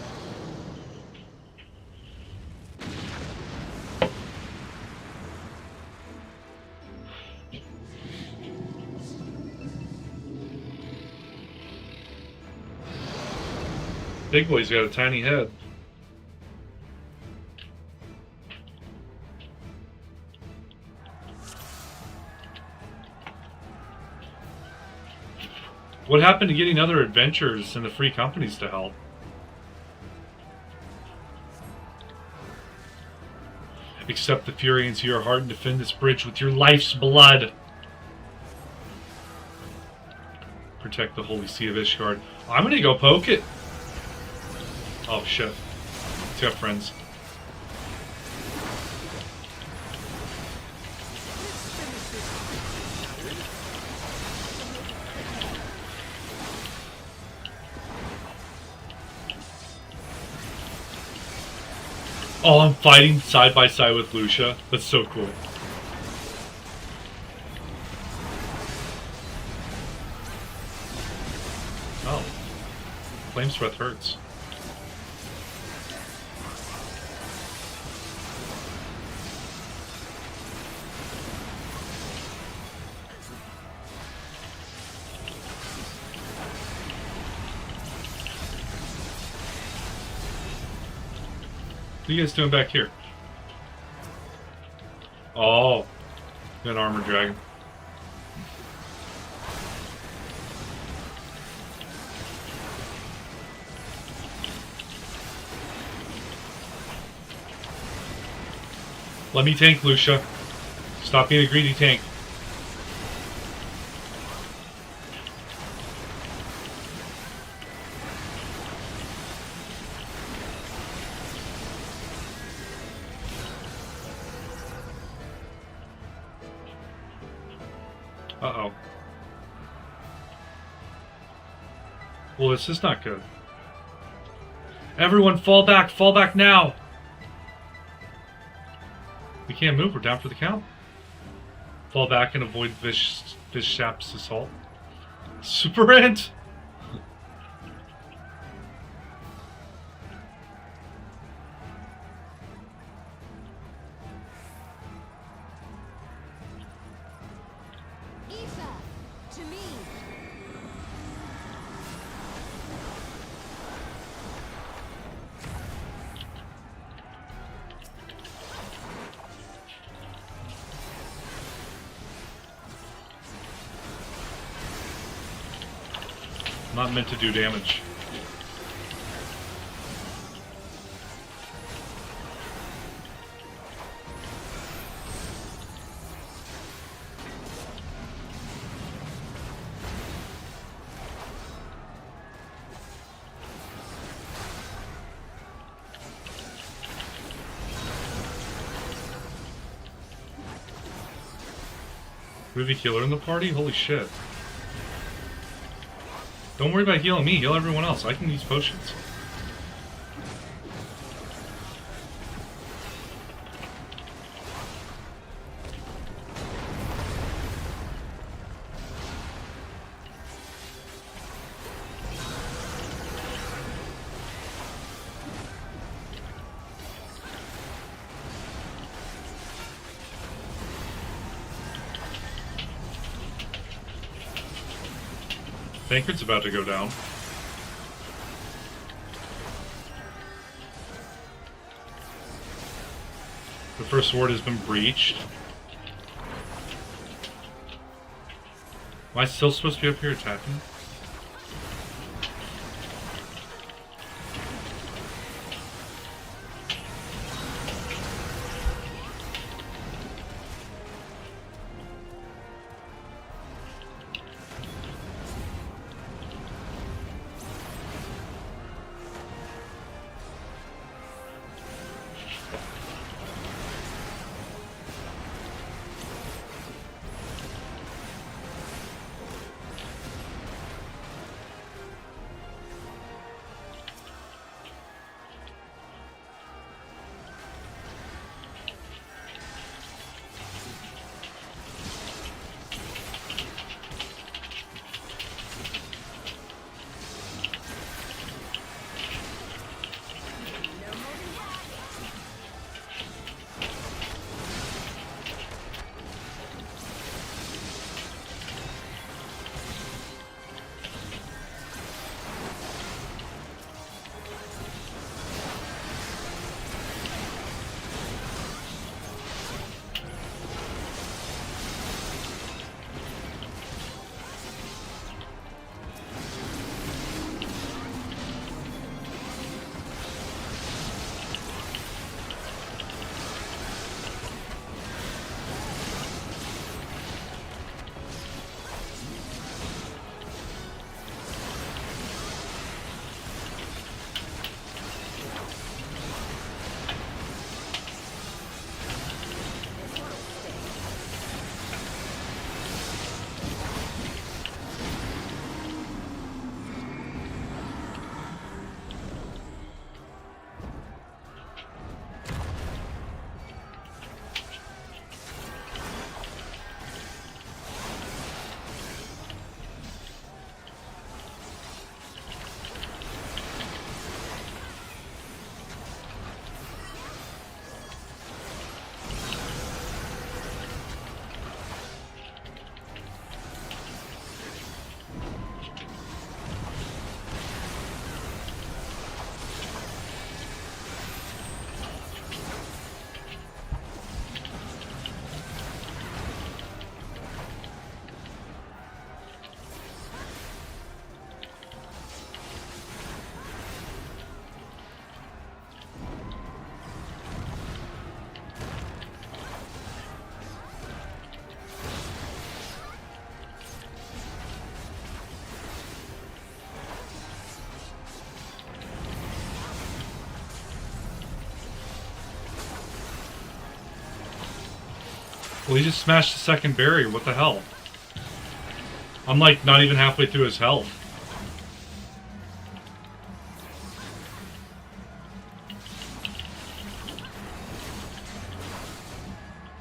Big boy's got a tiny head. What happened to getting other adventurers and the free companies to help? Accept the fury into your heart and defend this bridge with your life's blood. Protect the holy sea of Ishgard. I'm gonna go poke it. Oh shit. It's got friends. Oh, I'm fighting side by side with Lucia. That's so cool. Oh. Flame Breath hurts. What are you guys doing back here? Oh, an armored dragon. Let me tank, Lucia. Stop being a greedy tank. Uh-oh. Well, this is not good. Everyone fall back now! We can't move, we're down for the count. Fall back and avoid Vishap's assault. Super Ant! Ether, to me. Not meant to do damage. Movie killer in the party? Holy shit. Don't worry about healing me, heal everyone else. I can use potions. Bankard's about to go down. The first ward has been breached. Am I still supposed to be up here attacking? Well, he just smashed the second barrier. What the hell? I'm like not even halfway through his health.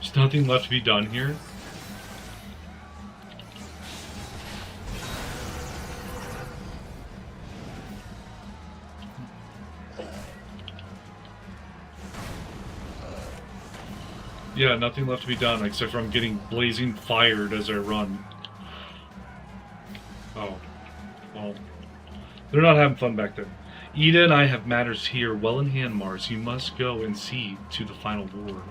There's nothing left to be done here. Yeah, nothing left to be done except for I'm getting blazing fired as I run. Oh. Well. They're not having fun back there. Ida and I have matters here well in hand, Mars. You must go and see to the final ward.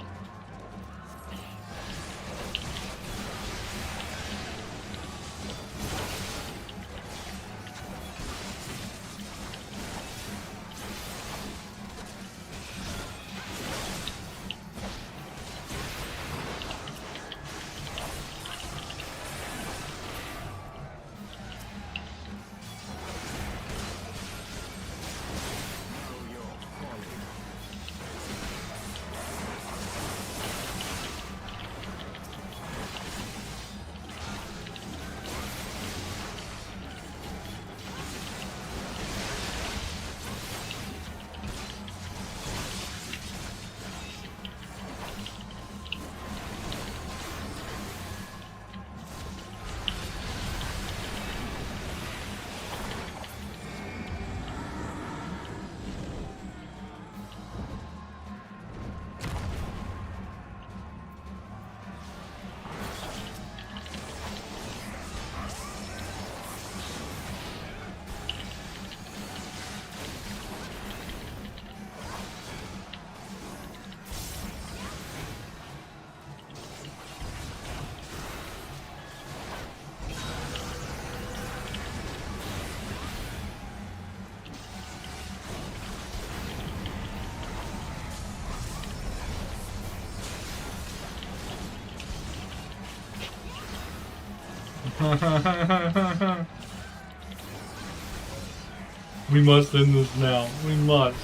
We must end this now. We must.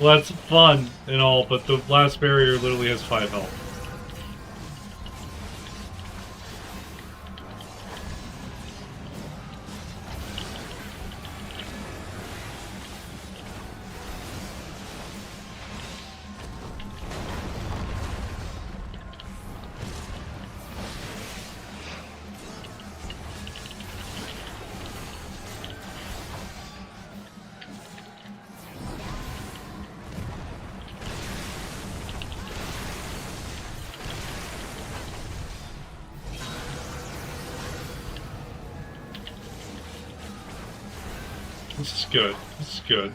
Well, that's fun and all, but the last barrier literally has 5 health. This is good. This is good.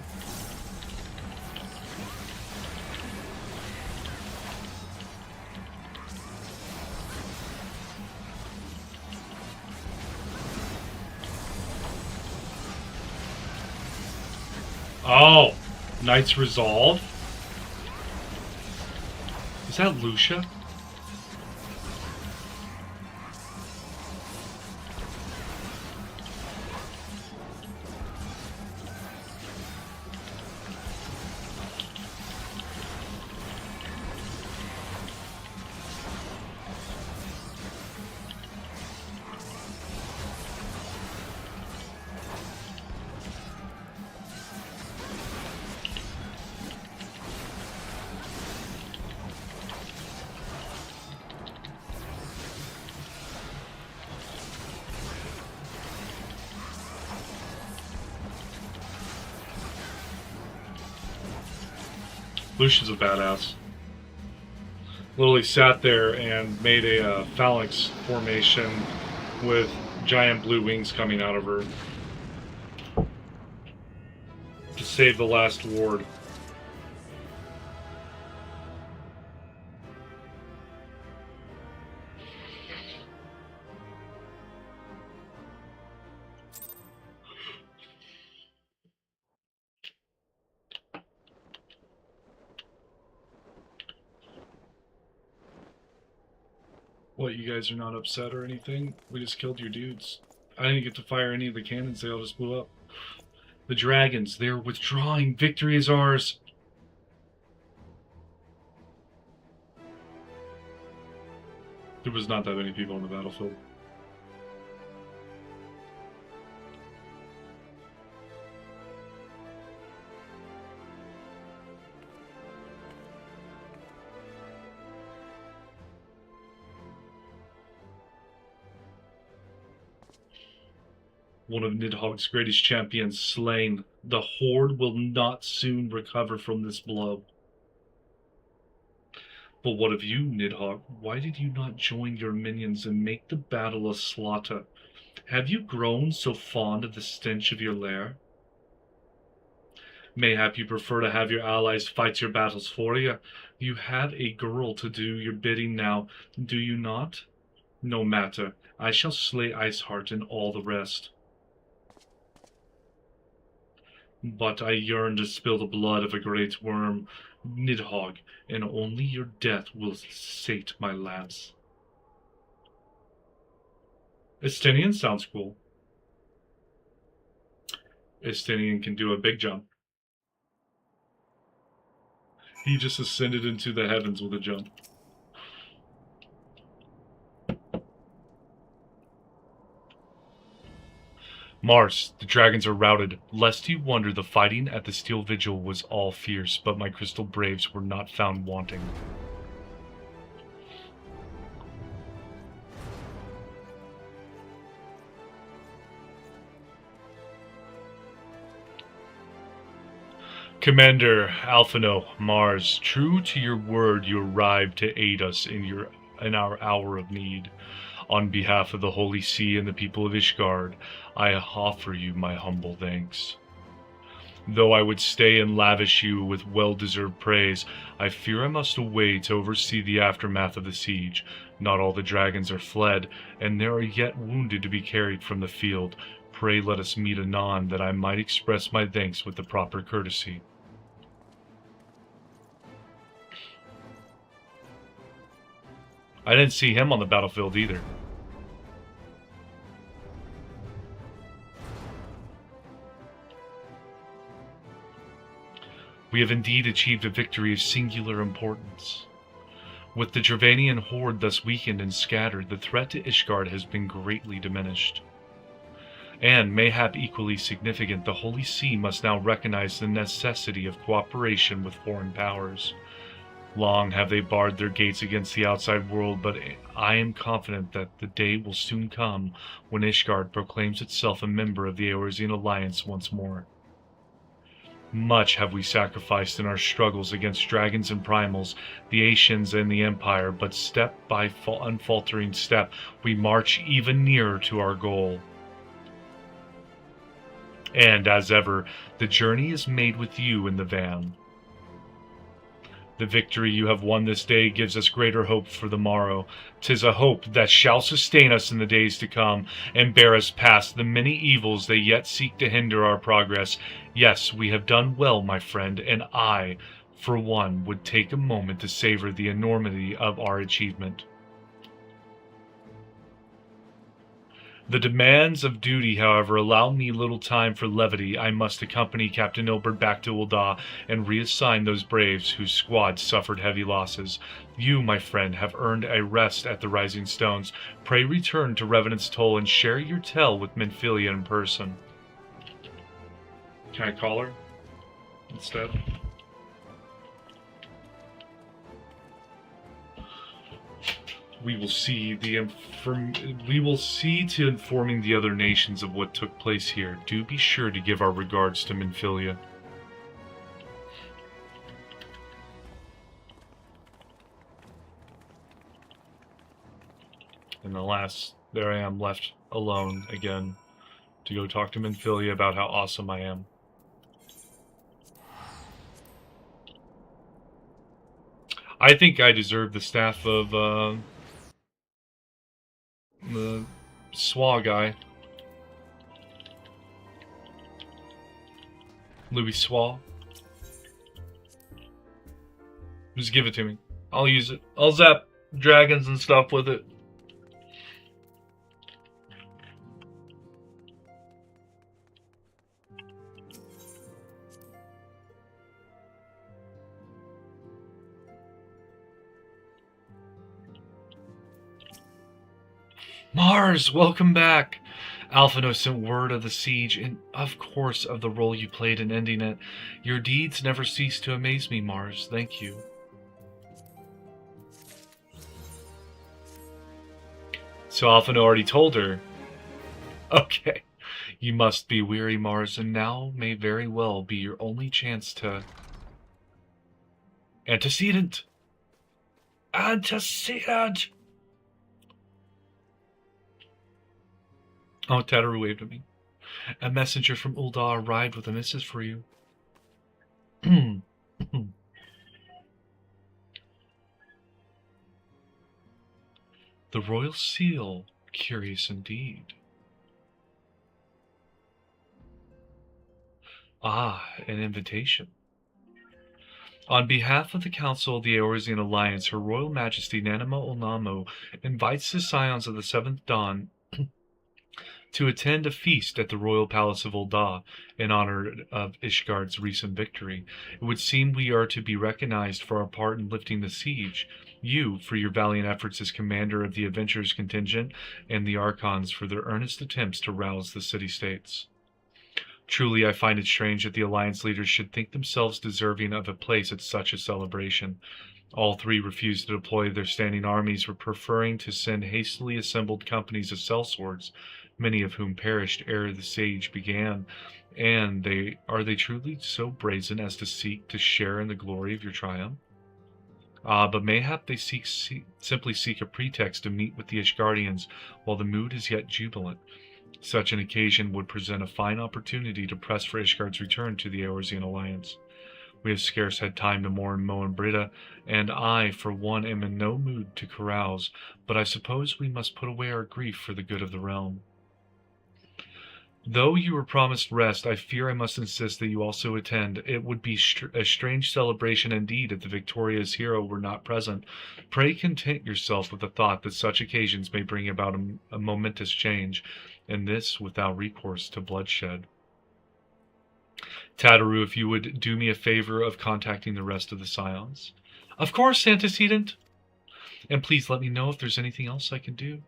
Oh! Knight's Resolve? Is that Lucia? Lucian's a badass. Literally sat there and made a phalanx formation with giant blue wings coming out of her to save the last ward. What, you guys are not upset or anything? We just killed your dudes. I didn't get to fire any of the cannons, they all just blew up. The dragons, they're withdrawing. Victory is ours. There was not that many people on the battlefield. One of Nidhogg's greatest champions slain. The Horde will not soon recover from this blow. But what of you, Nidhogg? Why did you not join your minions and make the battle a slaughter? Have you grown so fond of the stench of your lair? Mayhap you prefer to have your allies fight your battles for you. You have a girl to do your bidding now, do you not? No matter. I shall slay Iceheart and all the rest. But I yearn to spill the blood of a great worm, Nidhogg, and only your death will sate my lamps. Estinian sounds cool. Estinian can do a big jump. He just ascended into the heavens with a jump. Mars, the dragons are routed. Lest you wonder, the fighting at the Steel Vigil was all fierce, but my crystal braves were not found wanting. Commander Alphino, Mars, true to your word, you arrived to aid us in our hour of need. On behalf of the Holy See and the people of Ishgard, I offer you my humble thanks. Though I would stay and lavish you with well-deserved praise, I fear I must away to oversee the aftermath of the siege. Not all the dragons are fled, and there are yet wounded to be carried from the field. Pray let us meet anon, that I might express my thanks with the proper courtesy. I didn't see him on the battlefield either. We have indeed achieved a victory of singular importance. With the Dravanian horde thus weakened and scattered, the threat to Ishgard has been greatly diminished. And, mayhap equally significant, the Holy See must now recognize the necessity of cooperation with foreign powers. Long have they barred their gates against the outside world, but I am confident that the day will soon come when Ishgard proclaims itself a member of the Eorzean Alliance once more. Much have we sacrificed in our struggles against dragons and primals, the Ancients and the Empire, but step by unfaltering step, we march even nearer to our goal. And, as ever, the journey is made with you in the van. The victory you have won this day gives us greater hope for the morrow. 'Tis a hope that shall sustain us in the days to come, and bear us past the many evils that yet seek to hinder our progress. Yes, we have done well, my friend, and I, for one, would take a moment to savor the enormity of our achievement. The demands of duty, however, allow me little time for levity. I must accompany Captain Ilbert back to Ul'dah and reassign those braves whose squad suffered heavy losses. You, my friend, have earned a rest at the Rising Stones. Pray return to Revenant's Toll and share your tale with Minfilia in person. Can I call her instead? We will see to informing the other nations of what took place here. Do be sure to give our regards to Minfilia. And alas, there I am left alone again to go talk to Minfilia about how awesome I am. I think I deserve the staff of the SWA guy. Louis SWA. Just give it to me. I'll use it. I'll zap dragons and stuff with it. Mars, welcome back! Alphino sent word of the siege and, of course, of the role you played in ending it. Your deeds never cease to amaze me, Mars. Thank you. So Alphino already told her. Okay. You must be weary, Mars, and now may very well be your only chance to... Antecedent! Antecedent! Oh, Tataru waved at me. A messenger from Ul'dah arrived with a message for you. The royal seal. Curious indeed. Ah, an invitation. On behalf of the Council of the Eorzean Alliance, Her Royal Majesty Nanamo Olnamo invites the Scions of the Seventh Dawn to attend a feast at the Royal Palace of Ul'dah in honor of Ishgard's recent victory. It would seem we are to be recognized for our part in lifting the siege, you for your valiant efforts as commander of the adventurers contingent, and the Archons for their earnest attempts to rouse the city-states. Truly, I find it strange that the Alliance leaders should think themselves deserving of a place at such a celebration. All three refused to deploy their standing armies, preferring to send hastily assembled companies of sellswords, many of whom perished ere the siege began. And are they truly so brazen as to seek to share in the glory of your triumph? But mayhap they simply seek a pretext to meet with the Ishgardians while the mood is yet jubilant. Such an occasion would present a fine opportunity to press for Ishgard's return to the Eorzean Alliance. We have scarce had time to mourn Mo and Britta, and I, for one, am in no mood to carouse, but I suppose we must put away our grief for the good of the realm. Though you were promised rest, I fear I must insist that you also attend. It would be a strange celebration indeed if the victorious hero were not present. Pray content yourself with the thought that such occasions may bring about a momentous change, and this without recourse to bloodshed. Tataru, if you would do me a favor of contacting the rest of the Scions. Of course, Antecedent! And please let me know if there's anything else I can do.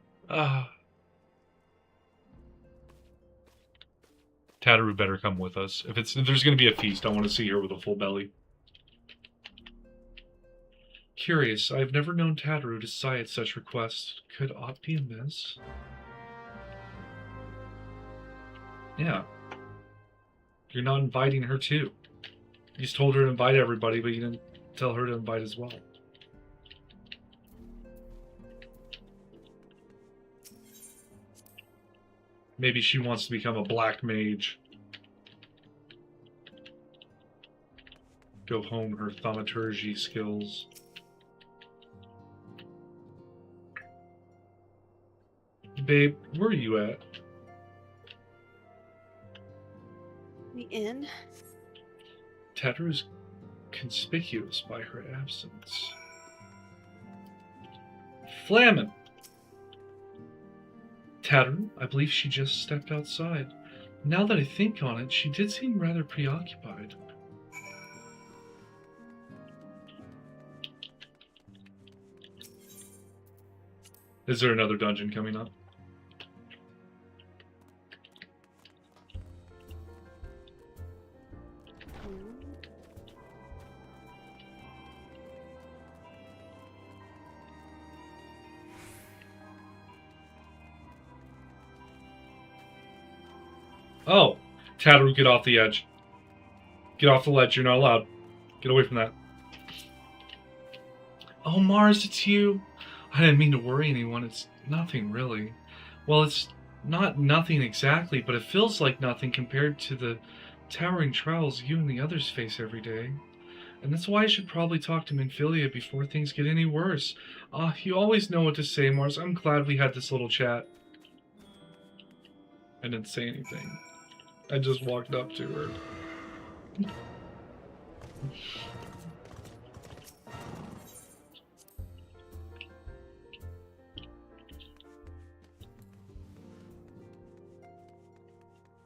Tataru better come with us. If there's going to be a feast, I want to see her with a full belly. Curious, I have never known Tataru to sigh at such requests. Could aught be amiss? Yeah. You're not inviting her too. You just told her to invite everybody, but you didn't tell her to invite as well. Maybe she wants to become a black mage. Go hone her thaumaturgy skills. Babe, where are you at? The inn? Tataru's conspicuous by her absence. Flamin'! Tataru, I believe she just stepped outside. Now that I think on it, she did seem rather preoccupied. Is there another dungeon coming up? Oh, Tataru, get off the edge. Get off the ledge, you're not allowed. Get away from that. Oh, Mars, it's you. I didn't mean to worry anyone. It's nothing, really. Well, it's not nothing exactly, but it feels like nothing compared to the towering trials you and the others face every day. And that's why I should probably talk to Minfilia before things get any worse. You always know what to say, Mars. I'm glad we had this little chat. I didn't say anything. I just walked up to her.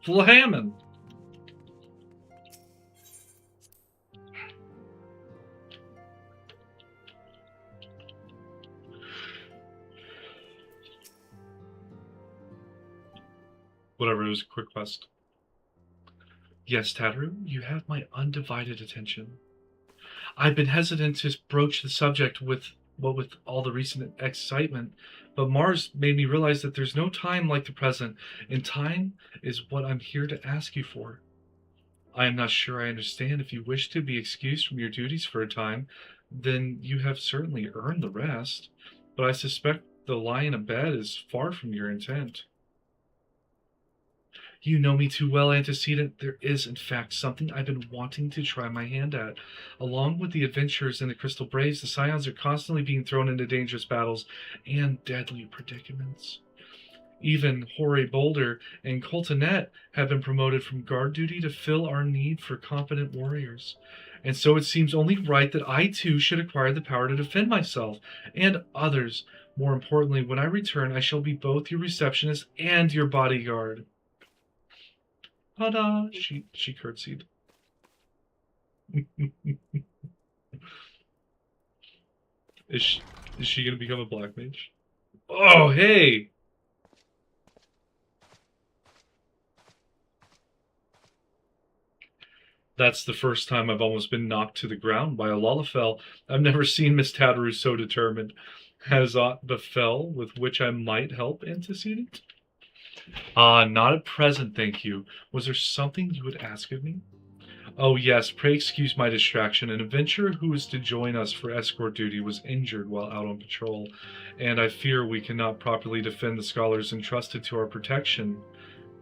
Flamin'! Whatever, it was a quick quest. Yes, Tataru, you have my undivided attention. I've been hesitant to broach the subject with all the recent excitement, but Mars made me realize that there's no time like the present, and time is what I'm here to ask you for. I am not sure I understand. If you wish to be excused from your duties for a time, then you have certainly earned the rest, but I suspect the lie in a bed is far from your intent. You know me too well, Antecedent. There is, in fact, something I've been wanting to try my hand at. Along with the adventurers in the Crystal Braves, the Scions are constantly being thrown into dangerous battles and deadly predicaments. Even Hoary Boulder and Coltonet have been promoted from guard duty to fill our need for competent warriors. And so it seems only right that I too should acquire the power to defend myself and others. More importantly, when I return, I shall be both your receptionist and your bodyguard. Ta-da! She curtsied. Is she gonna become a black mage? Oh, hey! That's the first time I've almost been knocked to the ground by a Lalafell. I've never seen Miss Tataru so determined. Has aught befell with which I might help, Antecedent? Not at present, thank you. Was there something you would ask of me? Oh yes, pray excuse my distraction. An adventurer who is to join us for escort duty was injured while out on patrol, and I fear we cannot properly defend the scholars entrusted to our protection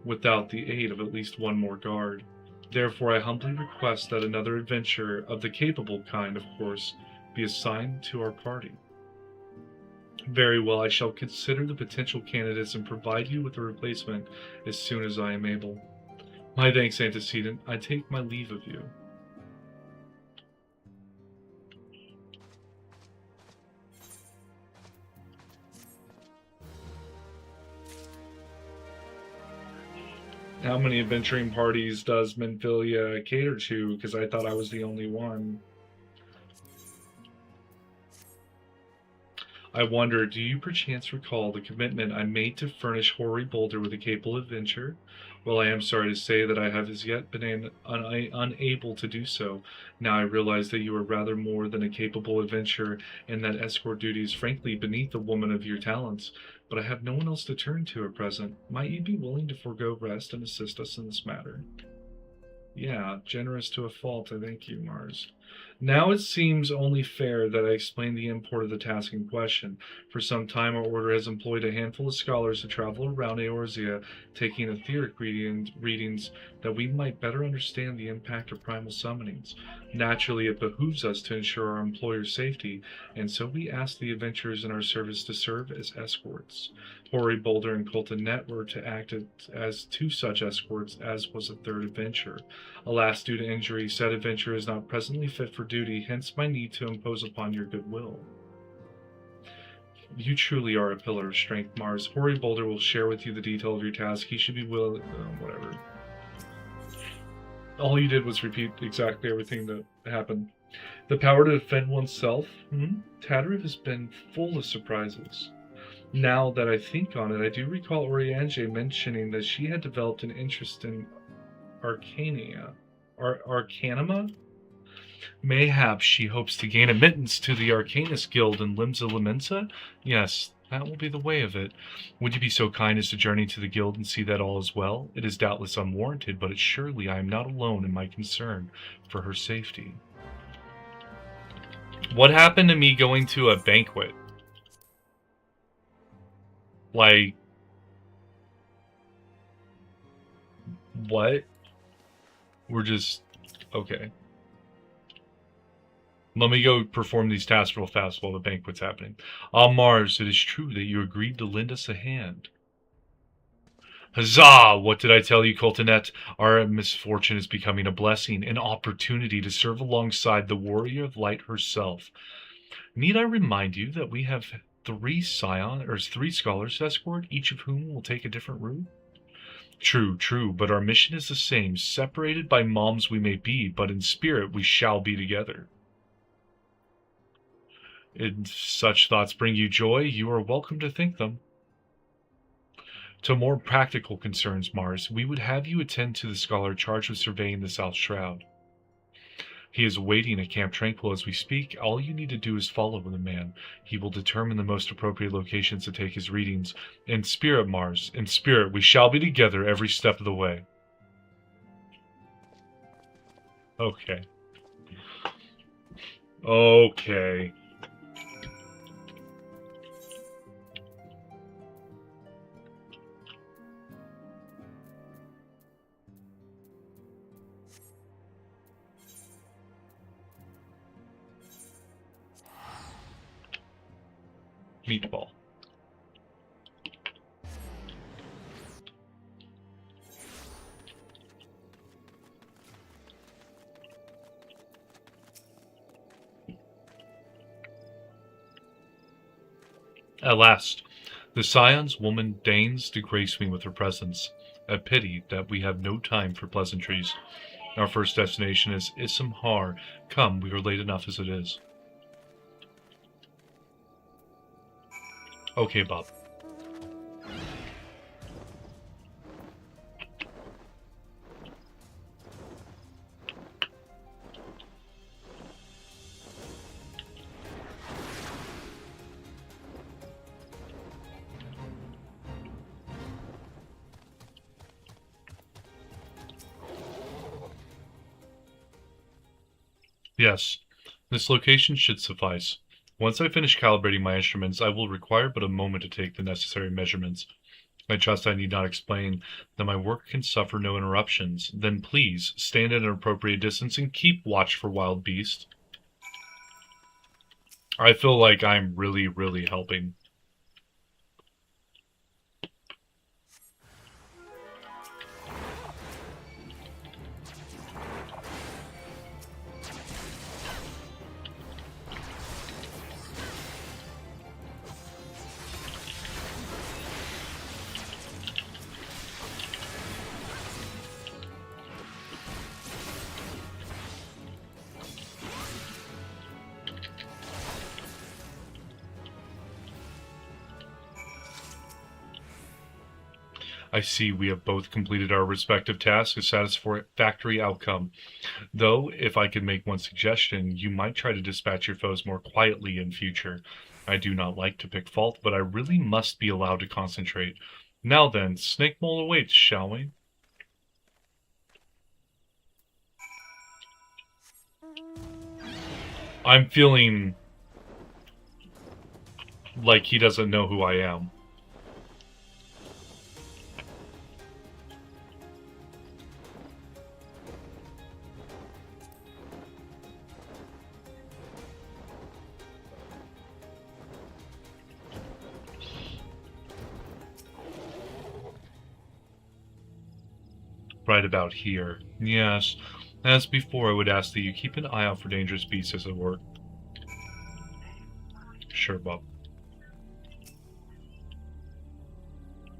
without the aid of at least one more guard. Therefore I humbly request that another adventurer, of the capable kind, of course, be assigned to our party. Very well, I shall consider the potential candidates and provide you with a replacement as soon as I am able. My thanks, Antecedent. I take my leave of you. How many adventuring parties does Menphilia cater to? Because I thought I was the only one. I wonder, do you perchance recall the commitment I made to furnish Hoary Boulder with a capable adventure? Well, I am sorry to say that I have as yet been unable to do so. Now I realize that you are rather more than a capable adventurer, and that escort duty is frankly beneath a woman of your talents. But I have no one else to turn to at present. Might you be willing to forego rest and assist us in this matter? Yeah, generous to a fault, I thank you, Mars. Now it seems only fair that I explain the import of the task in question. For some time, our order has employed a handful of scholars to travel around Eorzea, taking etheric readings that we might better understand the impact of primal summonings. Naturally, it behooves us to ensure our employer's safety, and so we ask the adventurers in our service to serve as escorts. Hoary Boulder and Coltonet were to act as two such escorts, as was a third adventurer. Alas, due to injury, said adventurer is not presently fit for duty, hence my need to impose upon your goodwill. You truly are a pillar of strength, Mars. Hoary Boulder will share with you the detail of your task. He should be willing... whatever. All you did was repeat exactly everything that happened. The power to defend oneself? Tataru has been full of surprises. Now that I think on it, I do recall Oriange mentioning that she had developed an interest in Arcanima? Mayhaps she hopes to gain admittance to the Arcanist Guild in Limsa Limensa? Yes, that will be the way of it. Would you be so kind as to journey to the guild and see that all is well? It is doubtless unwarranted, but surely I am not alone in my concern for her safety. What happened to me going to a banquet? Like... what? We're just... okay. Let me go perform these tasks real fast while the banquet's happening. Mars, it is true that you agreed to lend us a hand. Huzzah! What did I tell you, Coltonet? Our misfortune is becoming a blessing, an opportunity to serve alongside the Warrior of Light herself. Need I remind you that we have three scholars to escort, each of whom will take a different route? True, but our mission is the same. Separated by moms we may be, but in spirit we shall be together. If such thoughts bring you joy, you are welcome to think them. To more practical concerns, Mars, we would have you attend to the scholar charged with surveying the South Shroud. He is waiting at Camp Tranquil as we speak. All you need to do is follow the man. He will determine the most appropriate locations to take his readings. In spirit, Mars, in spirit, we shall be together every step of the way. Okay. Okay. Meatball. At last, the Scion's woman deigns to grace me with her presence. A pity that we have no time for pleasantries. Our first destination is Issamhar. Come, we are late enough as it is. Okay, Bob. Yes, this location should suffice. Once I finish calibrating my instruments, I will require but a moment to take the necessary measurements. I trust I need not explain that my work can suffer no interruptions. Then please, stand at an appropriate distance and keep watch for wild beasts. I feel like I'm really, really helping. I see we have both completed our respective tasks, a satisfactory outcome. Though, if I could make one suggestion, you might try to dispatch your foes more quietly in future. I do not like to pick fault, but I really must be allowed to concentrate. Now then, Snake Mole awaits, shall we? I'm feeling like he doesn't know who I am. Right about here. Yes. As before, I would ask that you keep an eye out for dangerous beasts as it were. Sure, Bob.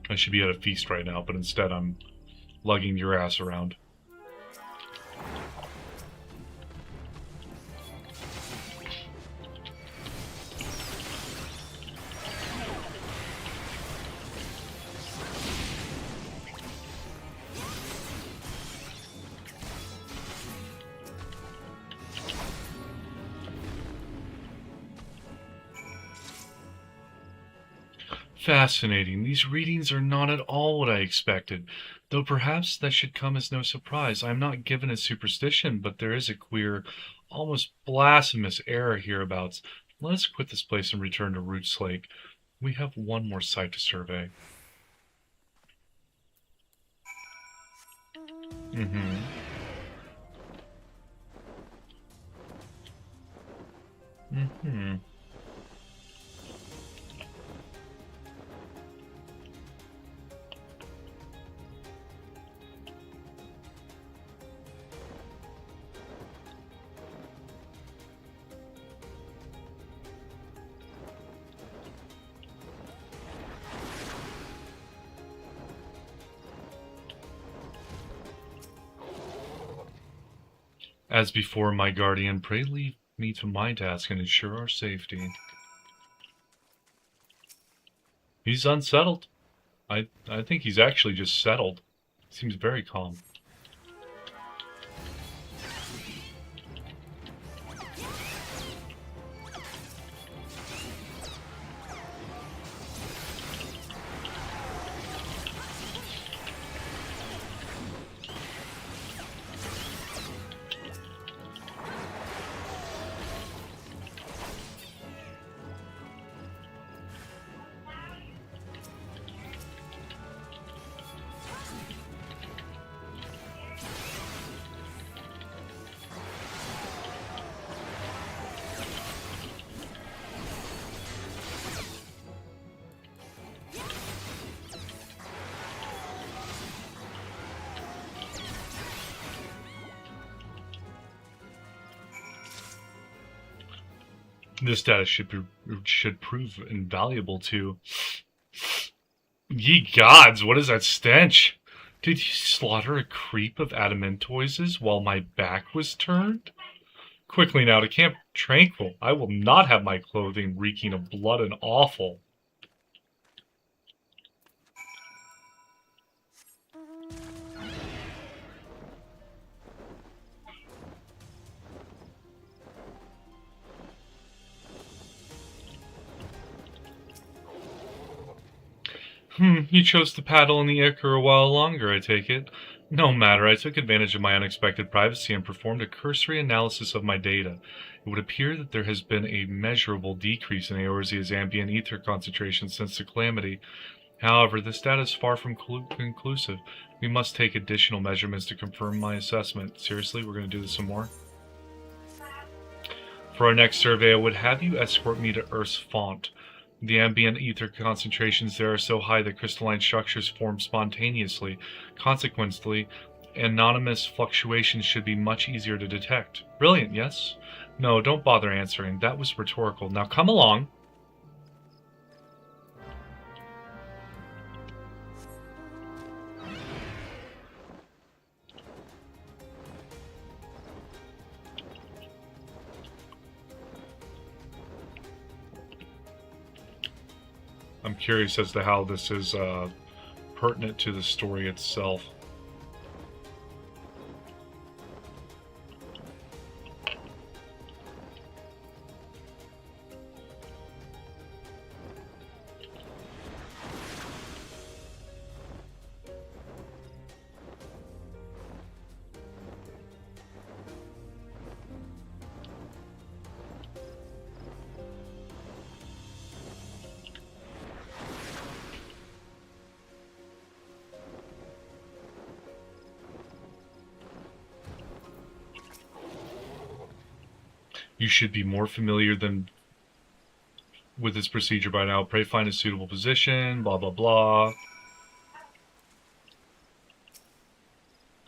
I should be at a feast right now, but instead I'm lugging your ass around. Fascinating. These readings are not at all what I expected, though perhaps that should come as no surprise. I am not given a superstition, but there is a queer, almost blasphemous air hereabouts. Let us quit this place and return to Roots Lake. We have one more site to survey. Mm-hmm. Mm-hmm. As before, my guardian, pray leave me to my task and ensure our safety. He's unsettled. I think he's actually just settled. Seems very calm. This data should prove invaluable to... Ye gods, what is that stench? Did you slaughter a creep of adamantoises while my back was turned? Quickly now to Camp Tranquil. I will not have my clothing reeking of blood and offal. You chose to paddle in the Ichor a while longer, I take it. No matter, I took advantage of my unexpected privacy and performed a cursory analysis of my data. It would appear that there has been a measurable decrease in Eorzea's ambient ether concentration since the calamity. However, this data is far from conclusive. We must take additional measurements to confirm my assessment. Seriously, we're going to do this some more? For our next survey, I would have you escort me to Earth's Font. The ambient ether concentrations there are so high that crystalline structures form spontaneously. Consequently, anonymous fluctuations should be much easier to detect. Brilliant, yes? No, don't bother answering. That was rhetorical. Now come along. I'm curious as to how this is pertinent to the story itself. You should be more familiar with this procedure by now. Pray find a suitable position, blah blah blah.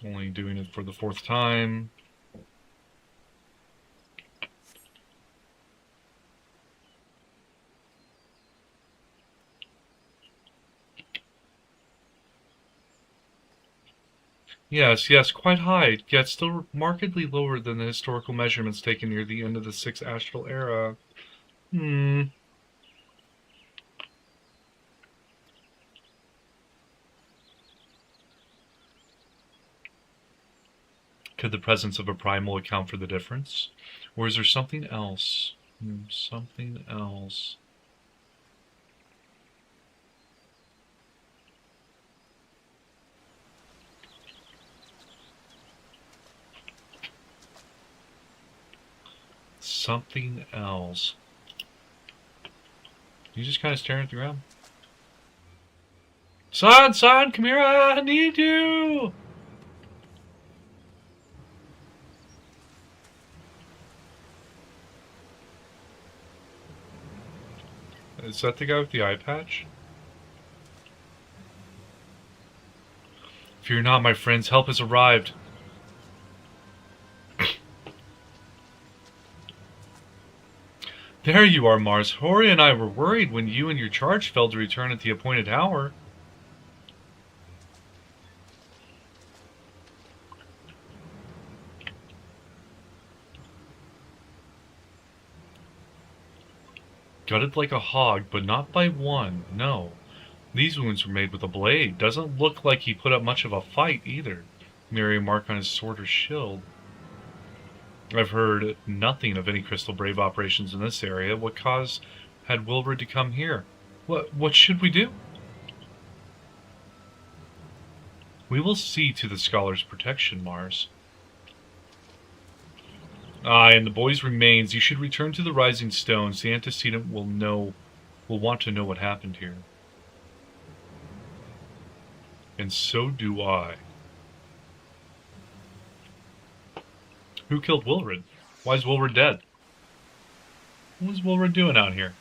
Only doing it for the 4th time. Yes, quite high, yet still markedly lower than the historical measurements taken near the end of the 6th Astral Era. Could the presence of a primal account for the difference? Or is there something else? Something else. Something else. You just kind of staring at the ground. Son, come here, I need you! Is that the guy with the eye patch? Fear not, my friends, help has arrived. There you are, Mars. Hori and I were worried when you and your charge failed to return at the appointed hour. Gutted like a hog, but not by one, no. These wounds were made with a blade. Doesn't look like he put up much of a fight either. Merely a mark on his sword or shield. I've heard nothing of any Crystal Brave operations in this area. What cause had Wilbur to come here? What should we do? We will see to the scholar's protection, Mars. And the boy's remains. You should return to the Rising Stones. The antecedent will want to know what happened here. And so do I. Who killed Wilred? Why is Wilred dead? What was Wilred doing out here?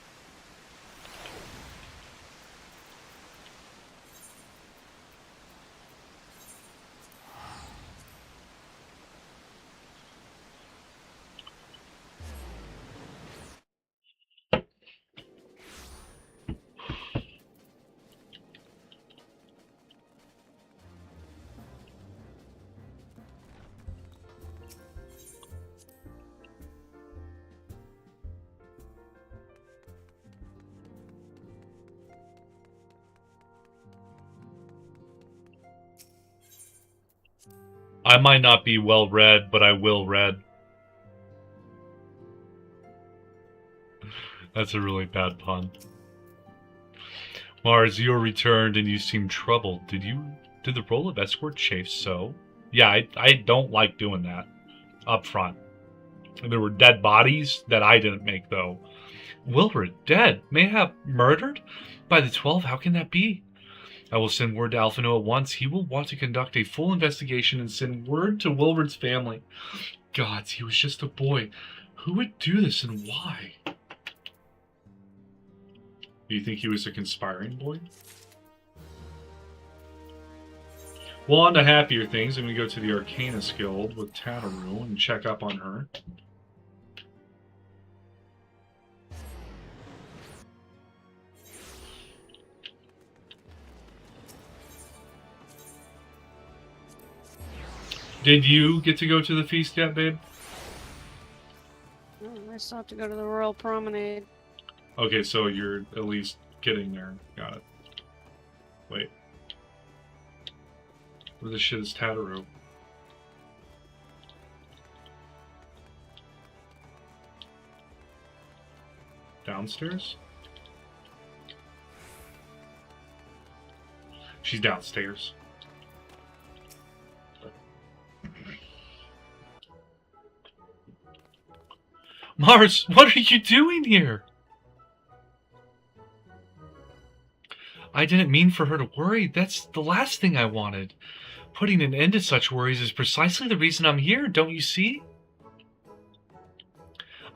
I might not be well read, but I will read. That's a really bad pun. Mars, you are returned and you seem troubled. Did the role of escort chafe so? Yeah, I don't like doing that up front. There were dead bodies that I didn't make, though. Wilbur dead? Mayhap murdered? By the 12, how can that be? I will send word to Alphino at once. He will want to conduct a full investigation and send word to Wilburd's family. Gods, he was just a boy. Who would do this and why? Do you think he was a conspiring boy? Well, on to happier things. I'm going to go to the Arcanist Guild with Tataru and check up on her. Did you get to go to the feast yet, babe? Oh, I still have to go to the Royal Promenade. Okay, so you're at least getting there. Got it. Wait. Where the shit is Tataru? Downstairs? She's downstairs. Mars, what are you doing here? I didn't mean for her to worry. That's the last thing I wanted. Putting an end to such worries is precisely the reason I'm here, don't you see?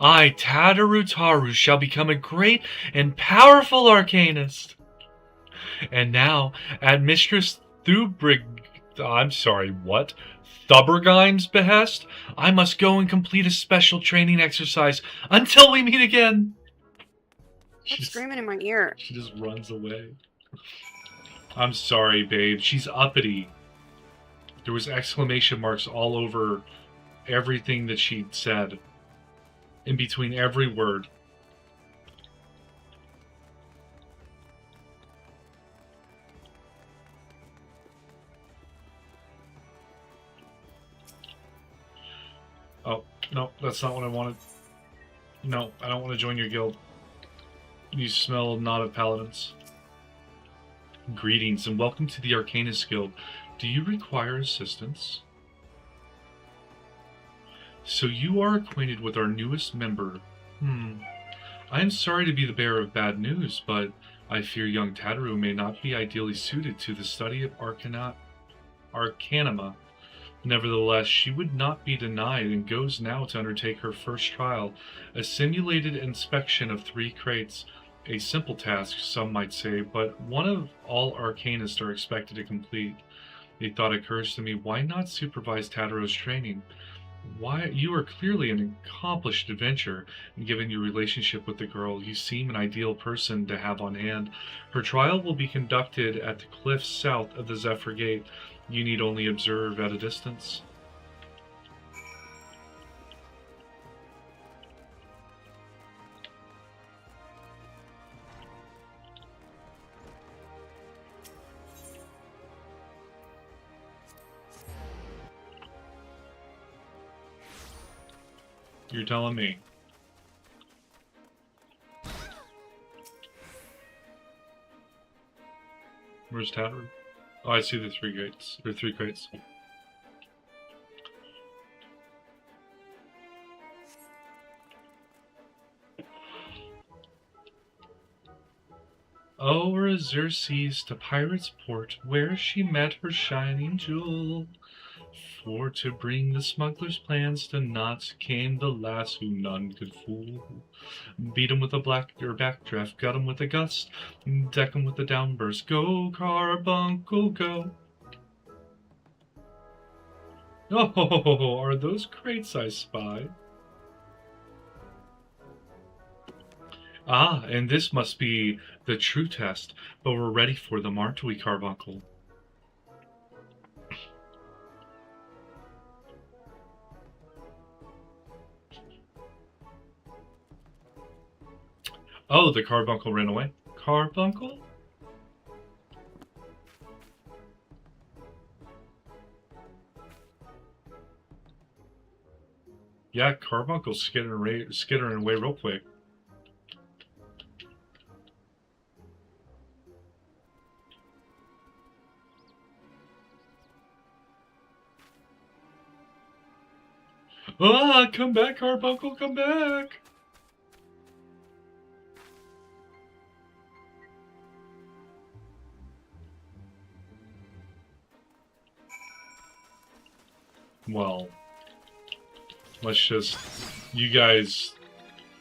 I, Tataru Taru, shall become a great and powerful arcanist. And now, at Mistress Thubbergine's behest, I must go and complete a special training exercise until we meet again. Stop screaming in my ear. She just runs away. I'm sorry, babe. She's uppity. There was exclamation marks all over everything that she'd said. In between every word. Oh, no, that's not what I wanted. No, I don't want to join your guild. You smell not of paladins. Greetings and welcome to the Arcanist Guild. Do you require assistance? So you are acquainted with our newest member. I am sorry to be the bearer of bad news, but I fear young Tataru may not be ideally suited to the study of Arcanima. Nevertheless, she would not be denied and goes now to undertake her first trial, a simulated inspection of 3 crates. A simple task, some might say, but one of all arcanists are expected to complete. A thought occurs to me, why not supervise Tataru's training? Why, you are clearly an accomplished adventurer, and given your relationship with the girl, you seem an ideal person to have on hand. Her trial will be conducted at the cliffs south of the Zephyr Gate. You need only observe at a distance. You're telling me. Where's Tattered? Oh, I see the 3 gates. There are 3 crates. O'er azure seas to Pirate's Port, where she met her shining jewel. For to bring the smuggler's plans to naught came the lass who none could fool. Beat 'em with a backdraft, gut 'em with a gust, deck 'em with a downburst. Go, Carbuncle, go! Oh, are those crates I spy? Ah, and this must be the true test, but we're ready for them, aren't we, Carbuncle? Oh, the Carbuncle ran away. Carbuncle? Yeah, Carbuncle's skittering away real quick. Ah, come back, Carbuncle, come back! Well, let's just... You guys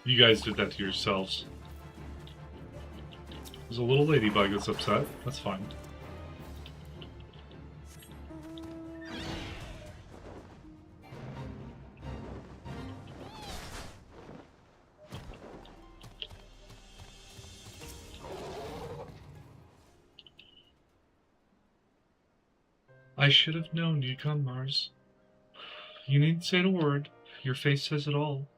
did that to yourselves. There's a little ladybug that's upset. That's fine. I should have known you'd come, Mars. You needn't say a word. Your face says it all.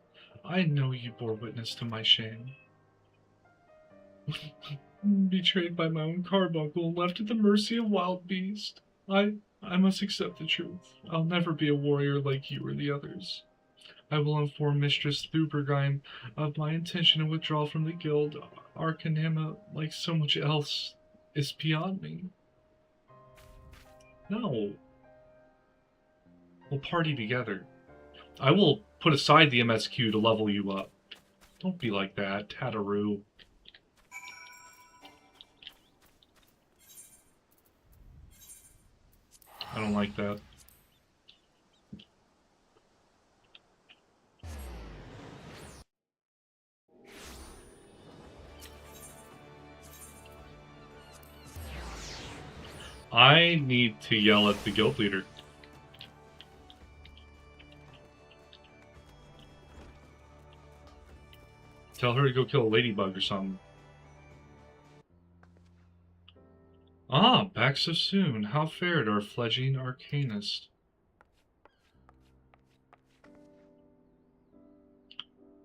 I know you bore witness to my shame. Betrayed by my own Carbuncle, left at the mercy of wild beast. I must accept the truth. I'll never be a warrior like you or the others. I will inform Mistress Thubergheim of my intention to withdraw from the guild. Arcanema, like so much else, is beyond me. No. We'll party together. I will put aside the MSQ to level you up. Don't be like that, Tatteroo. I don't like that. I need to yell at the guild leader. Tell her to go kill a ladybug or something. Ah, back so soon. How fared our fledgling arcanist?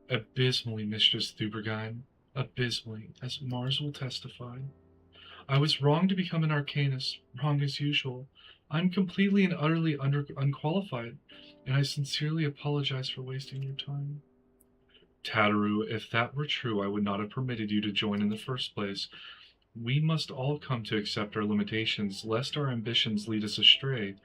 Abysmally, Mistress Thubergheim. Abysmally, as Mars will testify. I was wrong to become an arcanist, wrong as usual. I'm completely and utterly unqualified, and I sincerely apologize for wasting your time. Tatteroo, if that were true, I would not have permitted you to join in the first place. We must all come to accept our limitations, lest our ambitions lead us astray.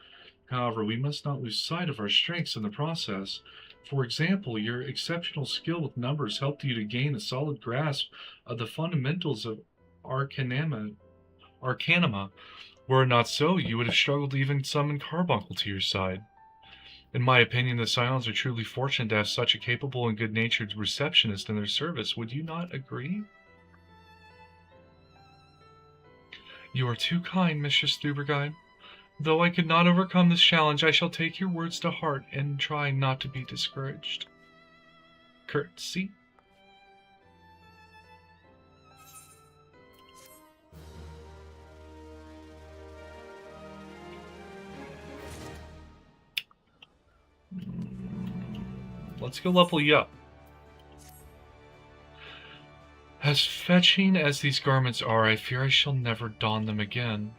However, we must not lose sight of our strengths in the process. For example, your exceptional skill with numbers helped you to gain a solid grasp of the fundamentals of Arcanema. Were it not so, you would have struggled to even summon Carbuncle to your side. In my opinion, the Scions are truly fortunate to have such a capable and good-natured receptionist in their service. Would you not agree? You are too kind, Mistress Thubergheim. Though I could not overcome this challenge, I shall take your words to heart and try not to be discouraged. Curtsy. Let's go level you up. As fetching as these garments are, I fear I shall never don them again.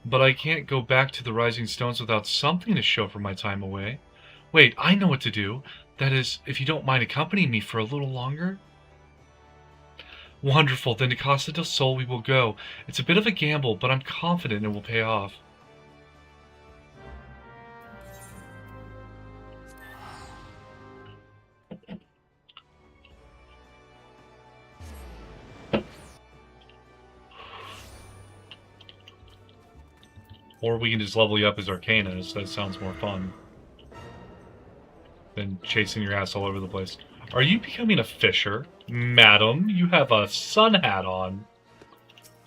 But I can't go back to the Rising Stones without something to show for my time away. Wait, I know what to do. That is, if you don't mind accompanying me for a little longer. Wonderful, then to Costa del Sol we will go. It's a bit of a gamble, but I'm confident it will pay off. Or we can just level you up as Arcanist. That sounds more fun than chasing your ass all over the place. Are you becoming a fisher? Madam, you have a sun hat on.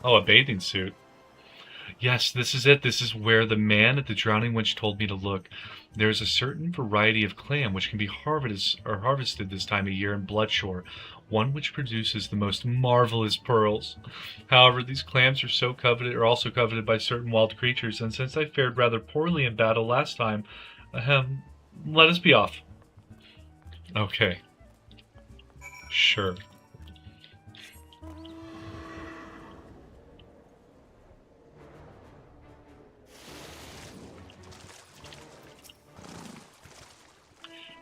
Oh, a bathing suit. Yes, this is it. This is where the man at the Drowning Winch told me to look. There is a certain variety of clam which can be harvested this time of year in Bloodshore, one which produces the most marvelous pearls. However, these clams are also coveted by certain wild creatures, and since I fared rather poorly in battle last time, let us be off. Okay. Sure.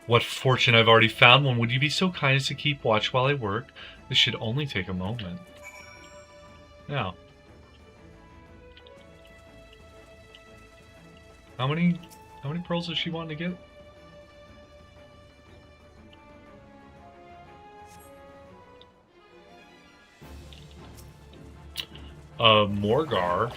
What fortune, I've already found one. Would you be so kind as to keep watch while I work? This should only take a moment. Now. How many pearls does she want to get? Morgar.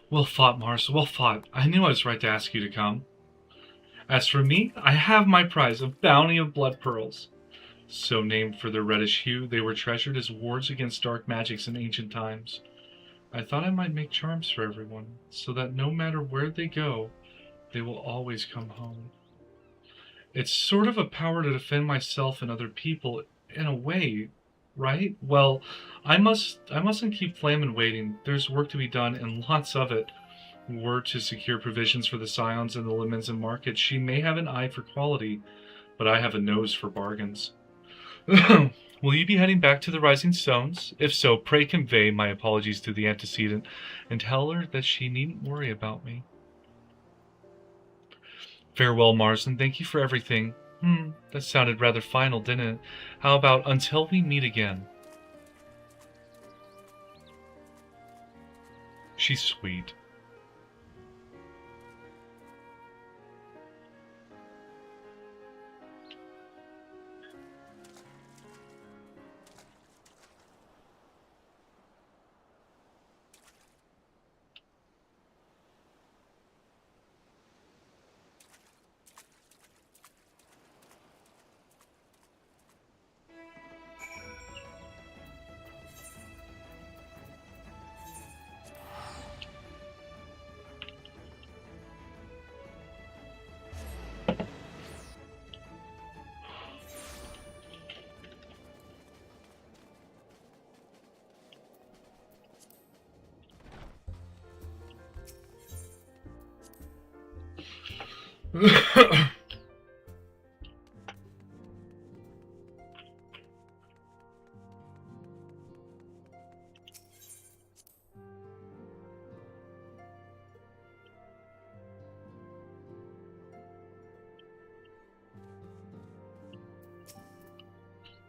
Well fought, Mars, well fought. I knew I was right to ask you to come. As for me, I have my prize, a bounty of blood pearls. So named for their reddish hue, they were treasured as wards against dark magics in ancient times. I thought I might make charms for everyone, so that no matter where they go, they will always come home. It's sort of a power to defend myself and other people, in a way, right? Well, I mustn't keep Flamin waiting. There's work to be done, and lots of it. Were to secure provisions for the Scions and the Limensan market. She may have an eye for quality, but I have a nose for bargains. Will you be heading back to the Rising Stones? If so, pray convey my apologies to the antecedent, and tell her that she needn't worry about me. Farewell, Marsden. Thank you for everything. That sounded rather final, didn't it? How about until we meet again? She's sweet.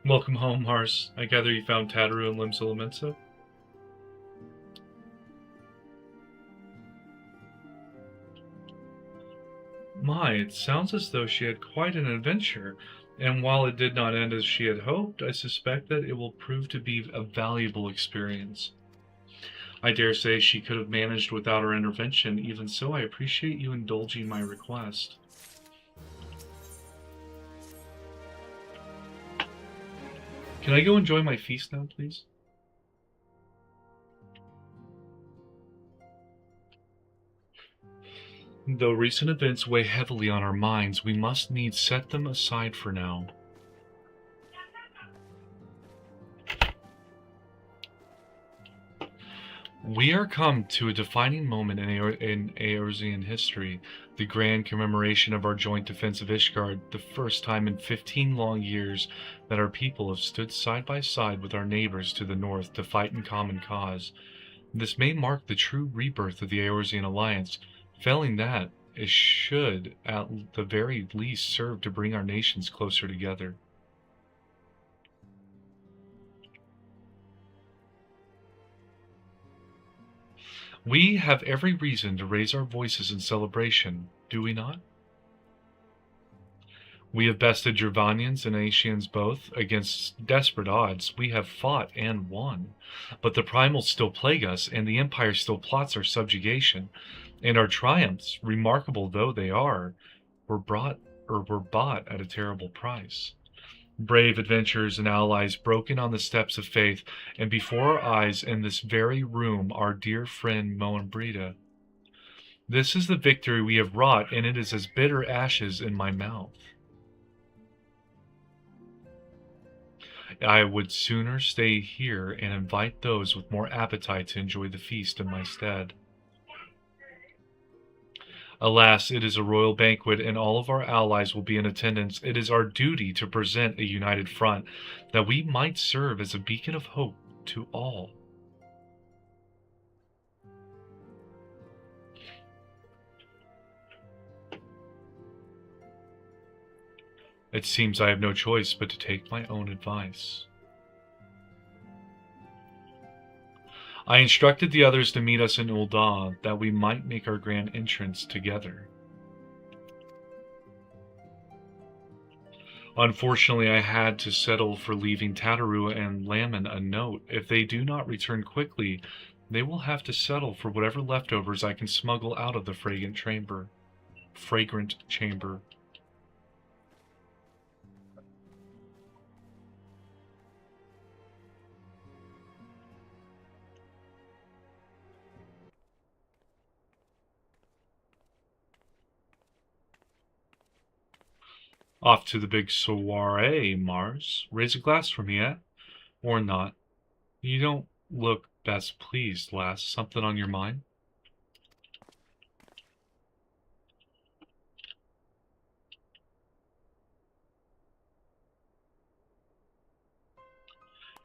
Welcome home, Mars. I gather you found Tataru and Limsa Lominsa? My, it sounds as though she had quite an adventure, and while it did not end as she had hoped, I suspect that it will prove to be a valuable experience. I dare say she could have managed without our intervention. Even so, I appreciate you indulging my request. Can I go enjoy my feast now, please? Though recent events weigh heavily on our minds, we must needs set them aside for now. We are come to a defining moment in Eorzean history, the grand commemoration of our joint defense of Ishgard, the first time in 15 long years that our people have stood side by side with our neighbors to the north to fight in common cause. This may mark the true rebirth of the Eorzean alliance. Failing that, it should, at the very least, serve to bring our nations closer together. We have every reason to raise our voices in celebration, do we not? We have bested Dravanians and Aesians both. Against desperate odds, we have fought and won. But the primals still plague us, and the Empire still plots our subjugation. And our triumphs, remarkable though they are, were bought at a terrible price. Brave adventurers and allies broken on the steps of faith, and before our eyes in this very room our dear friend Moenbrita. This is the victory we have wrought, and it is as bitter ashes in my mouth. I would sooner stay here and invite those with more appetite to enjoy the feast in my stead. Alas, it is a royal banquet, and all of our allies will be in attendance. It is our duty to present a united front, that we might serve as a beacon of hope to all. It seems I have no choice but to take my own advice. I instructed the others to meet us in Ul'dah, that we might make our grand entrance together. Unfortunately, I had to settle for leaving Tataru and Lamin a note. If they do not return quickly, they will have to settle for whatever leftovers I can smuggle out of the fragrant chamber. Off to the big soiree, Mars. Raise a glass for me, eh? Or not. You don't look best pleased, lass. Something on your mind?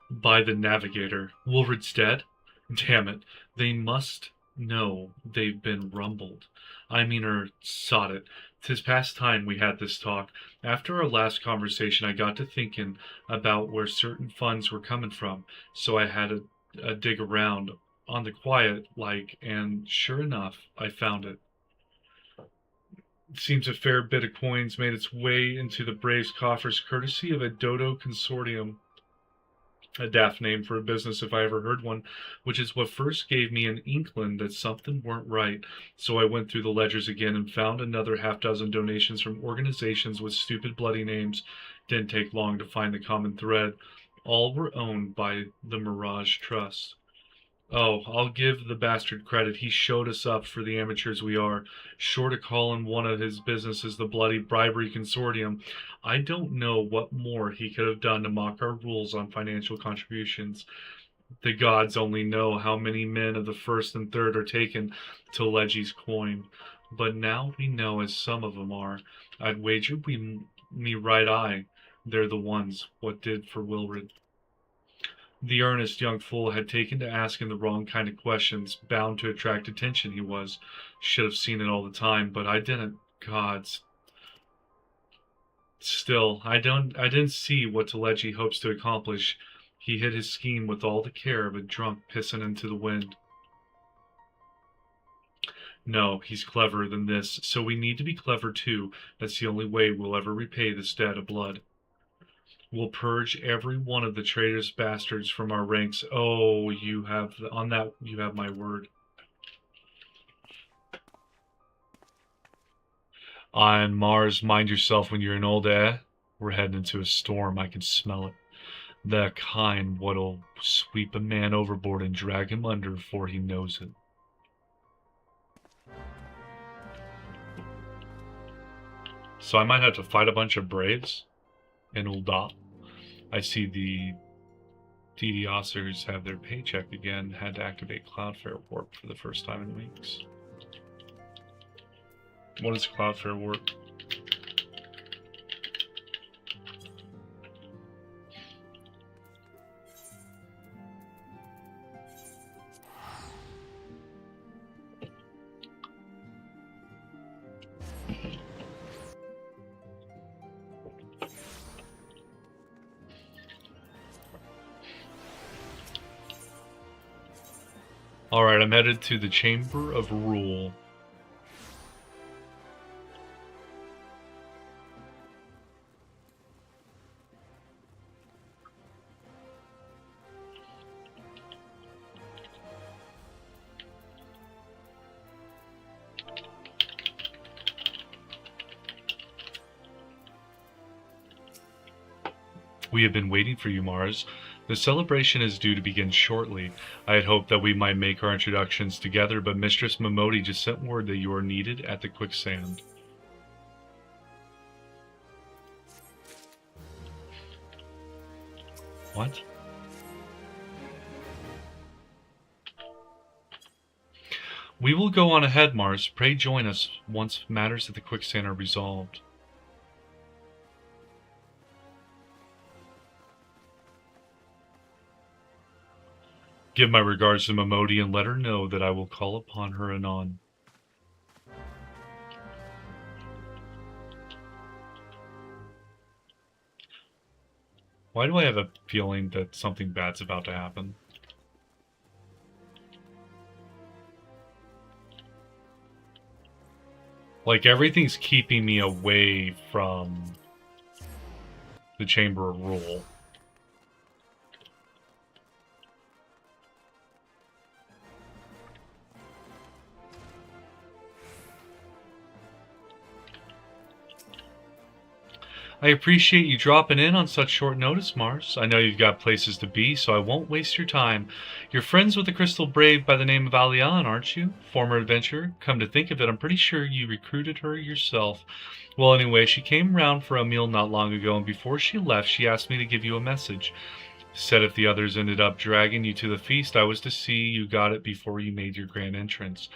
By the Navigator. Wolfred's dead? Damn it. They must know they've been rumbled. Sod it. 'Tis past time we had this talk. After our last conversation, I got to thinking about where certain funds were coming from, so I had a dig around on the quiet, and sure enough, I found it. It seems a fair bit of coins made its way into the Braves' coffers, courtesy of a Dodo Consortium. A daft name for a business if I ever heard one, which is what first gave me an inkling that something weren't right. So I went through the ledgers again and found another half-dozen donations from organizations with stupid bloody names. Didn't take long to find the common thread. All were owned by the Mirage Trust. Oh, I'll give the bastard credit. He showed us up for the amateurs we are. Short of calling one of his businesses the Bloody Bribery Consortium, I don't know what more he could have done to mock our rules on financial contributions. The gods only know how many men of the first and third are taken to Legi's coin. But now we know as some of them are. I'd wager me right eye they're the ones what did for Wilred. The earnest young fool had taken to asking the wrong kind of questions, bound to attract attention he was. Should have seen it all the time, but I didn't. Gods. Still, I didn't see what Telechi hopes to accomplish. He hid his scheme with all the care of a drunk pissing into the wind. No, he's cleverer than this, so we need to be clever too. That's the only way we'll ever repay this debt of blood. We'll purge every one of the traitorous bastards from our ranks. Oh, you have my word. On Mars, mind yourself when you're in old air. We're heading into a storm. I can smell it. The kind what'll sweep a man overboard and drag him under before he knows it. So I might have to fight a bunch of Braves in Ul'dah. I see the DDoSers have their paycheck again. Had to activate Cloudflare Warp for the first time in weeks. What is Cloudflare Warp? Alright, I'm headed to the Chamber of Rule. We have been waiting for you, Mars. The celebration is due to begin shortly. I had hoped that we might make our introductions together, but Mistress Momodi just sent word that you are needed at the quicksand. What? We will go on ahead, Mars. Pray join us once matters at the quicksand are resolved. Give my regards to Momodi and let her know that I will call upon her anon. Why do I have a feeling that something bad's about to happen? Like, everything's keeping me away from the Chamber of Rule. I appreciate you dropping in on such short notice, Mars. I know you've got places to be, so I won't waste your time. You're friends with the Crystal Brave by the name of Alian, aren't you? Former adventurer? Come to think of it, I'm pretty sure you recruited her yourself. Well, anyway, she came round for a meal not long ago, and before she left, she asked me to give you a message. Said if the others ended up dragging you to the feast, I was to see you got it before you made your grand entrance.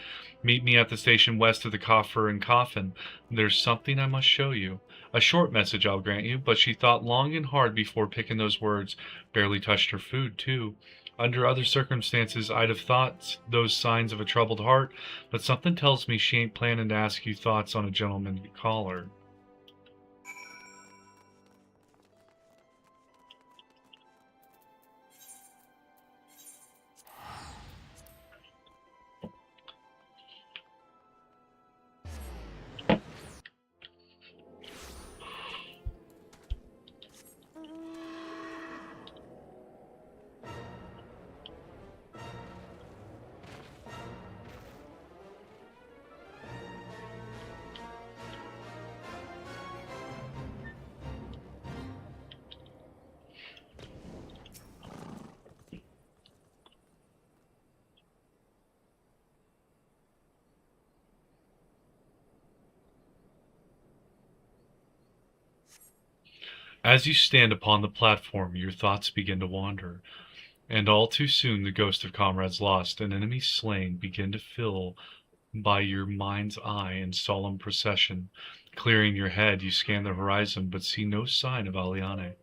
Meet me at the station west of the Coffer and Coffin. There's something I must show you. A short message, I'll grant you, but she thought long and hard before picking those words. Barely touched her food, too. Under other circumstances, I'd have thought those signs of a troubled heart, but something tells me she ain't planning to ask you thoughts on a gentleman caller. As you stand upon the platform, your thoughts begin to wander, and all too soon the ghost of comrades lost and enemies slain begin to fill by your mind's eye in solemn procession. Clearing your head, you scan the horizon, but see no sign of Aliane.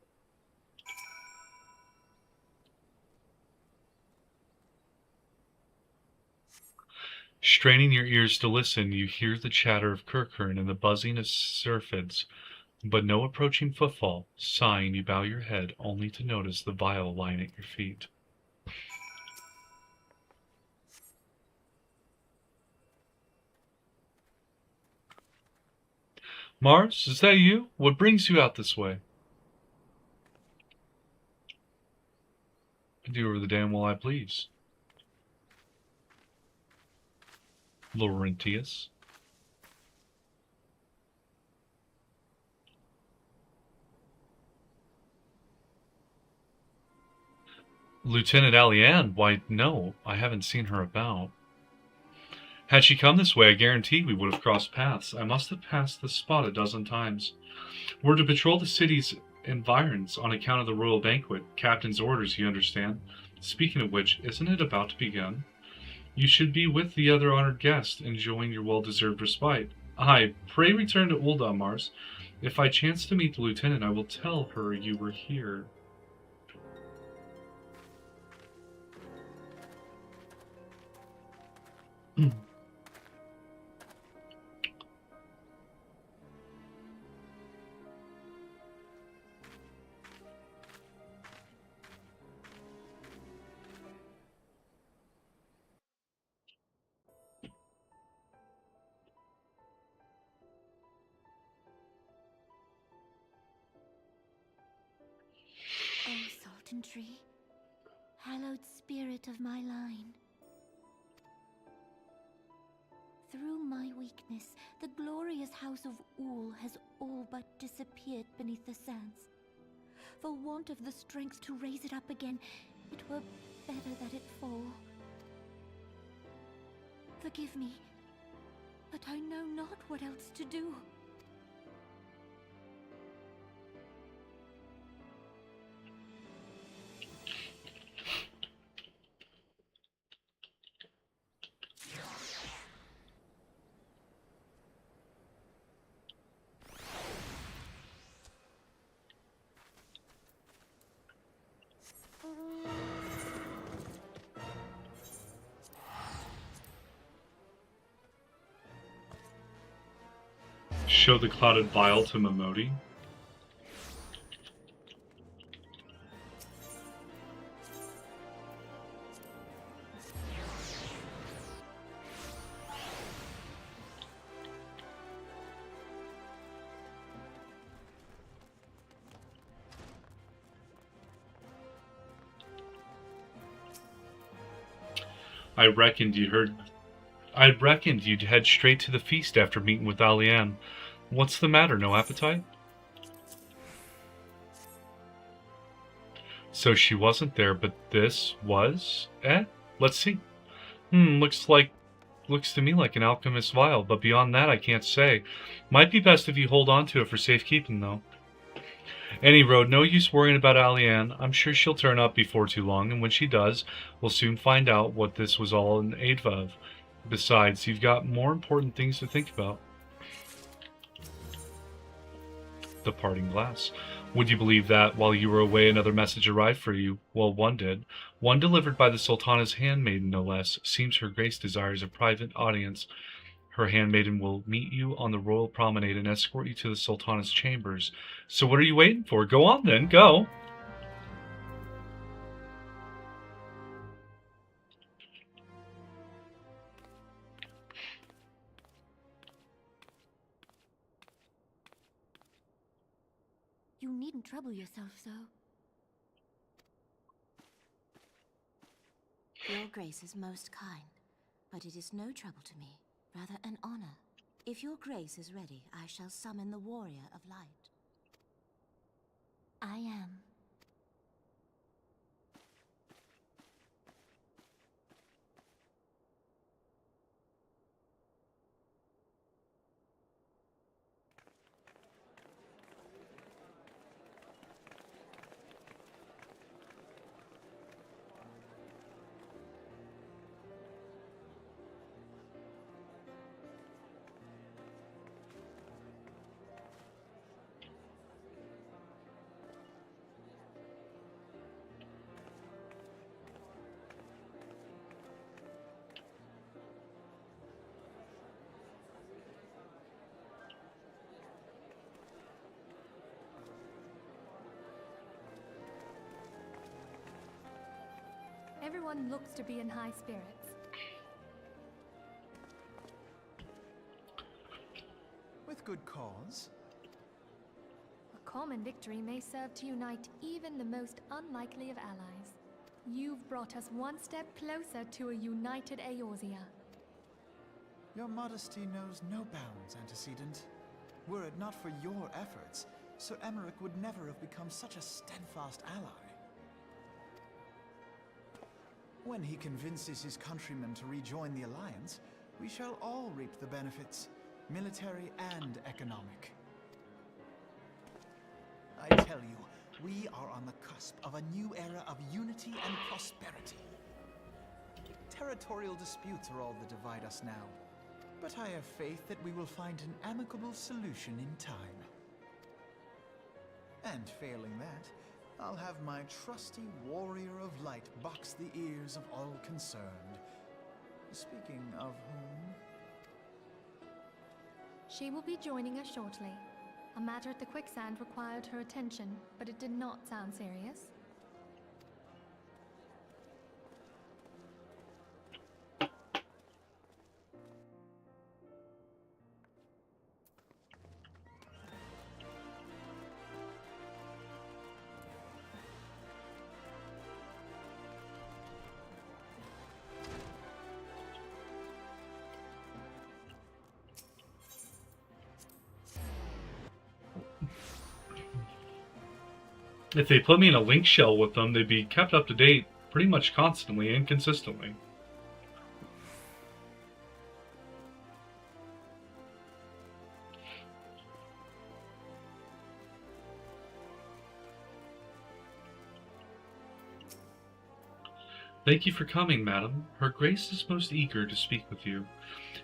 Straining your ears to listen, you hear the chatter of Kirkern and the buzzing of syrphids But no approaching footfall. Sighing, you bow your head, only to notice the vial lying at your feet. Mars, is that you? What brings you out this way? I do over the damn well I please. Laurentius. Lieutenant Alianne? Why, no, I haven't seen her about. Had she come this way, I guarantee we would have crossed paths. I must have passed this spot a dozen times. We're to patrol the city's environs on account of the royal banquet. Captain's orders, you understand. Speaking of which, isn't it about to begin? You should be with the other honored guests, enjoying your well-deserved respite. Aye, pray return to Ul'dah, Mars. If I chance to meet the lieutenant, I will tell her you were here. O Sultan Tree, hallowed spirit of my line. Through my weakness, the glorious house of Ul has all but disappeared beneath the sands. For want of the strength to raise it up again, it were better that it fall. Forgive me, but I know not what else to do. Show the clouded vial to Momodi. I reckoned you'd head straight to the feast after meeting with Alianne. What's the matter, no appetite? So she wasn't there, but this was? Let's see. Looks to me like an alchemist's vial, but beyond that I can't say. Might be best if you hold on to it for safekeeping, though. Any road, no use worrying about Alianne. I'm sure she'll turn up before too long, and when she does, we'll soon find out what this was all in aid of. Besides, you've got more important things to think about. The parting glass. Would you believe that, while you were away, another message arrived for you? Well, one did. One delivered by the Sultana's handmaiden, no less. Seems her grace desires a private audience. Her handmaiden will meet you on the royal promenade and escort you to the Sultana's chambers. So what are you waiting for? Go on then, go! You needn't trouble yourself so. Your grace is most kind, but it is no trouble to me, rather an honor. If your grace is ready, I shall summon the warrior of light. I am. everyone looks to be in high spirits. With good cause. A common victory may serve to unite even the most unlikely of allies. You've brought us one step closer to a united Eorzea. Your modesty knows no bounds, Antecedent. Were it not for your efforts, Sir Emmerich would never have become such a steadfast ally. When he convinces his countrymen to rejoin the Alliance, we shall all reap the benefits, military and economic. I tell you, we are on the cusp of a new era of unity and prosperity. Territorial disputes are all that divide us now, but I have faith that we will find an amicable solution in time. And failing that, I'll have my trusty warrior of light box the ears of all concerned. Speaking of whom... She will be joining us shortly. A matter at the quicksand required her attention, but it did not sound serious. If they put me in a link shell with them, they'd be kept up to date pretty much constantly and consistently. Thank you for coming, madam. Her Grace is most eager to speak with you.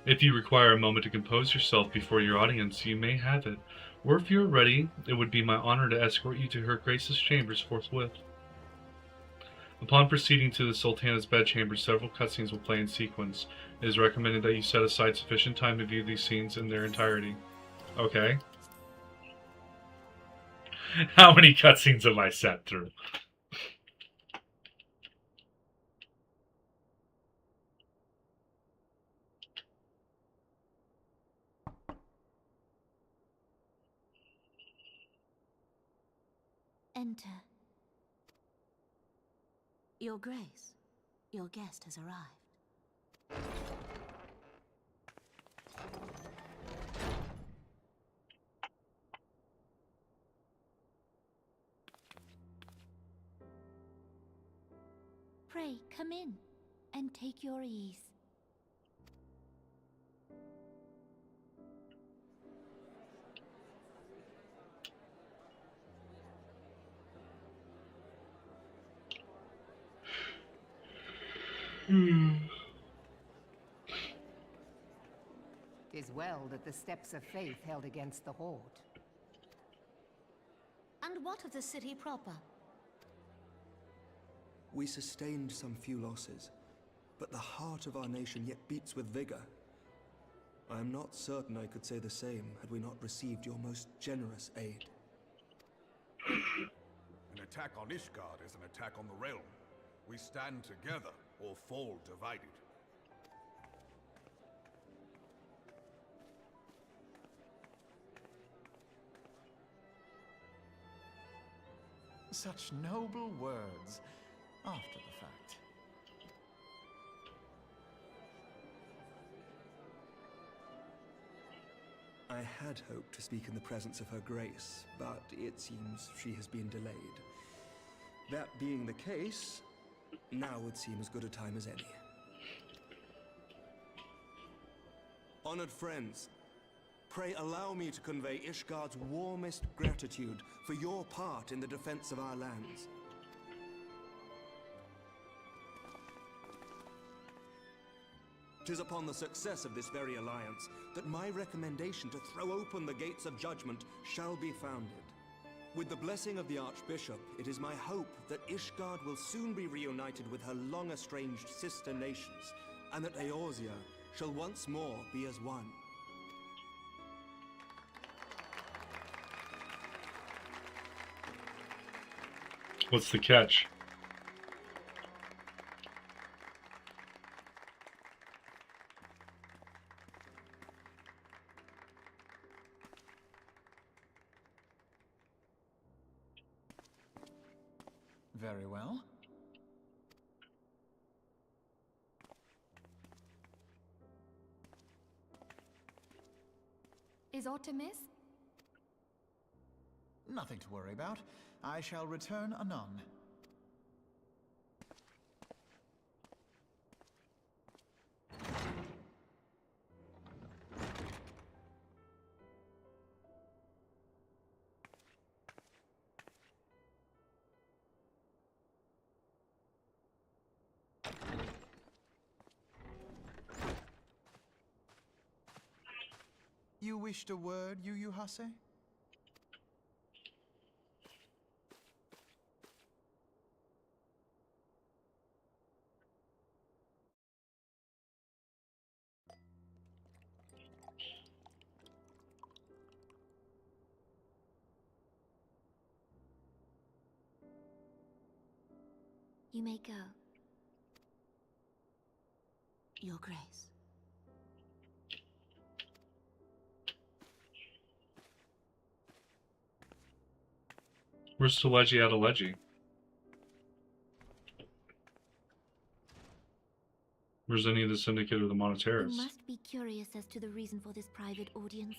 If you require a moment to compose yourself before your audience, you may have it. Or if you are ready, it would be my honor to escort you to Her Grace's chambers forthwith. Upon proceeding to the Sultana's bedchamber, several cutscenes will play in sequence. It is recommended that you set aside sufficient time to view these scenes in their entirety. Okay. How many cutscenes have I sat through? Enter. Your Grace, your guest has arrived. Pray, come in and take your ease. Tis well that the steps of faith held against the Horde. And what of the city proper? We sustained some few losses, but the heart of our nation yet beats with vigor. I am not certain I could say the same had we not received your most generous aid. An attack on Ishgard is an attack on the realm. We stand together or fall divided. Such noble words after the fact. I had hoped to speak in the presence of Her Grace, but it seems she has been delayed. That being the case, now would seem as good a time as any. Honored friends, pray allow me to convey Ishgard's warmest gratitude for your part in the defense of our lands. Tis upon the success of this very alliance that my recommendation to throw open the gates of judgment shall be founded. With the blessing of the Archbishop, it is my hope that Ishgard will soon be reunited with her long-estranged sister nations, and that Eorzea shall once more be as one. What's the catch? Very well. Is aught amiss? Nothing to worry about. I shall return anon. You wished a word, Yu Hase? You may go. Your Grace. Where's Teleji Adeleji? Where's any of the Syndicate or the You Monetaris? must be curious as to the reason for this private audience.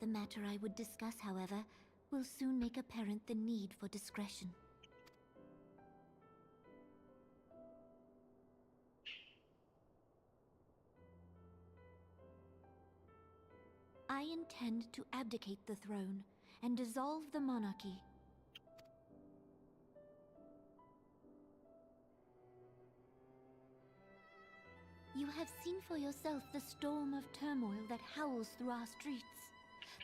The matter I would discuss, however, will soon make apparent the need for discretion. I intend to abdicate the throne and dissolve the monarchy. You have seen for yourself the storm of turmoil that howls through our streets.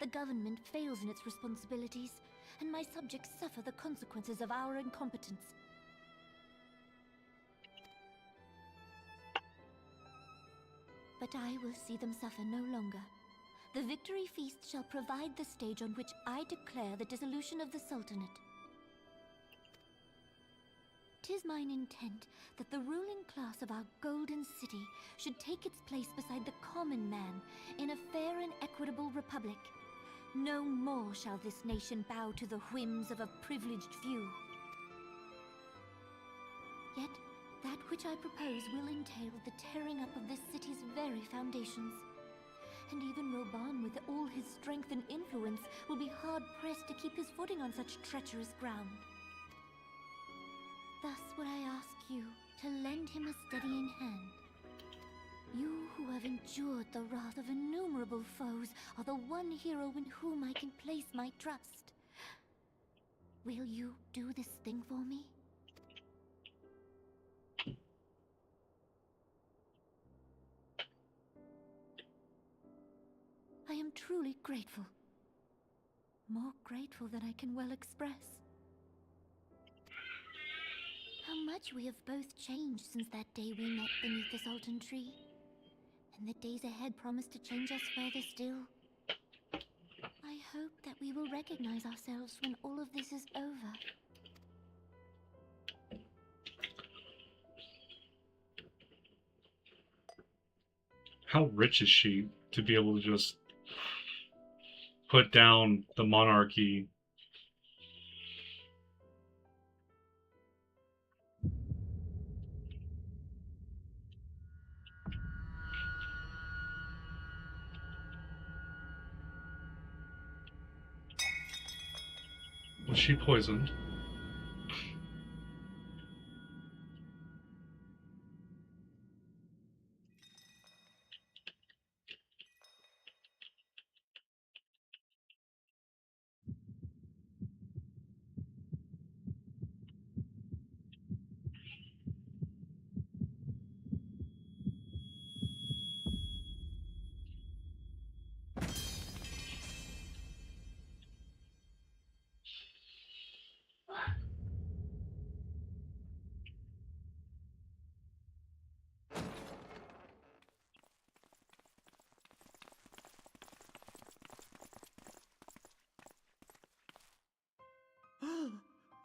The government fails in its responsibilities, and my subjects suffer the consequences of our incompetence. But I will see them suffer no longer. The victory feast shall provide the stage on which I declare the dissolution of the Sultanate. 'Tis mine intent that the ruling class of our golden city should take its place beside the common man in a fair and equitable republic. No more shall this nation bow to the whims of a privileged few. Yet, that which I propose will entail the tearing up of this city's very foundations. And even Roban, with all his strength and influence, will be hard-pressed to keep his footing on such treacherous ground. Thus would I ask you to lend him a steadying hand. You who have endured the wrath of innumerable foes are the one hero in whom I can place my trust. Will you do this thing for me? I am truly grateful. More grateful than I can well express. How much we have both changed since that day we met beneath the Sultan tree. And the days ahead promise to change us further still. I hope that we will recognize ourselves when all of this is over. How rich is she to be able to just put down the monarchy? Was she poisoned?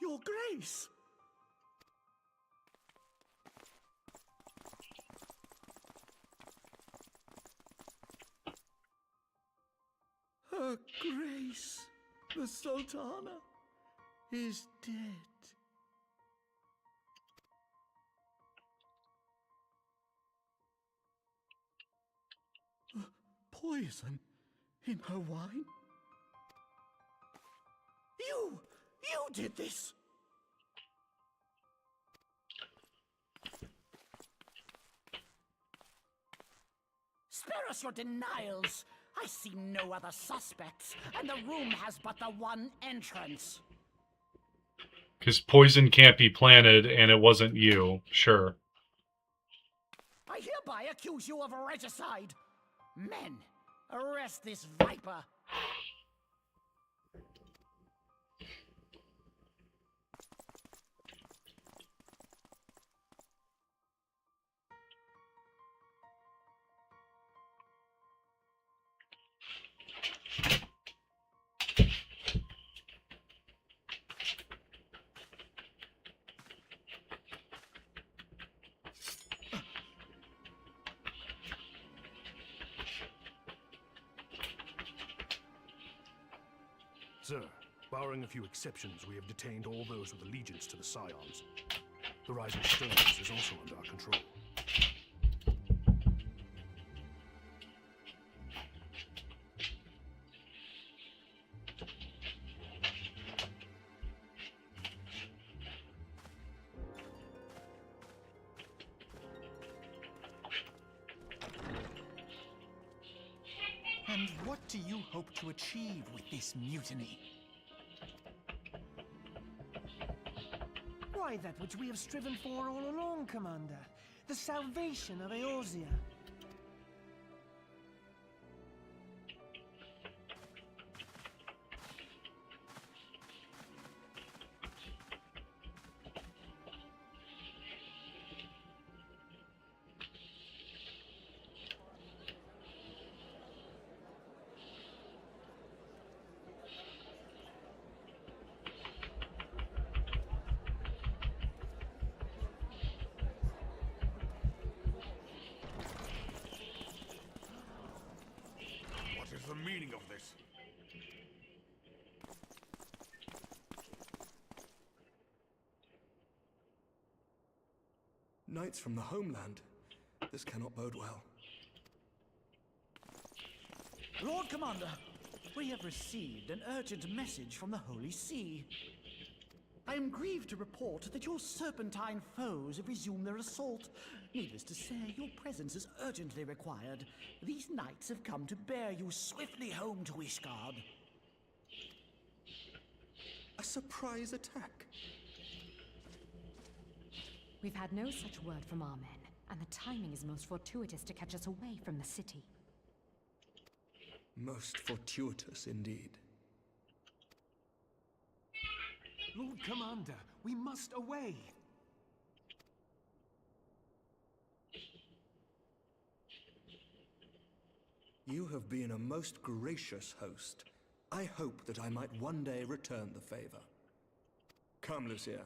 Your Grace! Her Grace, the Sultana, is dead. poison in her wine? You did this! Spare us your denials! I see no other suspects, and the room has but the one entrance. Because poison can't be planted, and it wasn't you. Sure. I hereby accuse you of regicide. Men, arrest this viper. Sir, barring a few exceptions, we have detained all those with allegiance to the Scions. The Rising Stones is also under our control. And what do you hope to achieve with this mutiny? Why, that which we have striven for all along, Commander. The salvation of Eorzea. The meaning of this? Knights from the homeland. This cannot bode well. Lord Commander, we have received an urgent message from the Holy See. I am grieved to report that your serpentine foes have resumed their assault. Needless to say, your presence is urgently required. These knights have come to bear you swiftly home to Ishgard. A surprise attack? We've had no such word from our men, and the timing is most fortuitous to catch us away from the city. Most fortuitous indeed. Lord Commander, we must away. You have been a most gracious host. I hope that I might one day return the favor. Come, Lucia.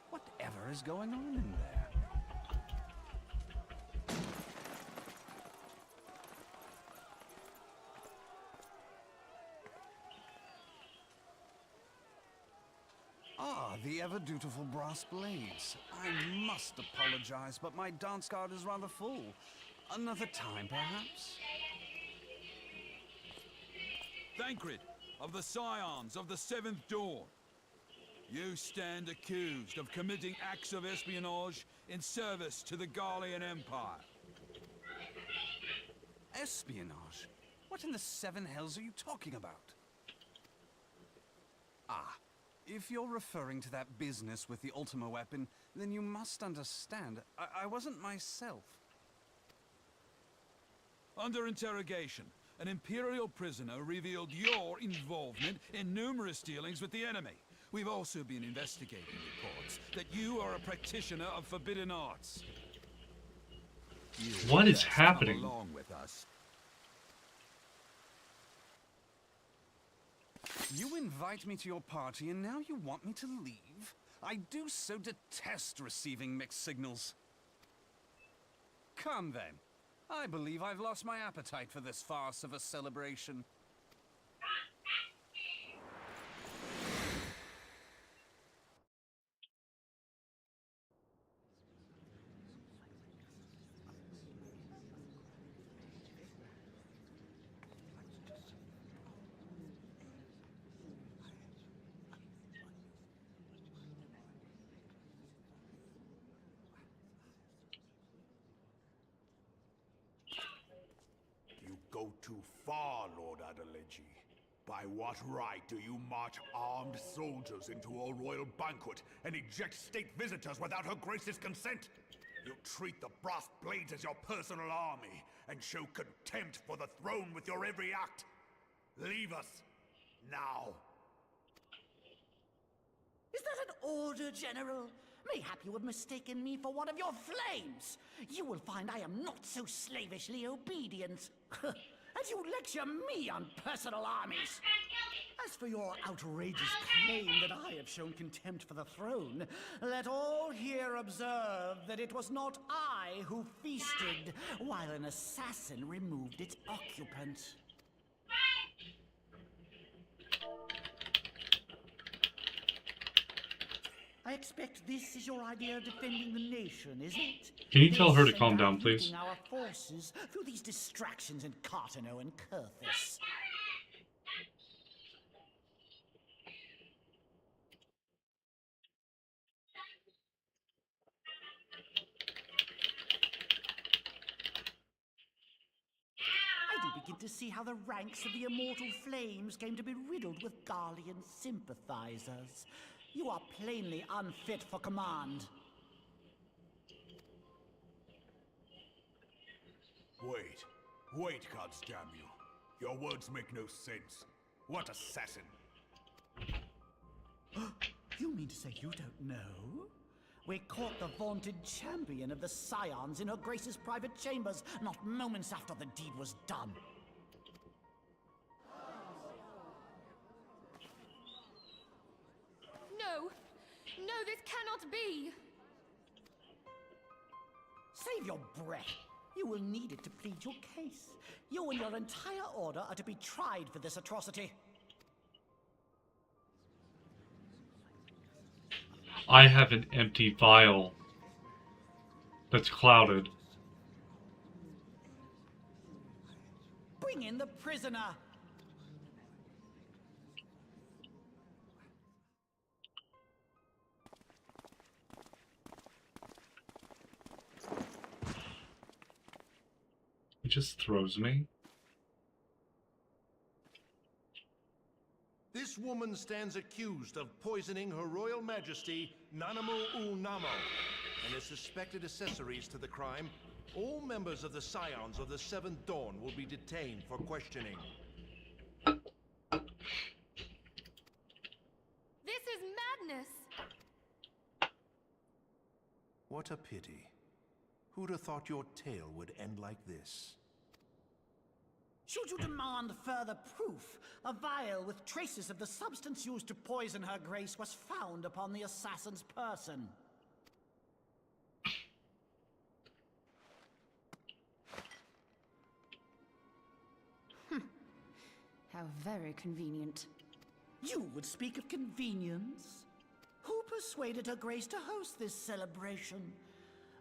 Whatever is going on in there? Ah, the ever-dutiful brass blades. I must apologize, but my dance card is rather full. Another time, perhaps? Thancred, of the Scions of the Seventh Dawn. You stand accused of committing acts of espionage in service to the Garlean Empire. Espionage? What in the seven hells are you talking about? Ah, if you're referring to that business with the Ultima weapon, then you must understand, I wasn't myself. Under interrogation, an Imperial prisoner revealed your involvement in numerous dealings with the enemy. We've also been investigating reports that you are a practitioner of forbidden arts. What is happening? Come along with us. You invite me to your party and now you want me to leave? I do so detest receiving mixed signals. Come then. I believe I've lost my appetite for this farce of a celebration. You go too far, Lord Adeleji. By what right do you march armed soldiers into a royal banquet and eject state visitors without her grace's consent? You treat the brass blades as your personal army and show contempt for the throne with your every act. Leave us now. Is that an order, General? Mayhap you have mistaken me for one of your flames. You will find I am not so slavishly obedient. As you lecture me on personal armies. As for your outrageous claim that I have shown contempt for the throne, let all here observe that it was not I who feasted while an assassin removed its occupant. I expect this is your idea of defending the nation, is it? Can you tell her to calm down, please? Our forces through these distractions in Cartano and Kurthis. I do begin to see how the ranks of the immortal flames came to be riddled with Garlean sympathizers. You are plainly unfit for command. Wait, gods damn you. Your words make no sense. What assassin? You mean to say you don't know? We caught the vaunted champion of the Scions in her Grace's private chambers, not moments after the deed was done. No, this cannot be! Save your breath. You will need it to plead your case. You and your entire order are to be tried for this atrocity. I have an empty vial that's clouded. Bring in the prisoner. He just throws me. This woman stands accused of poisoning Her Royal Majesty Nanamu ul Namo and is suspected accessories to the crime. All members of the Scions of the Seventh Dawn will be detained for questioning. This is madness! What a pity. Who'd have thought your tale would end like this? Should you demand further proof, a vial with traces of the substance used to poison her grace was found upon the assassin's person. How very convenient. You would speak of convenience? Who persuaded her grace to host this celebration?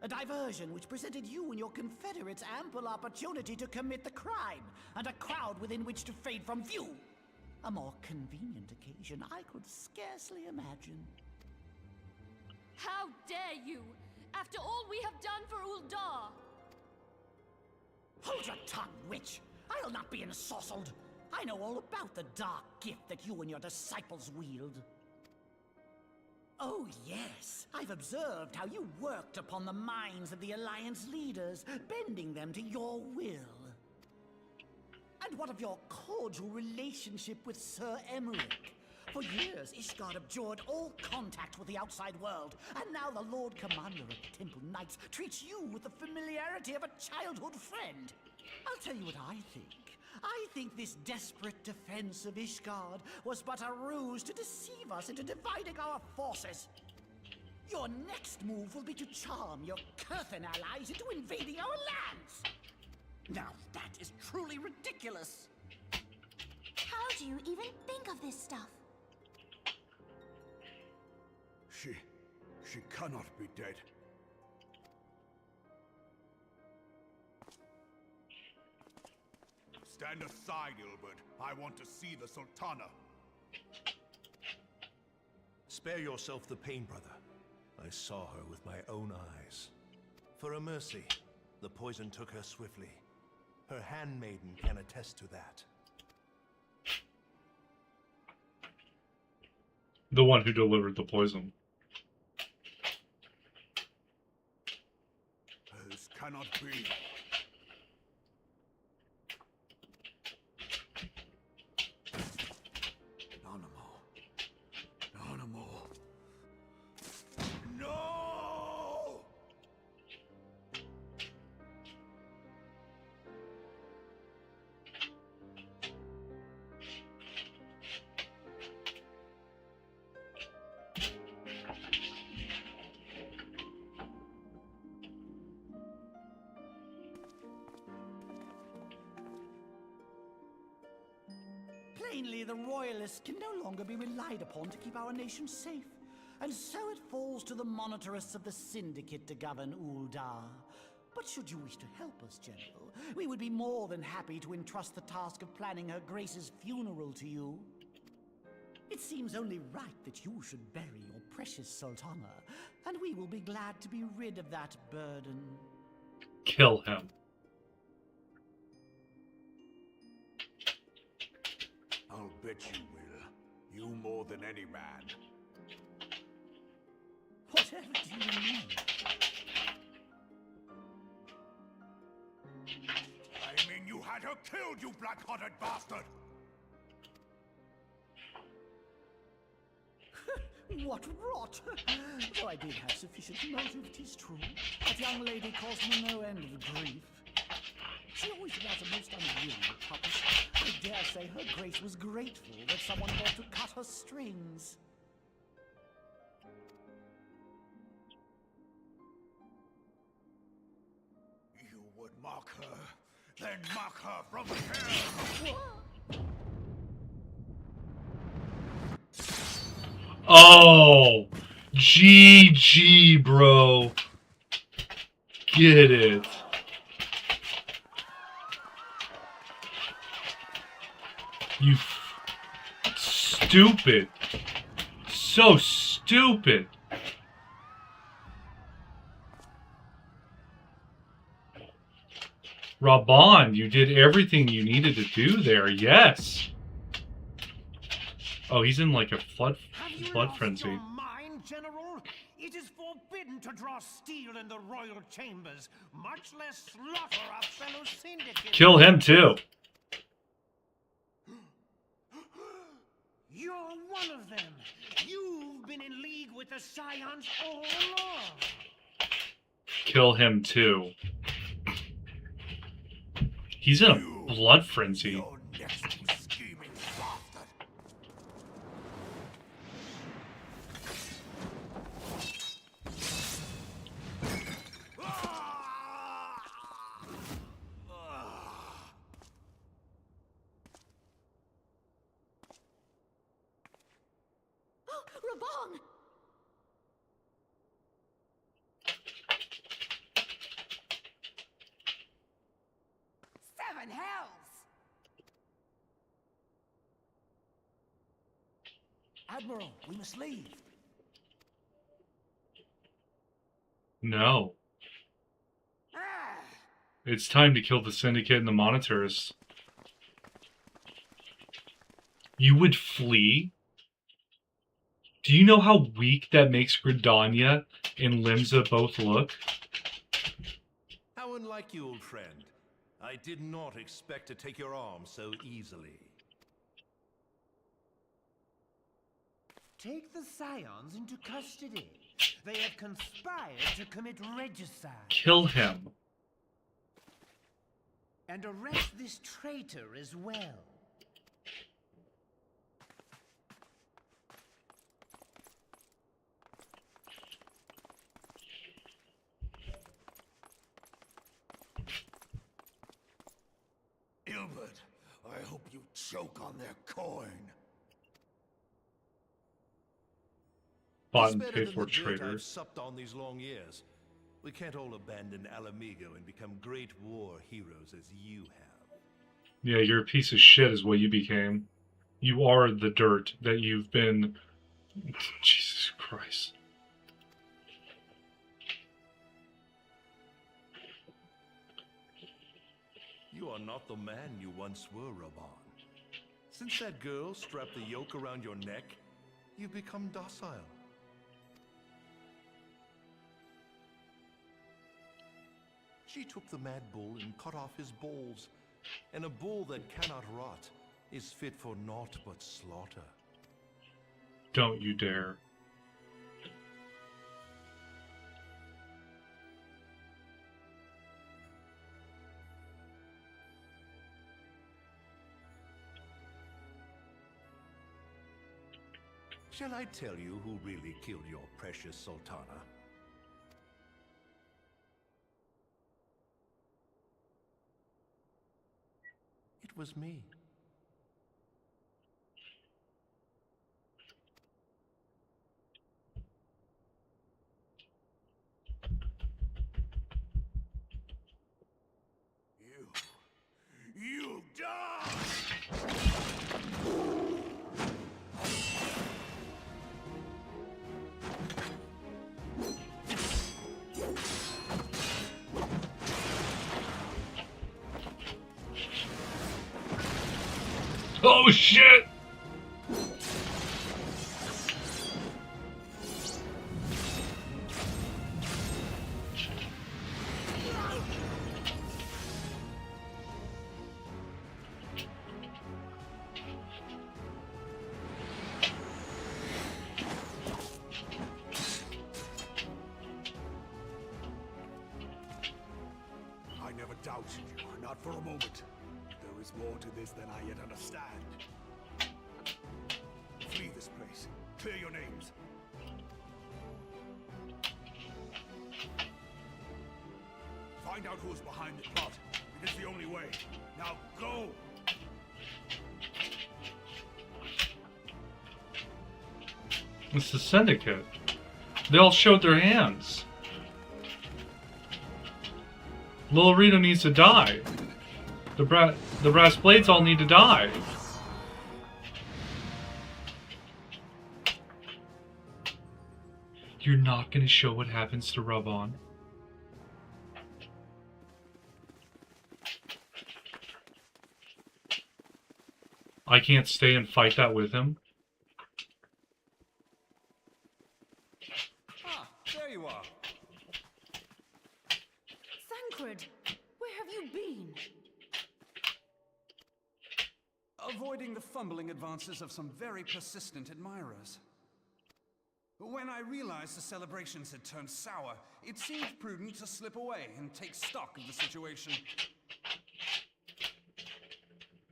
A diversion which presented you and your confederates ample opportunity to commit the crime, and a crowd within which to fade from view. A more convenient occasion I could scarcely imagine. How dare you! After all we have done for Uldar! Hold your tongue, witch! I'll not be ensorcelled! I know all about the dark gift that you and your disciples wield. Oh, yes. I've observed how you worked upon the minds of the Alliance leaders, bending them to your will. And what of your cordial relationship with Sir Emmerich? For years, Ishgard abjured all contact with the outside world, and now the Lord Commander of the Temple Knights treats you with the familiarity of a childhood friend. I'll tell you what I think. I think this desperate defense of Ishgard was but a ruse to deceive us into dividing our forces. Your next move will be to charm your Kurthan allies into invading our lands. Now that is truly ridiculous. How do you even think of this stuff? She cannot be dead. Stand aside, Ilbert. I want to see the Sultana. Spare yourself the pain, brother. I saw her with my own eyes. For a mercy, the poison took her swiftly. Her handmaiden can attest to that. The one who delivered the poison. This cannot be. Plainly, the Royalists can no longer be relied upon to keep our nation safe. And so it falls to the Monitorists of the Syndicate to govern Uldar. But should you wish to help us, General, we would be more than happy to entrust the task of planning Her Grace's funeral to you. It seems only right that you should bury your precious Sultana, and we will be glad to be rid of that burden. Kill him. I'll bet you will. You more than any man. Whatever do you mean? I mean you had her killed, you black-hearted bastard! What rot! Though I did have sufficient motive, 'tis true. That young lady caused me no end of grief. She always was a most unwieldy puppet. I dare say Her Grace was grateful that someone thought to cut her strings. You would mock her, then mock her from hell! Oh, GG, bro. Get it. You stupid. So stupid. Raban, you did everything you needed to do there. Yes. Oh, he's in like a blood frenzy. Your mind, General? It is forbidden to draw steel in the royal chambers, much less slaughter our fellow syndicates. Kill him too. You're one of them. You've been in league with the Scions all along. Kill him too. He's in a blood frenzy. Rabong! Seven hells! Admiral, we must leave. No. It's time to kill the Syndicate and the Monitors. You would flee? Do you know how weak that makes Gridania and Limsa both look? How unlike you, old friend. I did not expect to take your arm so easily. Take the Scions into custody. They have conspired to commit regicide. Kill him. And arrest this traitor as well. Ilbert, I hope you choke on their coin. Bought and Better paid than for the dirt I've traitors. supped on these long years. We can't all abandon Alamigo and become great war heroes as you have. Yeah, you're a piece of shit is what you became. You are the dirt that you've been... Jesus Christ. You are not the man you once were, Raban. Since that girl strapped the yoke around your neck, you've become docile. She took the mad bull and cut off his balls, and a bull that cannot rot is fit for naught but slaughter. Don't you dare. Shall I tell you who really killed your precious Sultana? It was me. You die! Oh shit! I never doubted you, not for a moment. There is more to this than I yet understand. Flee this place. Clear your names. Find out who is behind the plot. It is the only way. Now go! It's the Syndicate. They all showed their hands. Little Rita needs to die. The brass blades all need to die. You're not gonna show what happens to Raban? I can't stay and fight that with him. Ah, there you are. Thancred, where have you been? Avoiding the fumbling advances of some very persistent admirers. When I realized the celebrations had turned sour, it seemed prudent to slip away and take stock of the situation.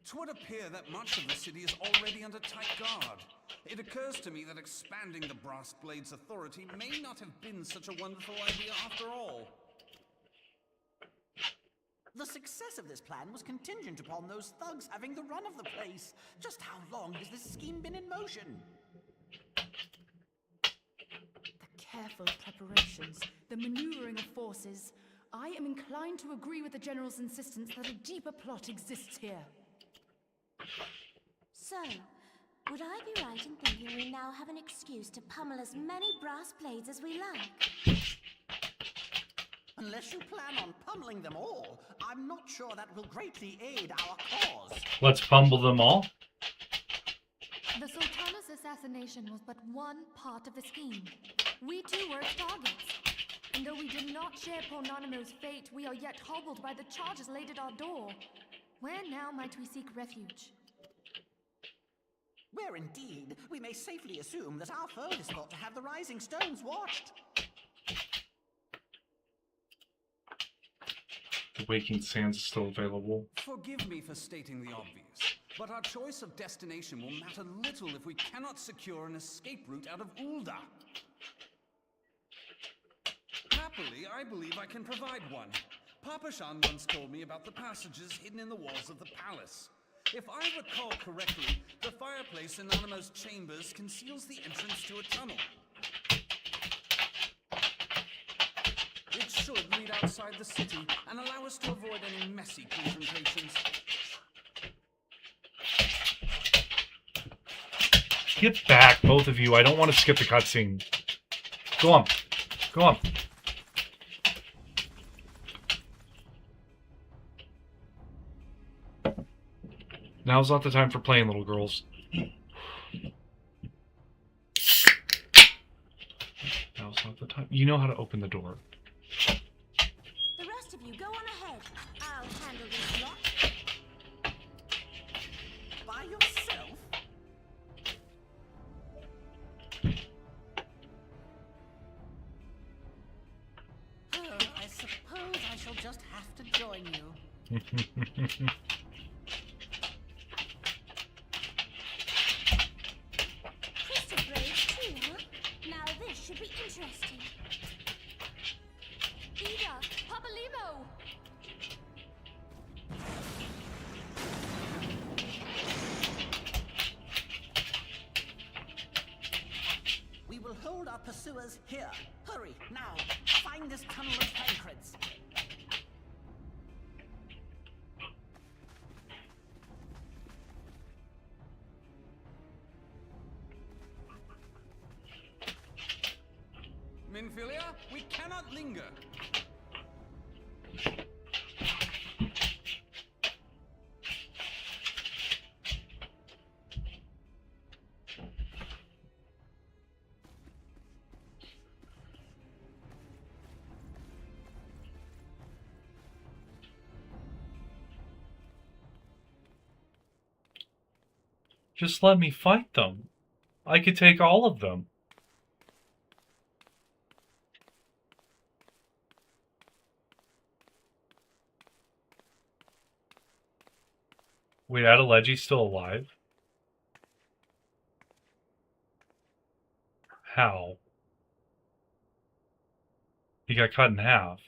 'Twould appear that much of the city is already under tight guard. It occurs to me that expanding the Brass Blade's authority may not have been such a wonderful idea after all. The success of this plan was contingent upon those thugs having the run of the place. Just how long has this scheme been in motion? The careful preparations, the maneuvering of forces. I am inclined to agree with the General's insistence that a deeper plot exists here. So, would I be right in thinking we now have an excuse to pummel as many brass blades as we like? Unless you plan on pummeling them all, I'm not sure that will greatly aid our cause. Let's pummel them all. The Sultana's assassination was but one part of the scheme. We too were its targets. And though we did not share poor Nanamo's fate, we are yet hobbled by the charges laid at our door. Where now might we seek refuge? Where indeed, we may safely assume that our foe is thought to have the rising stones watched. The Waking Sands is still available. Forgive me for stating the obvious, but our choice of destination will matter little if we cannot secure an escape route out of Ul'dah. Happily, I believe I can provide one. Papa Shan once told me about the passages hidden in the walls of the palace. If I recall correctly, the fireplace in Nanamo's chambers conceals the entrance to a tunnel. It should lead outside the city and allow us to avoid any messy confrontations. Get back, both of you. I don't want to skip the cutscene. Go on. Go on. Now's not the time for playing, little girls. Now's not the time. You know how to open the door. The rest of you, go on ahead. I'll handle this lot. By yourself? I suppose I shall just have to join you. Should be interesting. Ida, Papa Limo! We will hold our pursuers here. Hurry, now. Find this tunnel of Tancreds. Minfilia, we cannot linger. Just let me fight them. I could take all of them. Wait, Adelegi's still alive? How? He got cut in half.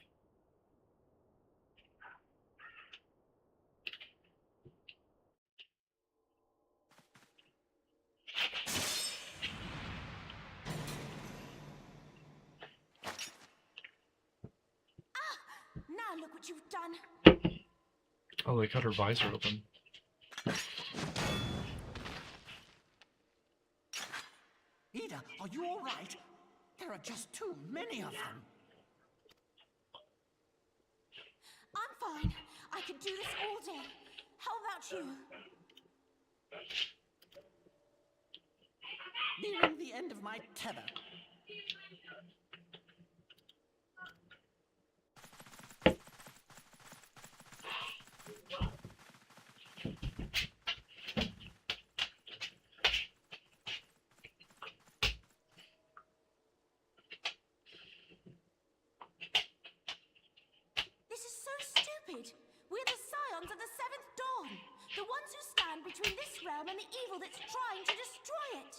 Now look what you've done. Oh, they cut her visor open. Ida, are you all right? There are just too many of them. I'm fine. I could do this all day. How about you? Nearing the end of my tether. We're the scions of the Seventh Dawn, the ones who stand between this realm and the evil that's trying to destroy it.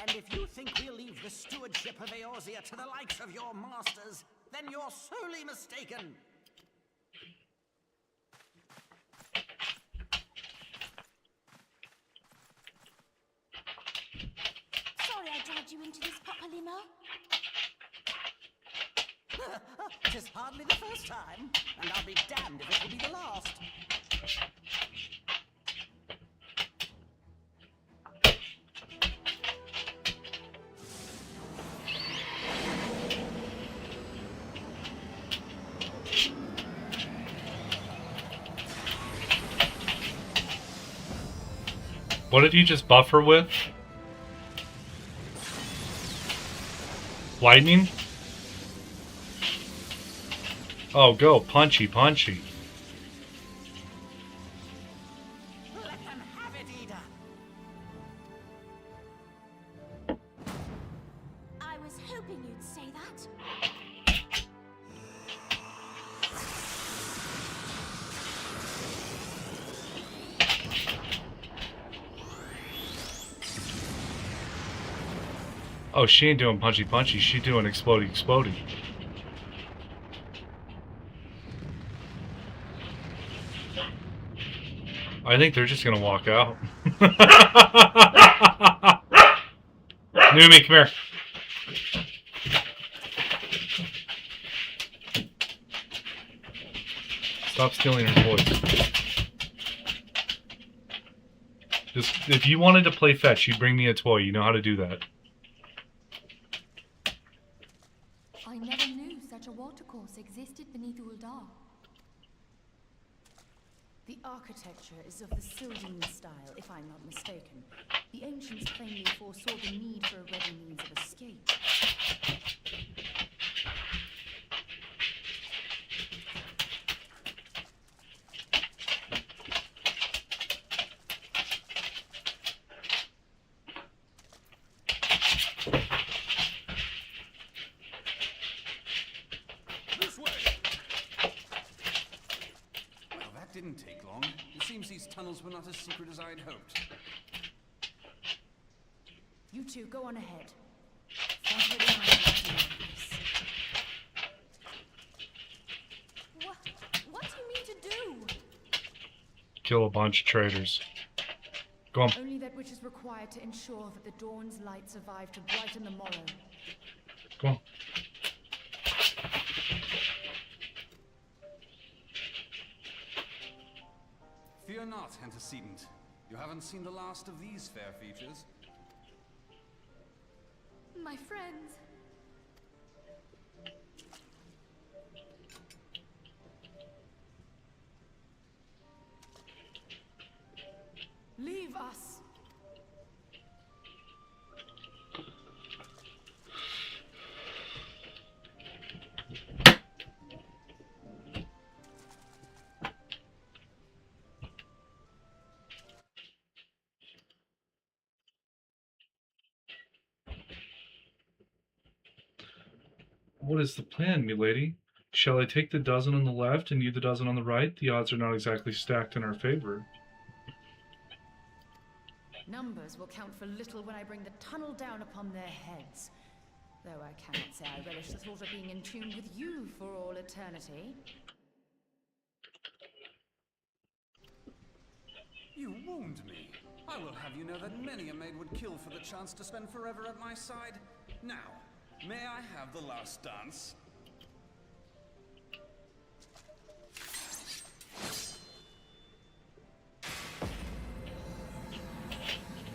And if you think we'll leave the stewardship of Eorzea to the likes of your masters, then you're sorely mistaken. Sorry I dragged you into this, Papa Limo. 'Tis hardly the first time, and I'll be damned if it will be the last. What did he just buff her with? Lightning? Oh, go. Punchy, punchy. that? Oh, she ain't doing punchy punchy. She doing explodey explodey. I think they're just gonna walk out. Numi, come here. Stop stealing her voice. Just, if you wanted to play fetch, you'd bring me a toy. You know how to do that. I never knew such a watercourse existed beneath Uldar. The architecture is of the Sylvan style, if I'm not mistaken. The ancients plainly foresaw the need for a ready means of escape. This way! Well, that didn't take long. It seems these tunnels were not as secret as I had hoped. You two, go on ahead. Fight with an eye. What do you mean to do? Kill a bunch of traitors. Go on. Only that which is required to ensure that the dawn's light survive to brighten the morrow. Go on. Fear not, antecedent. You haven't seen the last of these fair features. My friends. Leave us. What is the plan, milady? Shall I take the dozen on the left and you the dozen on the right? The odds are not exactly stacked in our favor. Numbers will count for little when I bring the tunnel down upon their heads. Though I cannot say I relish the thought of being in tune with you for all eternity. You wound me. I will have you know that many a maid would kill for the chance to spend forever at my side. Now, may I have the last dance?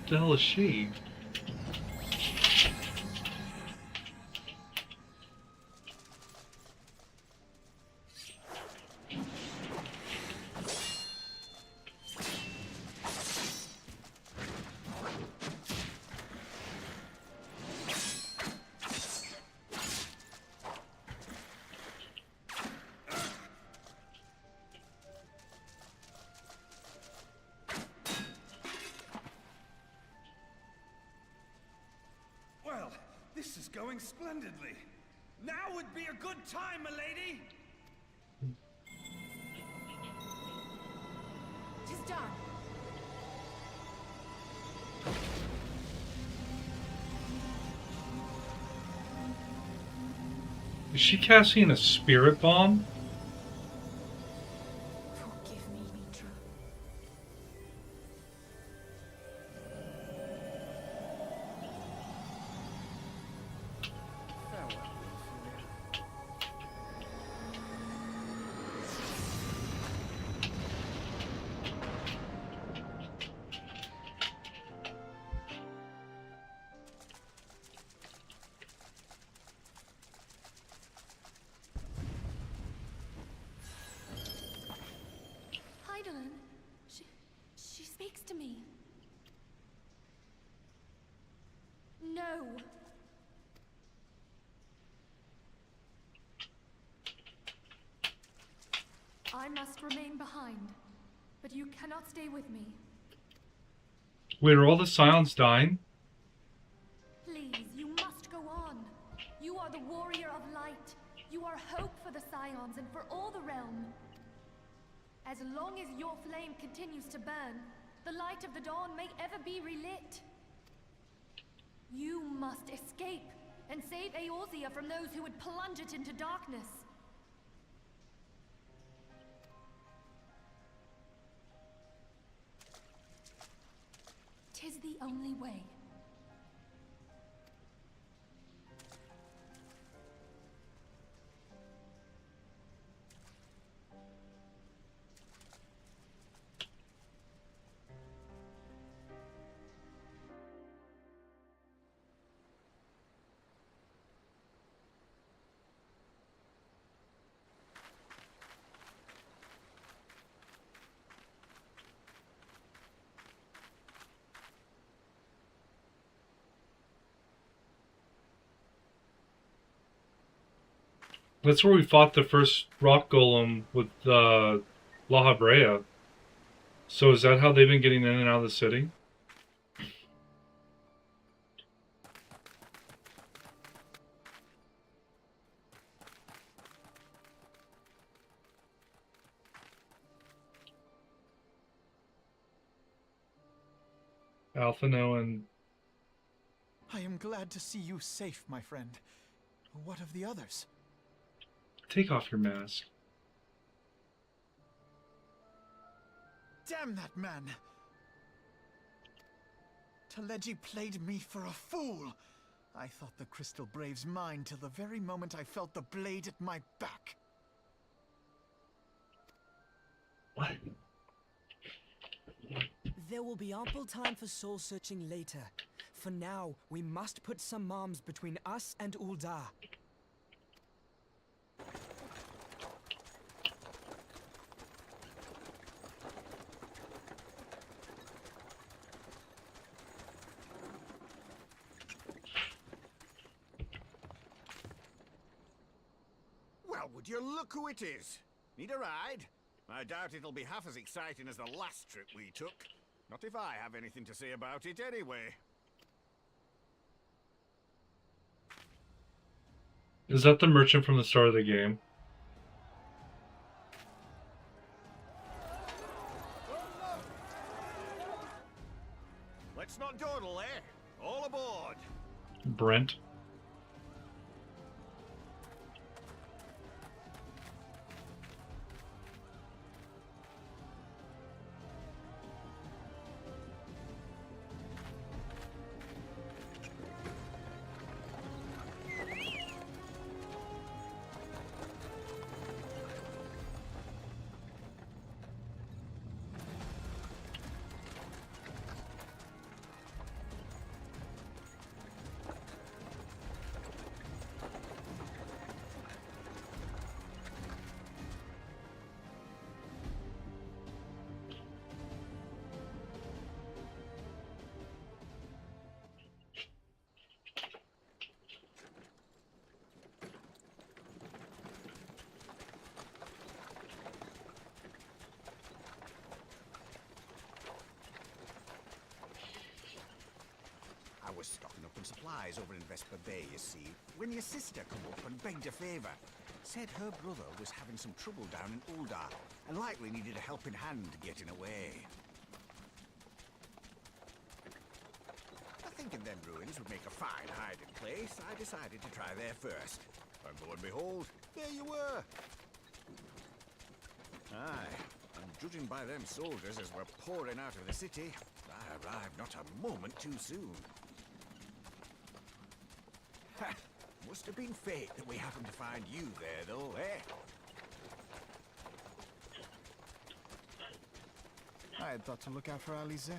What the hell is she? Well, this is going splendidly. Now would be a good time, milady. 'Tis done. Is she casting a spirit bomb? Forgive me, Mitra. Farewell. Heidelin, she speaks to me. No. I must remain behind, but you cannot stay with me. Wait, are all the Scions dying? Please, you must go on. You are the warrior As long as your flame continues to burn, the light of the dawn may ever be relit. You must escape and save Eorzea from those who would plunge it into darkness. Tis the only way. That's where we fought the first rock golem with La Habrea. So is that how they've been getting in and out of the city? Alphino and... I am glad to see you safe, my friend. What of the others? Take off your mask. Damn that man! Teleji played me for a fool! I thought the Crystal Brave's mine till the very moment I felt the blade at my back. What? There will be ample time for soul-searching later. For now, we must put some arms between us and Ul'dah. Well, would you look who it is? Need a ride? I doubt it'll be half as exciting as the last trip we took. Not if I have anything to say about it anyway. Is that the merchant from the start of the game? Let's not dawdle, eh? All aboard! Brent? I was stocking up on supplies over in Vesper Bay, you see, when your sister come up and begged a favour. Said her brother was having some trouble down in Ul'dah, and likely needed a helping hand getting away. I thinking them ruins would make a fine hiding place, I decided to try there first. And lo and behold, there you were. Aye, and judging by them soldiers as were pouring out of the city, I arrived not a moment too soon. Must have been fate that we happened to find you there, though, eh? I had thought to look out for Eorzea,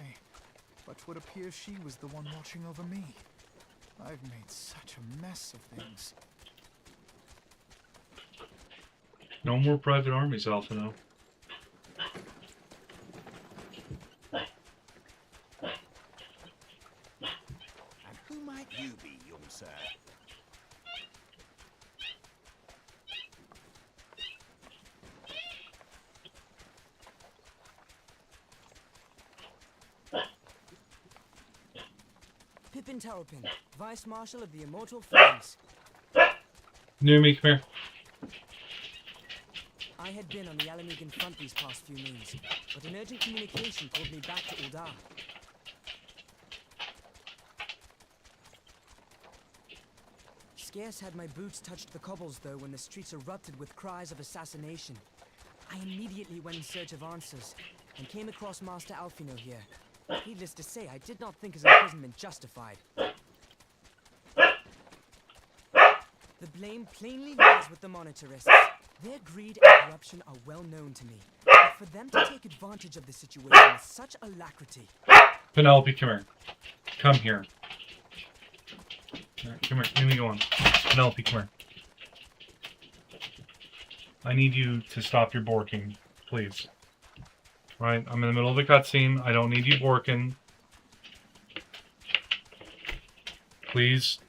but it would appear she was the one watching over me. I've made such a mess of things. No more private armies, Alphino. And who might you be, young sir? Pippin Terrapin, Vice Marshal of the Immortal Flames. Numi, come here. I had been on the Alamegan front these past few moons, but an urgent communication pulled me back to Uldar. Scarce had my boots touched the cobbles, though, when the streets erupted with cries of assassination. I immediately went in search of answers, and came across Master Alfino here. Needless to say, I did not think his imprisonment justified. The blame plainly lies with the Monetarists. Their greed and corruption are well known to me. But for them to take advantage of the situation with such alacrity... Penelope, come here. Come here. Right, come here. Let me go on. Penelope, come here. I need you to stop your borking, please. Right? I'm in the middle of a cutscene. I don't need you borking. Please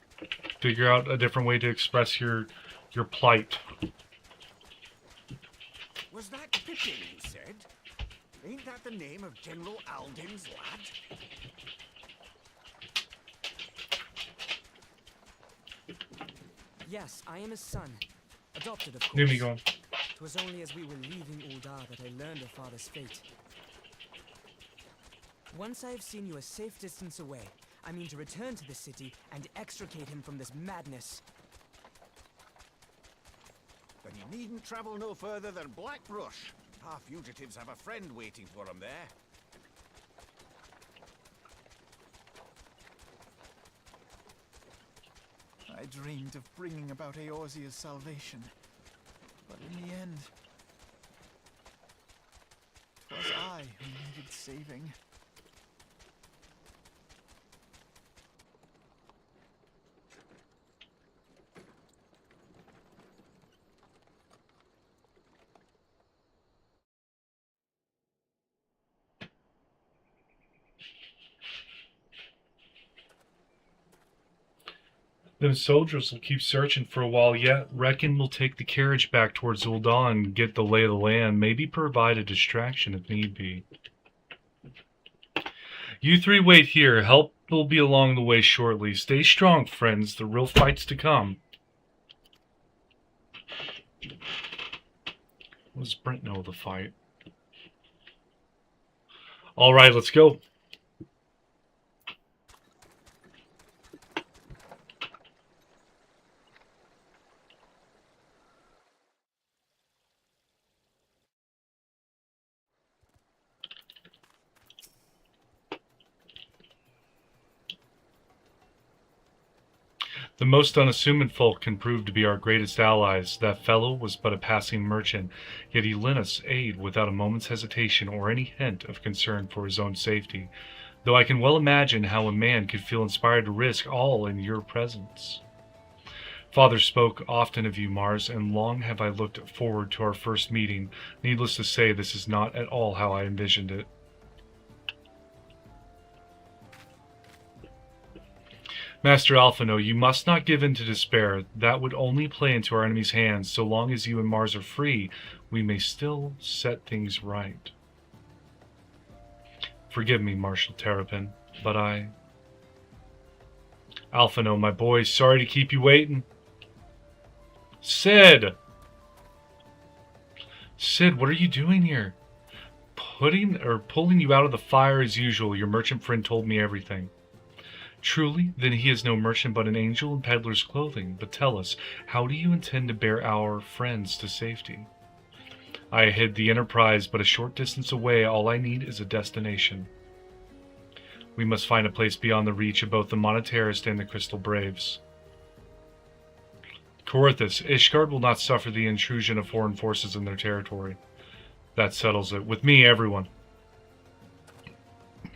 figure out a different way to express your plight. Was that Pippin you said? Ain't that the name of General Alden's lad? Yes, I am his son. Adopted, of course. Let me go on. It was only as we were leaving Uldar that I learned of father's fate. Once I have seen you a safe distance away, I mean to return to the city and extricate him from this madness. Then you needn't travel no further than Blackbrush. Our fugitives have a friend waiting for them there. I dreamed of bringing about Eorzea's salvation, but in the end, it was I who needed saving. Them soldiers will keep searching for a while yet. Reckon we'll take the carriage back towards Uldar and get the lay of the land. Maybe provide a distraction if need be. You three wait here. Help will be along the way shortly. Stay strong, friends. The real fight's to come. What does Brent know of the fight? Alright, let's go. The most unassuming folk can prove to be our greatest allies. That fellow was but a passing merchant, yet he lent us aid without a moment's hesitation or any hint of concern for his own safety, though I can well imagine how a man could feel inspired to risk all in your presence. Father spoke often of you, Mars, and long have I looked forward to our first meeting. Needless to say, this is not at all how I envisioned it. Master Alphino, you must not give in to despair. That would only play into our enemy's hands. So long as you and Mars are free, we may still set things right. Forgive me, Marshal Terrapin, but Alphino, my boy, sorry to keep you waiting. Sid! Sid, what are you doing here? Pulling you out of the fire as usual. Your merchant friend told me everything. Truly, then he is no merchant but an angel in peddler's clothing. But tell us, how do you intend to bear our friends to safety? I hid the Enterprise but a short distance away. All I need is a destination. We must find a place beyond the reach of both the Monetarist and the Crystal Braves. Corythus, Ishgard will not suffer the intrusion of foreign forces in their territory. That settles it. With me, everyone.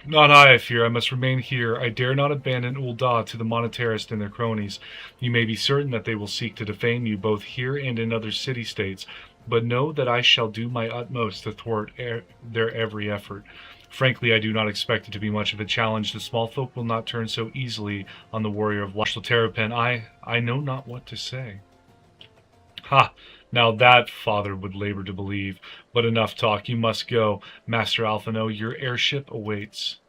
Not I fear. I must remain here. I dare not abandon Uldar to the Monetarist and their cronies. You may be certain that they will seek to defame you both here and in other city-states, but know that I shall do my utmost to thwart their every effort. Frankly, I do not expect it to be much of a challenge. The small folk will not turn so easily on the warrior of Marshal Terrapin. I know not what to say. Ha! Now that father would labor to believe. But enough talk. You must go. Master Alphino, your airship awaits.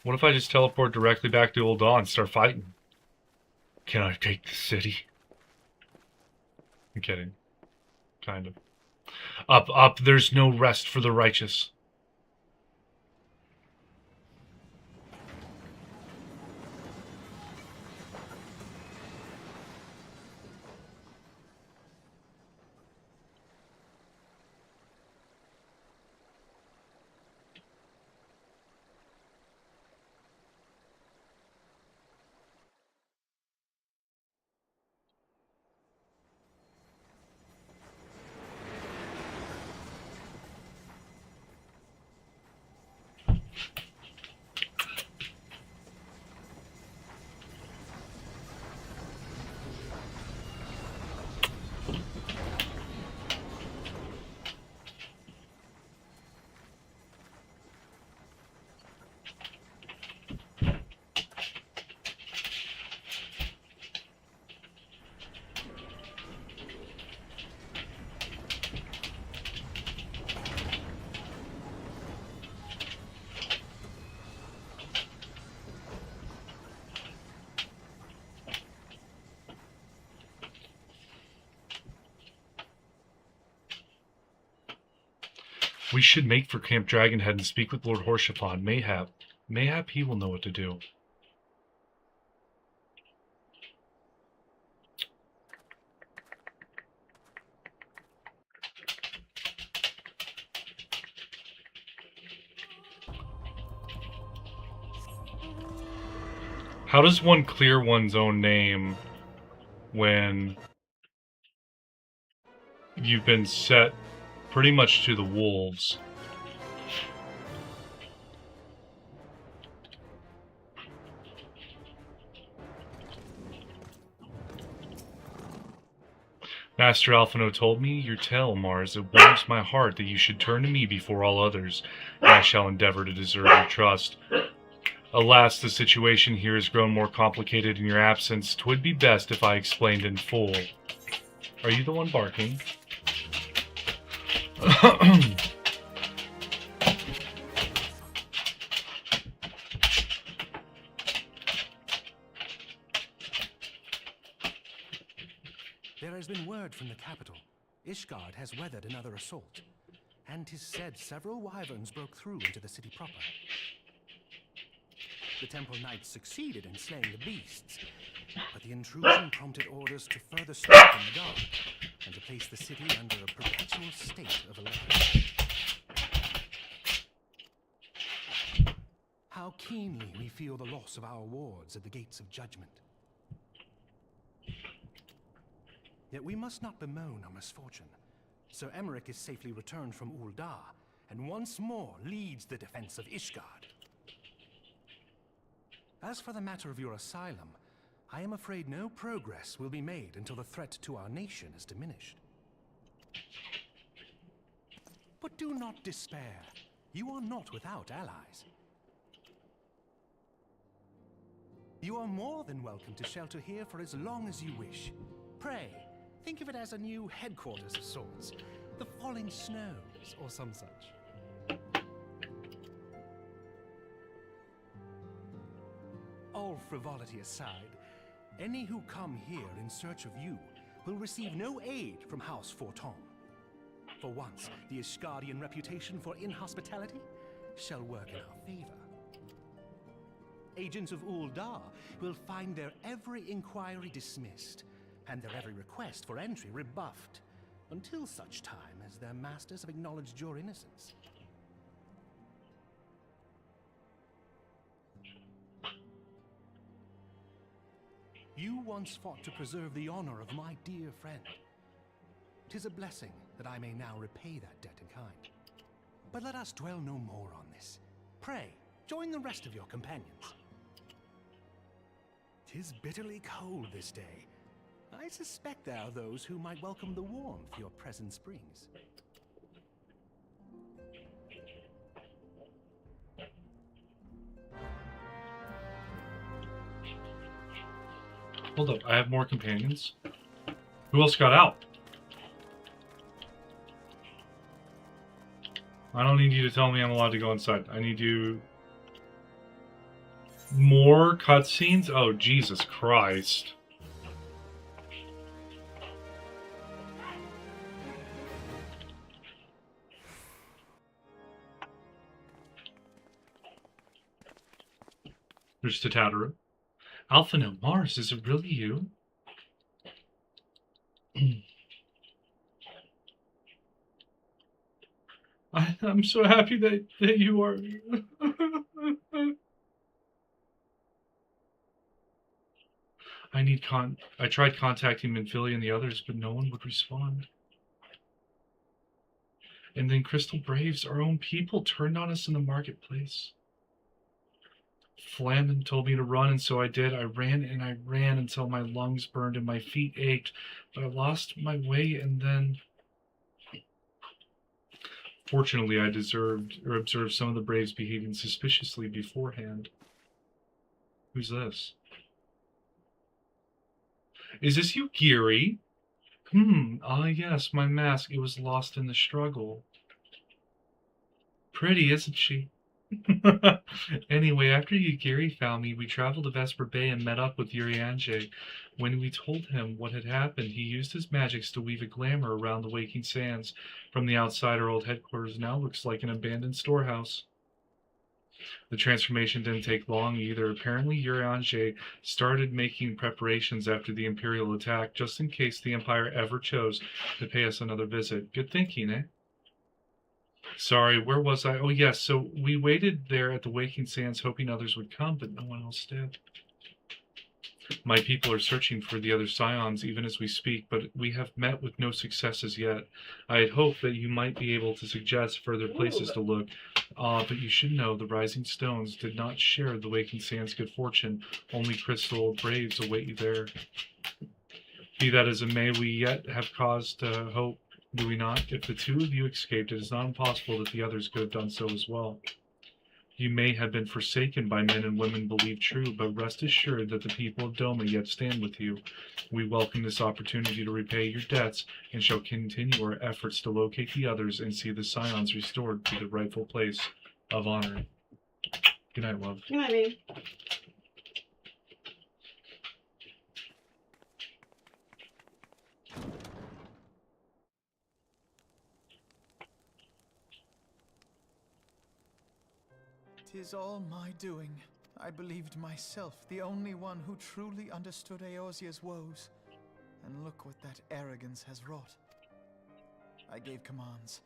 What if I just teleport directly back to Ul'dah and start fighting? Can I take the city? I'm kidding. Kind of. Up, up, there's no rest for the righteous. We should make for Camp Dragonhead and speak with Lord Horshathon. Mayhap he will know what to do. How does one clear one's own name when you've been set pretty much to the wolves? Master Alphino told me your tale, Mars. It warms my heart that you should turn to me before all others, and I shall endeavor to deserve your trust. Alas, the situation here has grown more complicated in your absence. 'Twould be best if I explained in full. Are you the one barking? There has been word from the capital. Ishgard has weathered another assault, and 'tis said several wyverns broke through into the city proper. The temple knights succeeded in slaying the beasts, but the intrusion prompted orders to further strengthen the guard and to place the city under a perpetual state of alert. How keenly we feel the loss of our wards at the gates of judgment. Yet we must not bemoan our misfortune. Sir Emmerich is safely returned from Ul'dah, and once more leads the defense of Ishgard. As for the matter of your asylum, I am afraid no progress will be made until the threat to our nation is diminished. But do not despair. You are not without allies. You are more than welcome to shelter here for as long as you wish. Pray, think of it as a new headquarters of sorts. The Falling Snows, or some such. All frivolity aside, any who come here in search of you will receive no aid from House Forton. For once, the Ishgardian reputation for inhospitality shall work in our favor. Agents of Ul'dah will find their every inquiry dismissed, and their every request for entry rebuffed, until such time as their masters have acknowledged your innocence. You once fought to preserve the honor of my dear friend. 'Tis a blessing that I may now repay that debt in kind. But let us dwell no more on this. Pray, join the rest of your companions. 'Tis bitterly cold this day. I suspect there are those who might welcome the warmth your presence brings. Hold up, I have more companions? Who else got out? I don't need you to tell me I'm allowed to go inside. I need you... More cutscenes? Oh, Jesus Christ. There's Tatara. Alphino, Mars, is it really you? I'm so happy that you are. I tried contacting Minfilia and the others, but no one would respond. And then Crystal Braves, our own people, turned on us in the marketplace. Flamin told me to run, and so I did. I ran and I ran until my lungs burned and my feet ached, but I lost my way, and then... Fortunately, I observed some of the Braves behaving suspiciously beforehand. Who's this? Is this you, Geary? Ah yes, my mask. It was lost in the struggle. Pretty, isn't she? Anyway, after Yugiri found me, we traveled to Vesper Bay and met up with Urianger. When we told him what had happened, he used his magics to weave a glamour around the Waking Sands. From the outside, our old headquarters now looks like an abandoned storehouse. The transformation didn't take long either. Apparently, Urianger started making preparations after the Imperial attack, just in case the Empire ever chose to pay us another visit. Good thinking, eh? Sorry, where was I? Oh, yes, so we waited there at the Waking Sands hoping others would come, but no one else did. My people are searching for the other Scions even as we speak, but we have met with no successes yet. I had hoped that you might be able to suggest further places to look. But you should know the Rising Stones did not share the Waking Sands' good fortune. Only Crystal Braves await you there. Be that as it may, we yet have cause to hope, do we not? If the two of you escaped, it is not impossible that the others could have done so as well. You may have been forsaken by men and women believed true, but rest assured that the people of Doma yet stand with you. We welcome this opportunity to repay your debts and shall continue our efforts to locate the others and see the Scions restored to the rightful place of honor. Good night, love. Good night, baby. "'Tis all my doing. I believed myself the only one who truly understood Eorzea's woes. And look what that arrogance has wrought. I gave commands,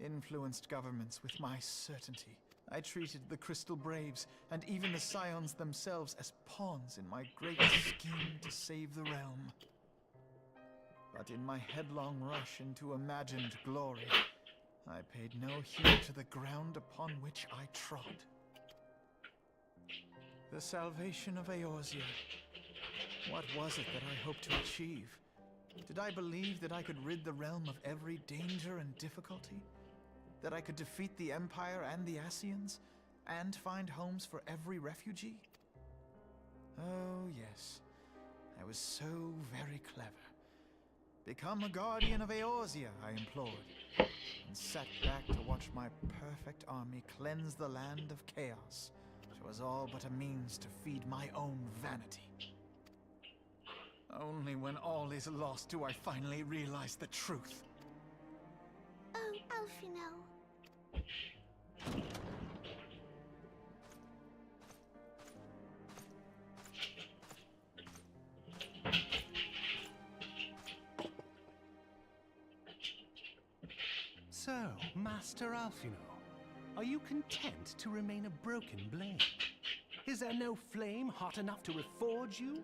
influenced governments with my certainty. I treated the Crystal Braves and even the Scions themselves as pawns in my great scheme to save the realm. But in my headlong rush into imagined glory, I paid no heed to the ground upon which I trod. The salvation of Eorzea. What was it that I hoped to achieve? Did I believe that I could rid the realm of every danger and difficulty? That I could defeat the Empire and the Ascians, and find homes for every refugee? Oh yes, I was so very clever. Become a guardian of Eorzea, I implored, and sat back to watch my perfect army cleanse the land of chaos, which was all but a means to feed my own vanity. Only when all is lost do I finally realize the truth. Oh, Alphino. So, Master Alphino, are you content to remain a broken blade? Is there no flame hot enough to reforge you?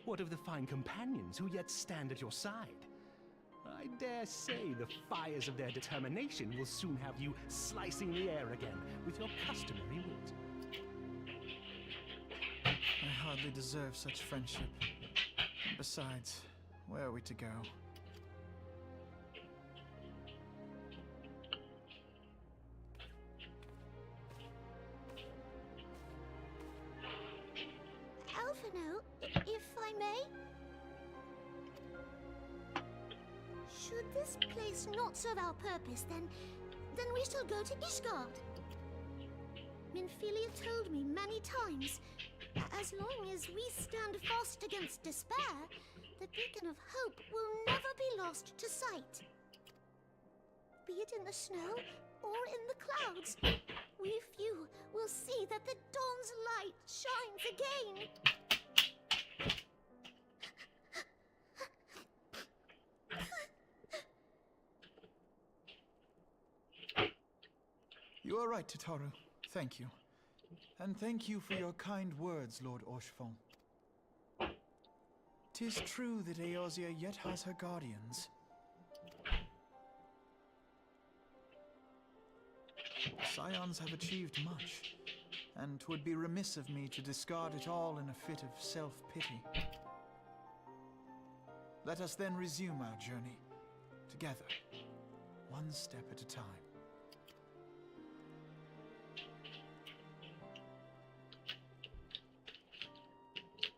What of the fine companions who yet stand at your side? I dare say the fires of their determination will soon have you slicing the air again with your customary wit. I hardly deserve such friendship. And besides, where are we to go? Alphino, if I may? Should this place not serve our purpose, then we shall go to Ishgard. Nymphelia told me many times, as long as we stand fast against despair, the beacon of hope will never be lost to sight. Be it in the snow or in the clouds, we few will see that the dawn's light shines again. You are right, Tataru. Thank you. And thank you for your kind words, Lord Orchefon. 'Tis true that Eorzea yet has her guardians. The Scions have achieved much, and 'twould be remiss of me to discard it all in a fit of self-pity. Let us then resume our journey, together, one step at a time.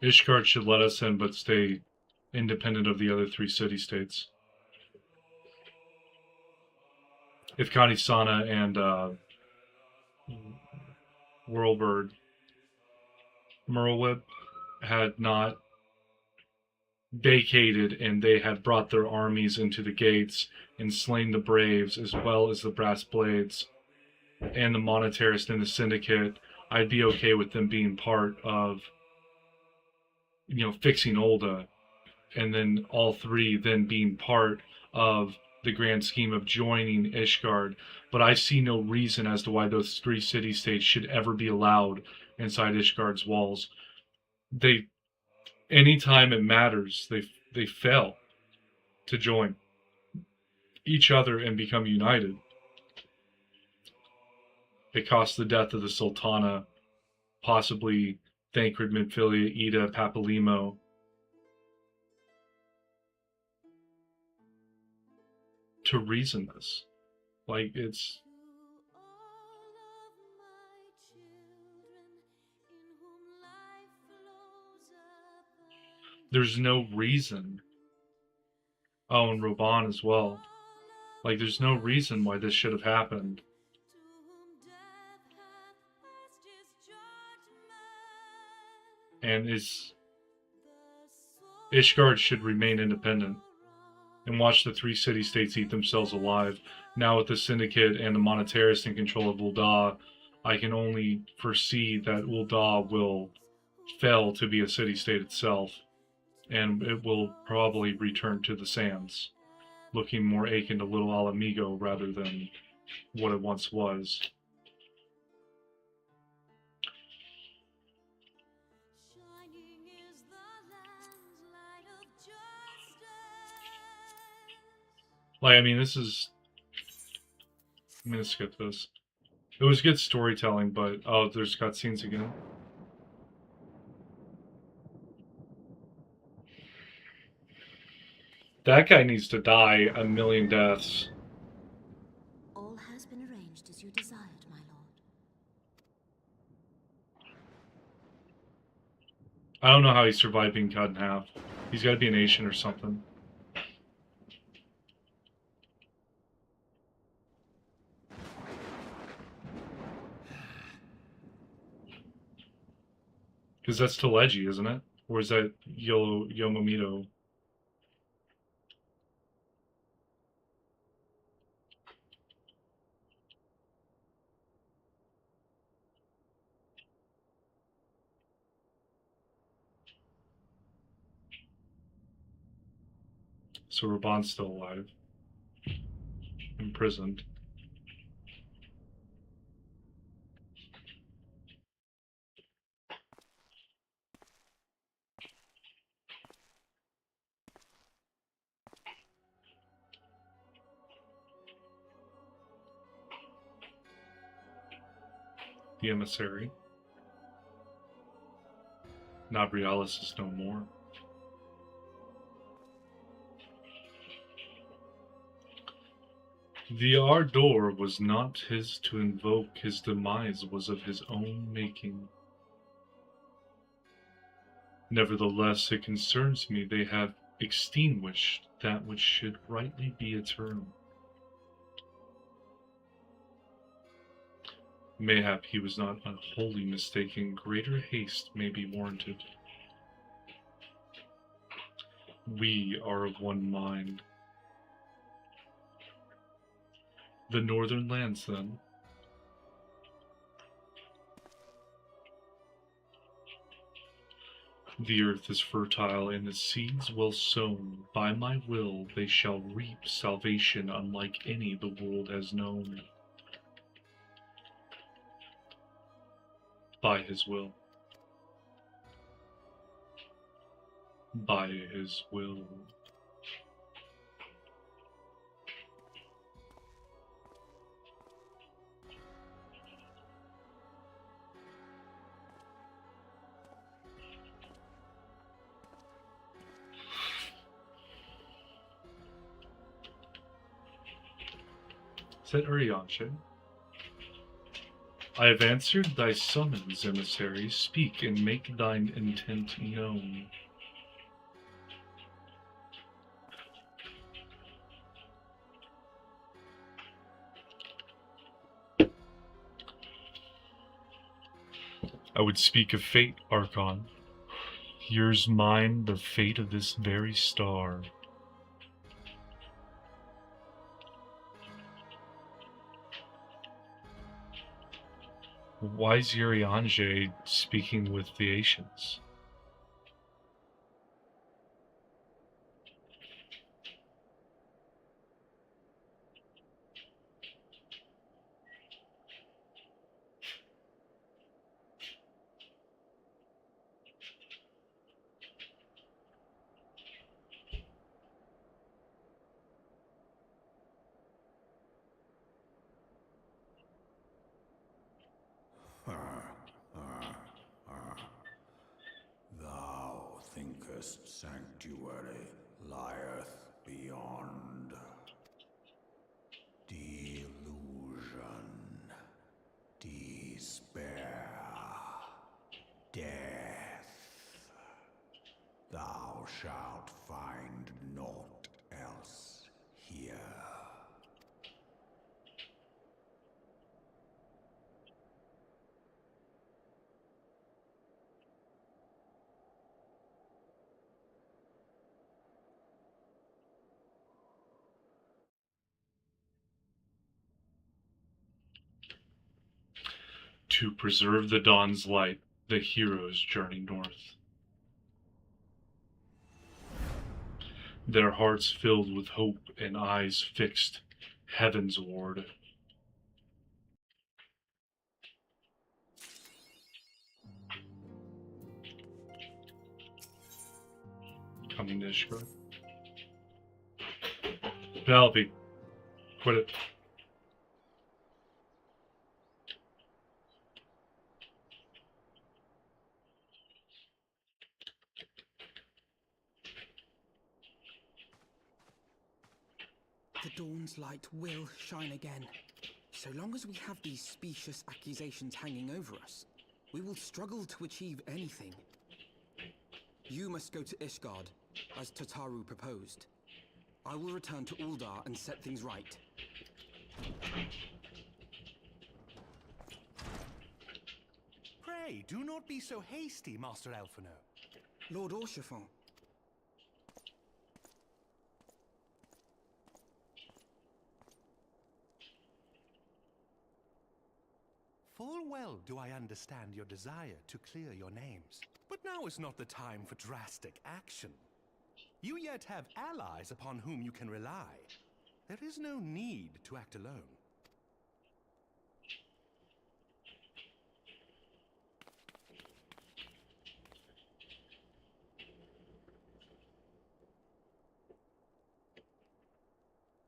Ishgard should let us in, but stay independent of the other 3 city-states. If Kanisana and Whirlbird Merlewhip had not vacated and they had brought their armies into the gates and slain the Braves as well as the Brass Blades and the Monetarist and the Syndicate, I'd be okay with them being part of, fixing Ul'dah, and then all 3 then being part of the grand scheme of joining Ishgard. But I see no reason as to why those 3 city-states should ever be allowed inside Ishgard's walls. Anytime it matters, they fail to join each other and become united. It cost the death of the Sultana, possibly Thancred, Nymphelia, Ida, Papalimo. To reason this. There's no reason. Oh, and Roban as well. There's no reason why this should have happened. And Ishgard should remain independent and watch the 3 city-states eat themselves alive. Now with the Syndicate and the Monetarist in control of Ul'dah, I can only foresee that Ul'dah will fail to be a city-state itself, and it will probably return to the sands, looking more akin to Little Alamigo rather than what it once was. This is... I'm gonna skip this. It was good storytelling, but... Oh, there's cutscenes again. That guy needs to die a million deaths. All has been arranged as you desired, my lord. I don't know how he survived being cut in half. He's got to be an Asian or something. Because that's Teleji, isn't it? Or is that Yomamito? So Raban's still alive. Imprisoned. The emissary. Nabrialis is no more. The ardor was not his to invoke, his demise was of his own making. Nevertheless, it concerns me they have extinguished that which should rightly be eternal. Mayhap he was not wholly mistaken. Greater haste may be warranted. We are of one mind. The northern lands, then. The earth is fertile, and its seeds well sown. By my will they shall reap salvation unlike any the world has known. By his will. By his will. Said Eorzea. I have answered thy summons, emissary. Speak and make thine intent known. I would speak of fate, Archon. Here's mine the fate of this very star. Why is Eorzea speaking with the Asians? Thou thinkest sanctuary lieth beyond delusion, despair, death. Thou shalt find naught else here. To preserve the dawn's light, the heroes journey north. Their hearts filled with hope and eyes fixed heavenward. Coming to Ishgard. Penelope, quit it. The dawn's light will shine again. So long as we have these specious accusations hanging over us, we will struggle to achieve anything. You must go to Ishgard, as Tataru proposed. I will return to Uldar and set things right. Pray, do not be so hasty, Master Alphino. Lord Orchiffon. Full well do I understand your desire to clear your names. But now is not the time for drastic action. You yet have allies upon whom you can rely. There is no need to act alone.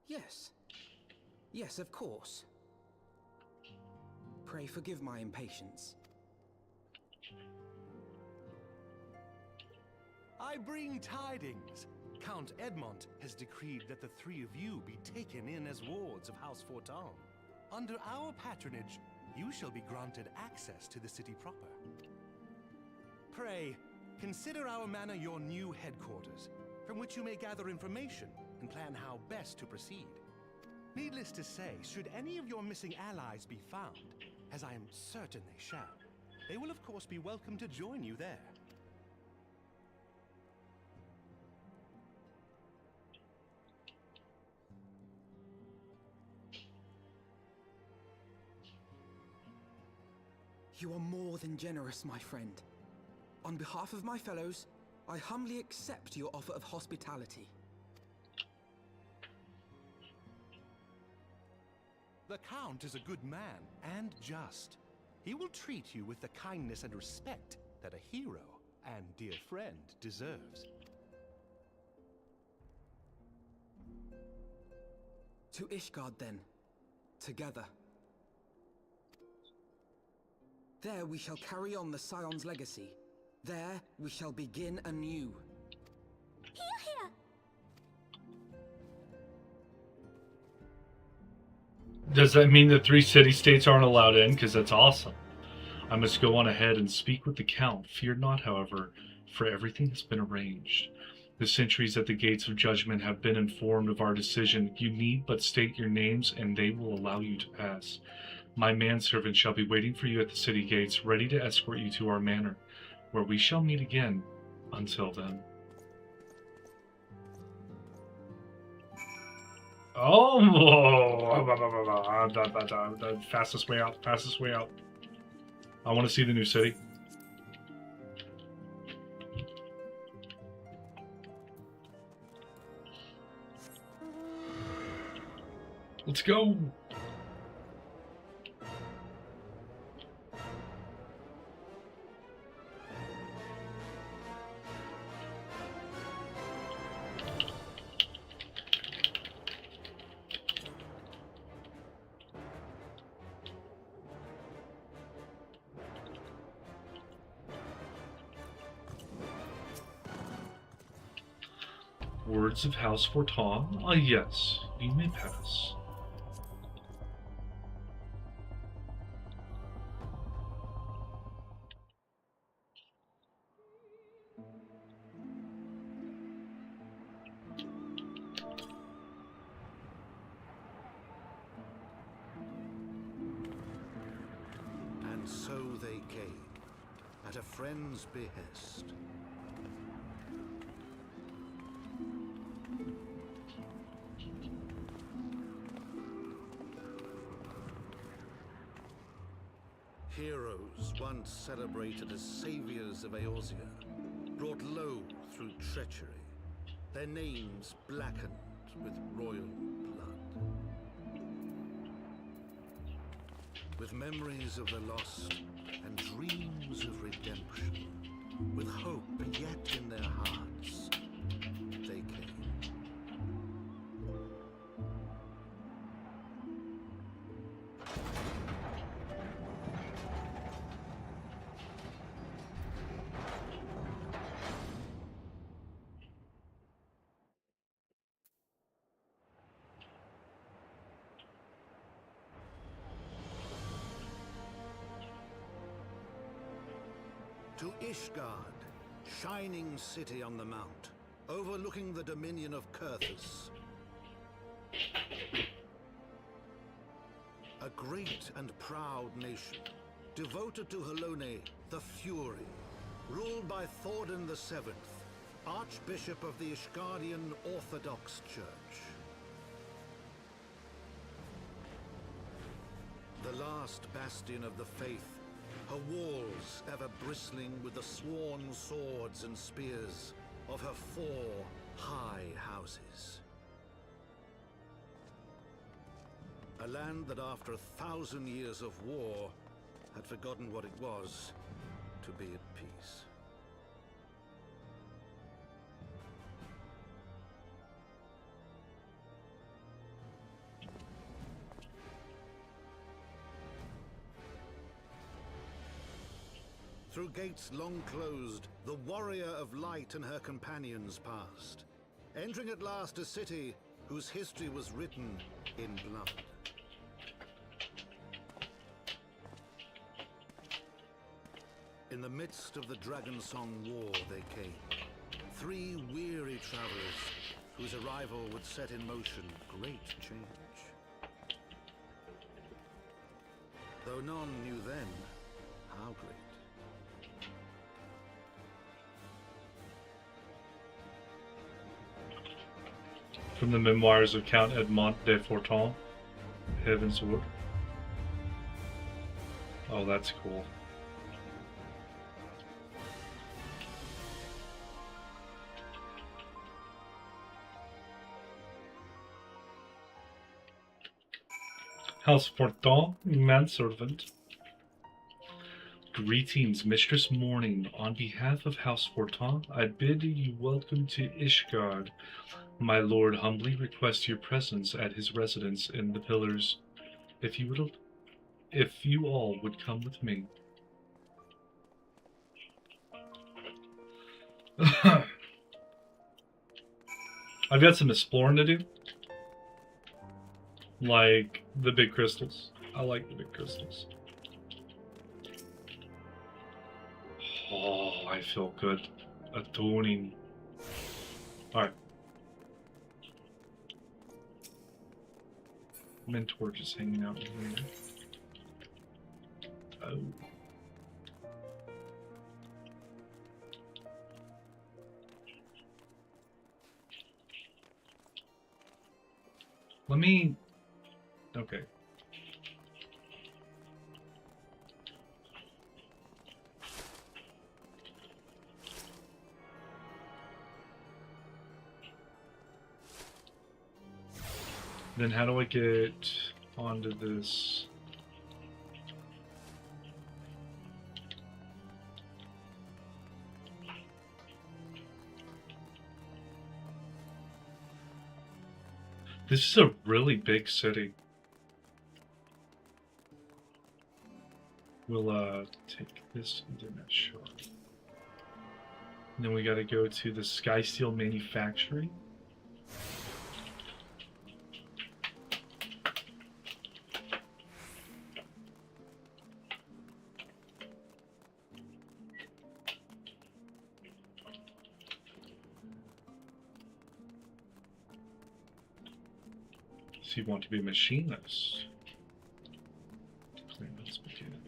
Yes. Yes, of course. Pray forgive my impatience. I bring tidings. Count Edmont has decreed that the three of you be taken in as wards of House Forton. Under our patronage, you shall be granted access to the city proper. Pray, consider our manor your new headquarters, from which you may gather information and plan how best to proceed. Needless to say, should any of your missing allies be found, as I am certain they shall, they will of course be welcome to join you there. You are more than generous, my friend. On behalf of my fellows, I humbly accept your offer of hospitality. The Count is a good man and just. He will treat you with the kindness and respect that a hero and dear friend deserves. To Ishgard, then. Together. There we shall carry on the Scion's legacy. There we shall begin anew. Here! Does that mean the 3 city-states aren't allowed in? Because that's awesome. I must go on ahead and speak with the Count. Fear not, however, for everything has been arranged. The sentries at the gates of judgment have been informed of our decision. You need but state your names, and they will allow you to pass. My manservant shall be waiting for you at the city gates, ready to escort you to our manor, where we shall meet again. Until then. Oh! Fastest way out. Fastest way out. I want to see the new city. Let's go! Words of House Forton? Ah, yes, you may pass. And so they came, at a friend's behest. Heroes once celebrated as saviors of Eorzea, brought low through treachery, their names blackened with royal blood. With memories of the lost and dreams of redemption, with hope yet in their hearts, they came. To Ishgard, shining city on the mount, overlooking the dominion of Kurthus. A great and proud nation, devoted to Halone, the Fury, ruled by Thordan VII, Archbishop of the Ishgardian Orthodox Church. The last bastion of the faith, her walls ever bristling with the sworn swords and spears of her 4 high houses. A land that after 1,000 years of war had forgotten what it was to be at peace. Through gates long closed, the warrior of light and her companions passed, entering at last a city whose history was written in blood. In the midst of the Dragonsong War they came, 3 weary travelers whose arrival would set in motion great change. though none knew then how great. From the memoirs of Count Edmond de Forton, Heavenswood. Oh, that's cool. House Forton, manservant. Greetings, Mistress Morning. On behalf of House Forton, I bid you welcome to Ishgard. My lord humbly requests your presence at his residence in the Pillars. If you all would come with me. I've got some exploring to do. Like the big crystals. I like the big crystals. Oh, I feel good. Atoning. Alright. Mentor just hanging out in here. Oh. Let me... Okay. Then how do I get onto this? This is a really big city. We'll take this internet short. And then we gotta go to the Skysteel Manufactory. So you want to be a machinist. Claimant's beginning.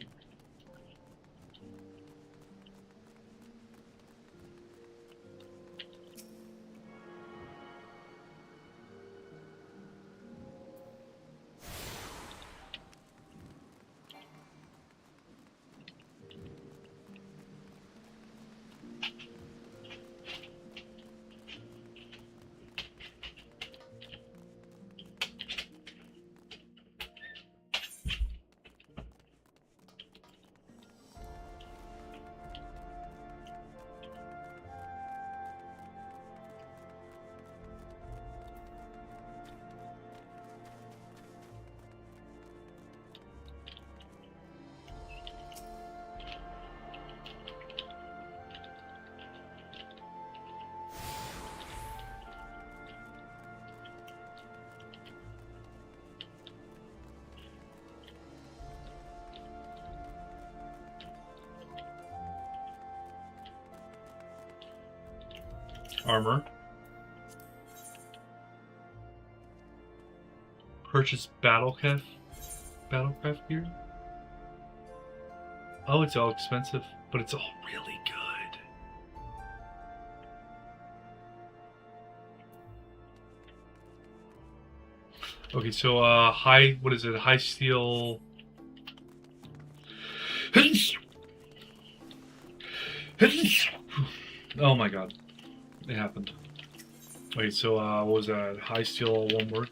Armor. Purchase battlecraft gear. Oh, it's all expensive, but it's all really good. Okay, so high, what is it? High steel. Oh my god. It happened. Wait, so what was that? High steel, all one word?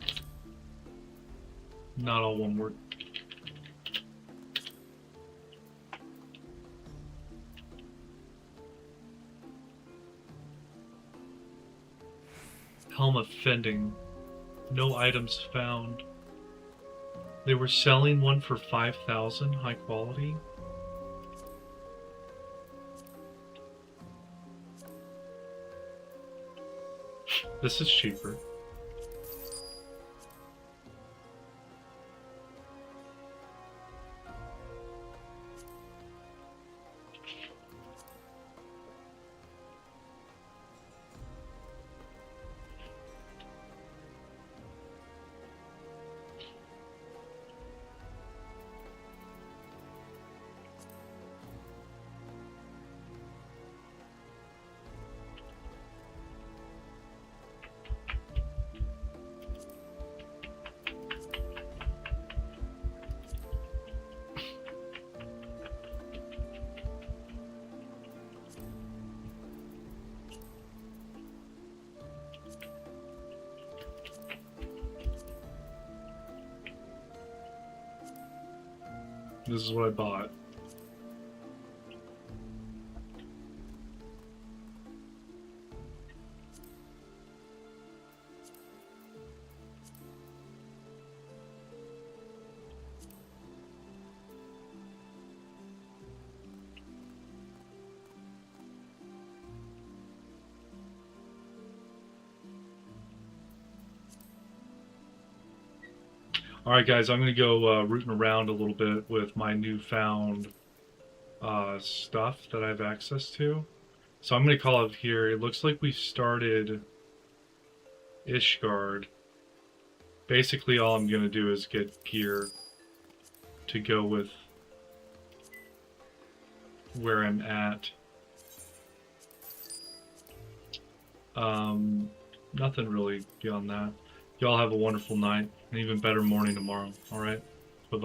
Not all one word. Helm of Fending. No items found. They were selling one for 5,000, high quality. This is cheaper. This is what I bought. Alright guys, I'm going to go rooting around a little bit with my newfound stuff that I have access to. So I'm going to call it here. It looks like we started Ishgard. Basically all I'm going to do is get gear to go with where I'm at. Nothing really beyond that. Y'all have a wonderful night, an even better morning tomorrow, alright?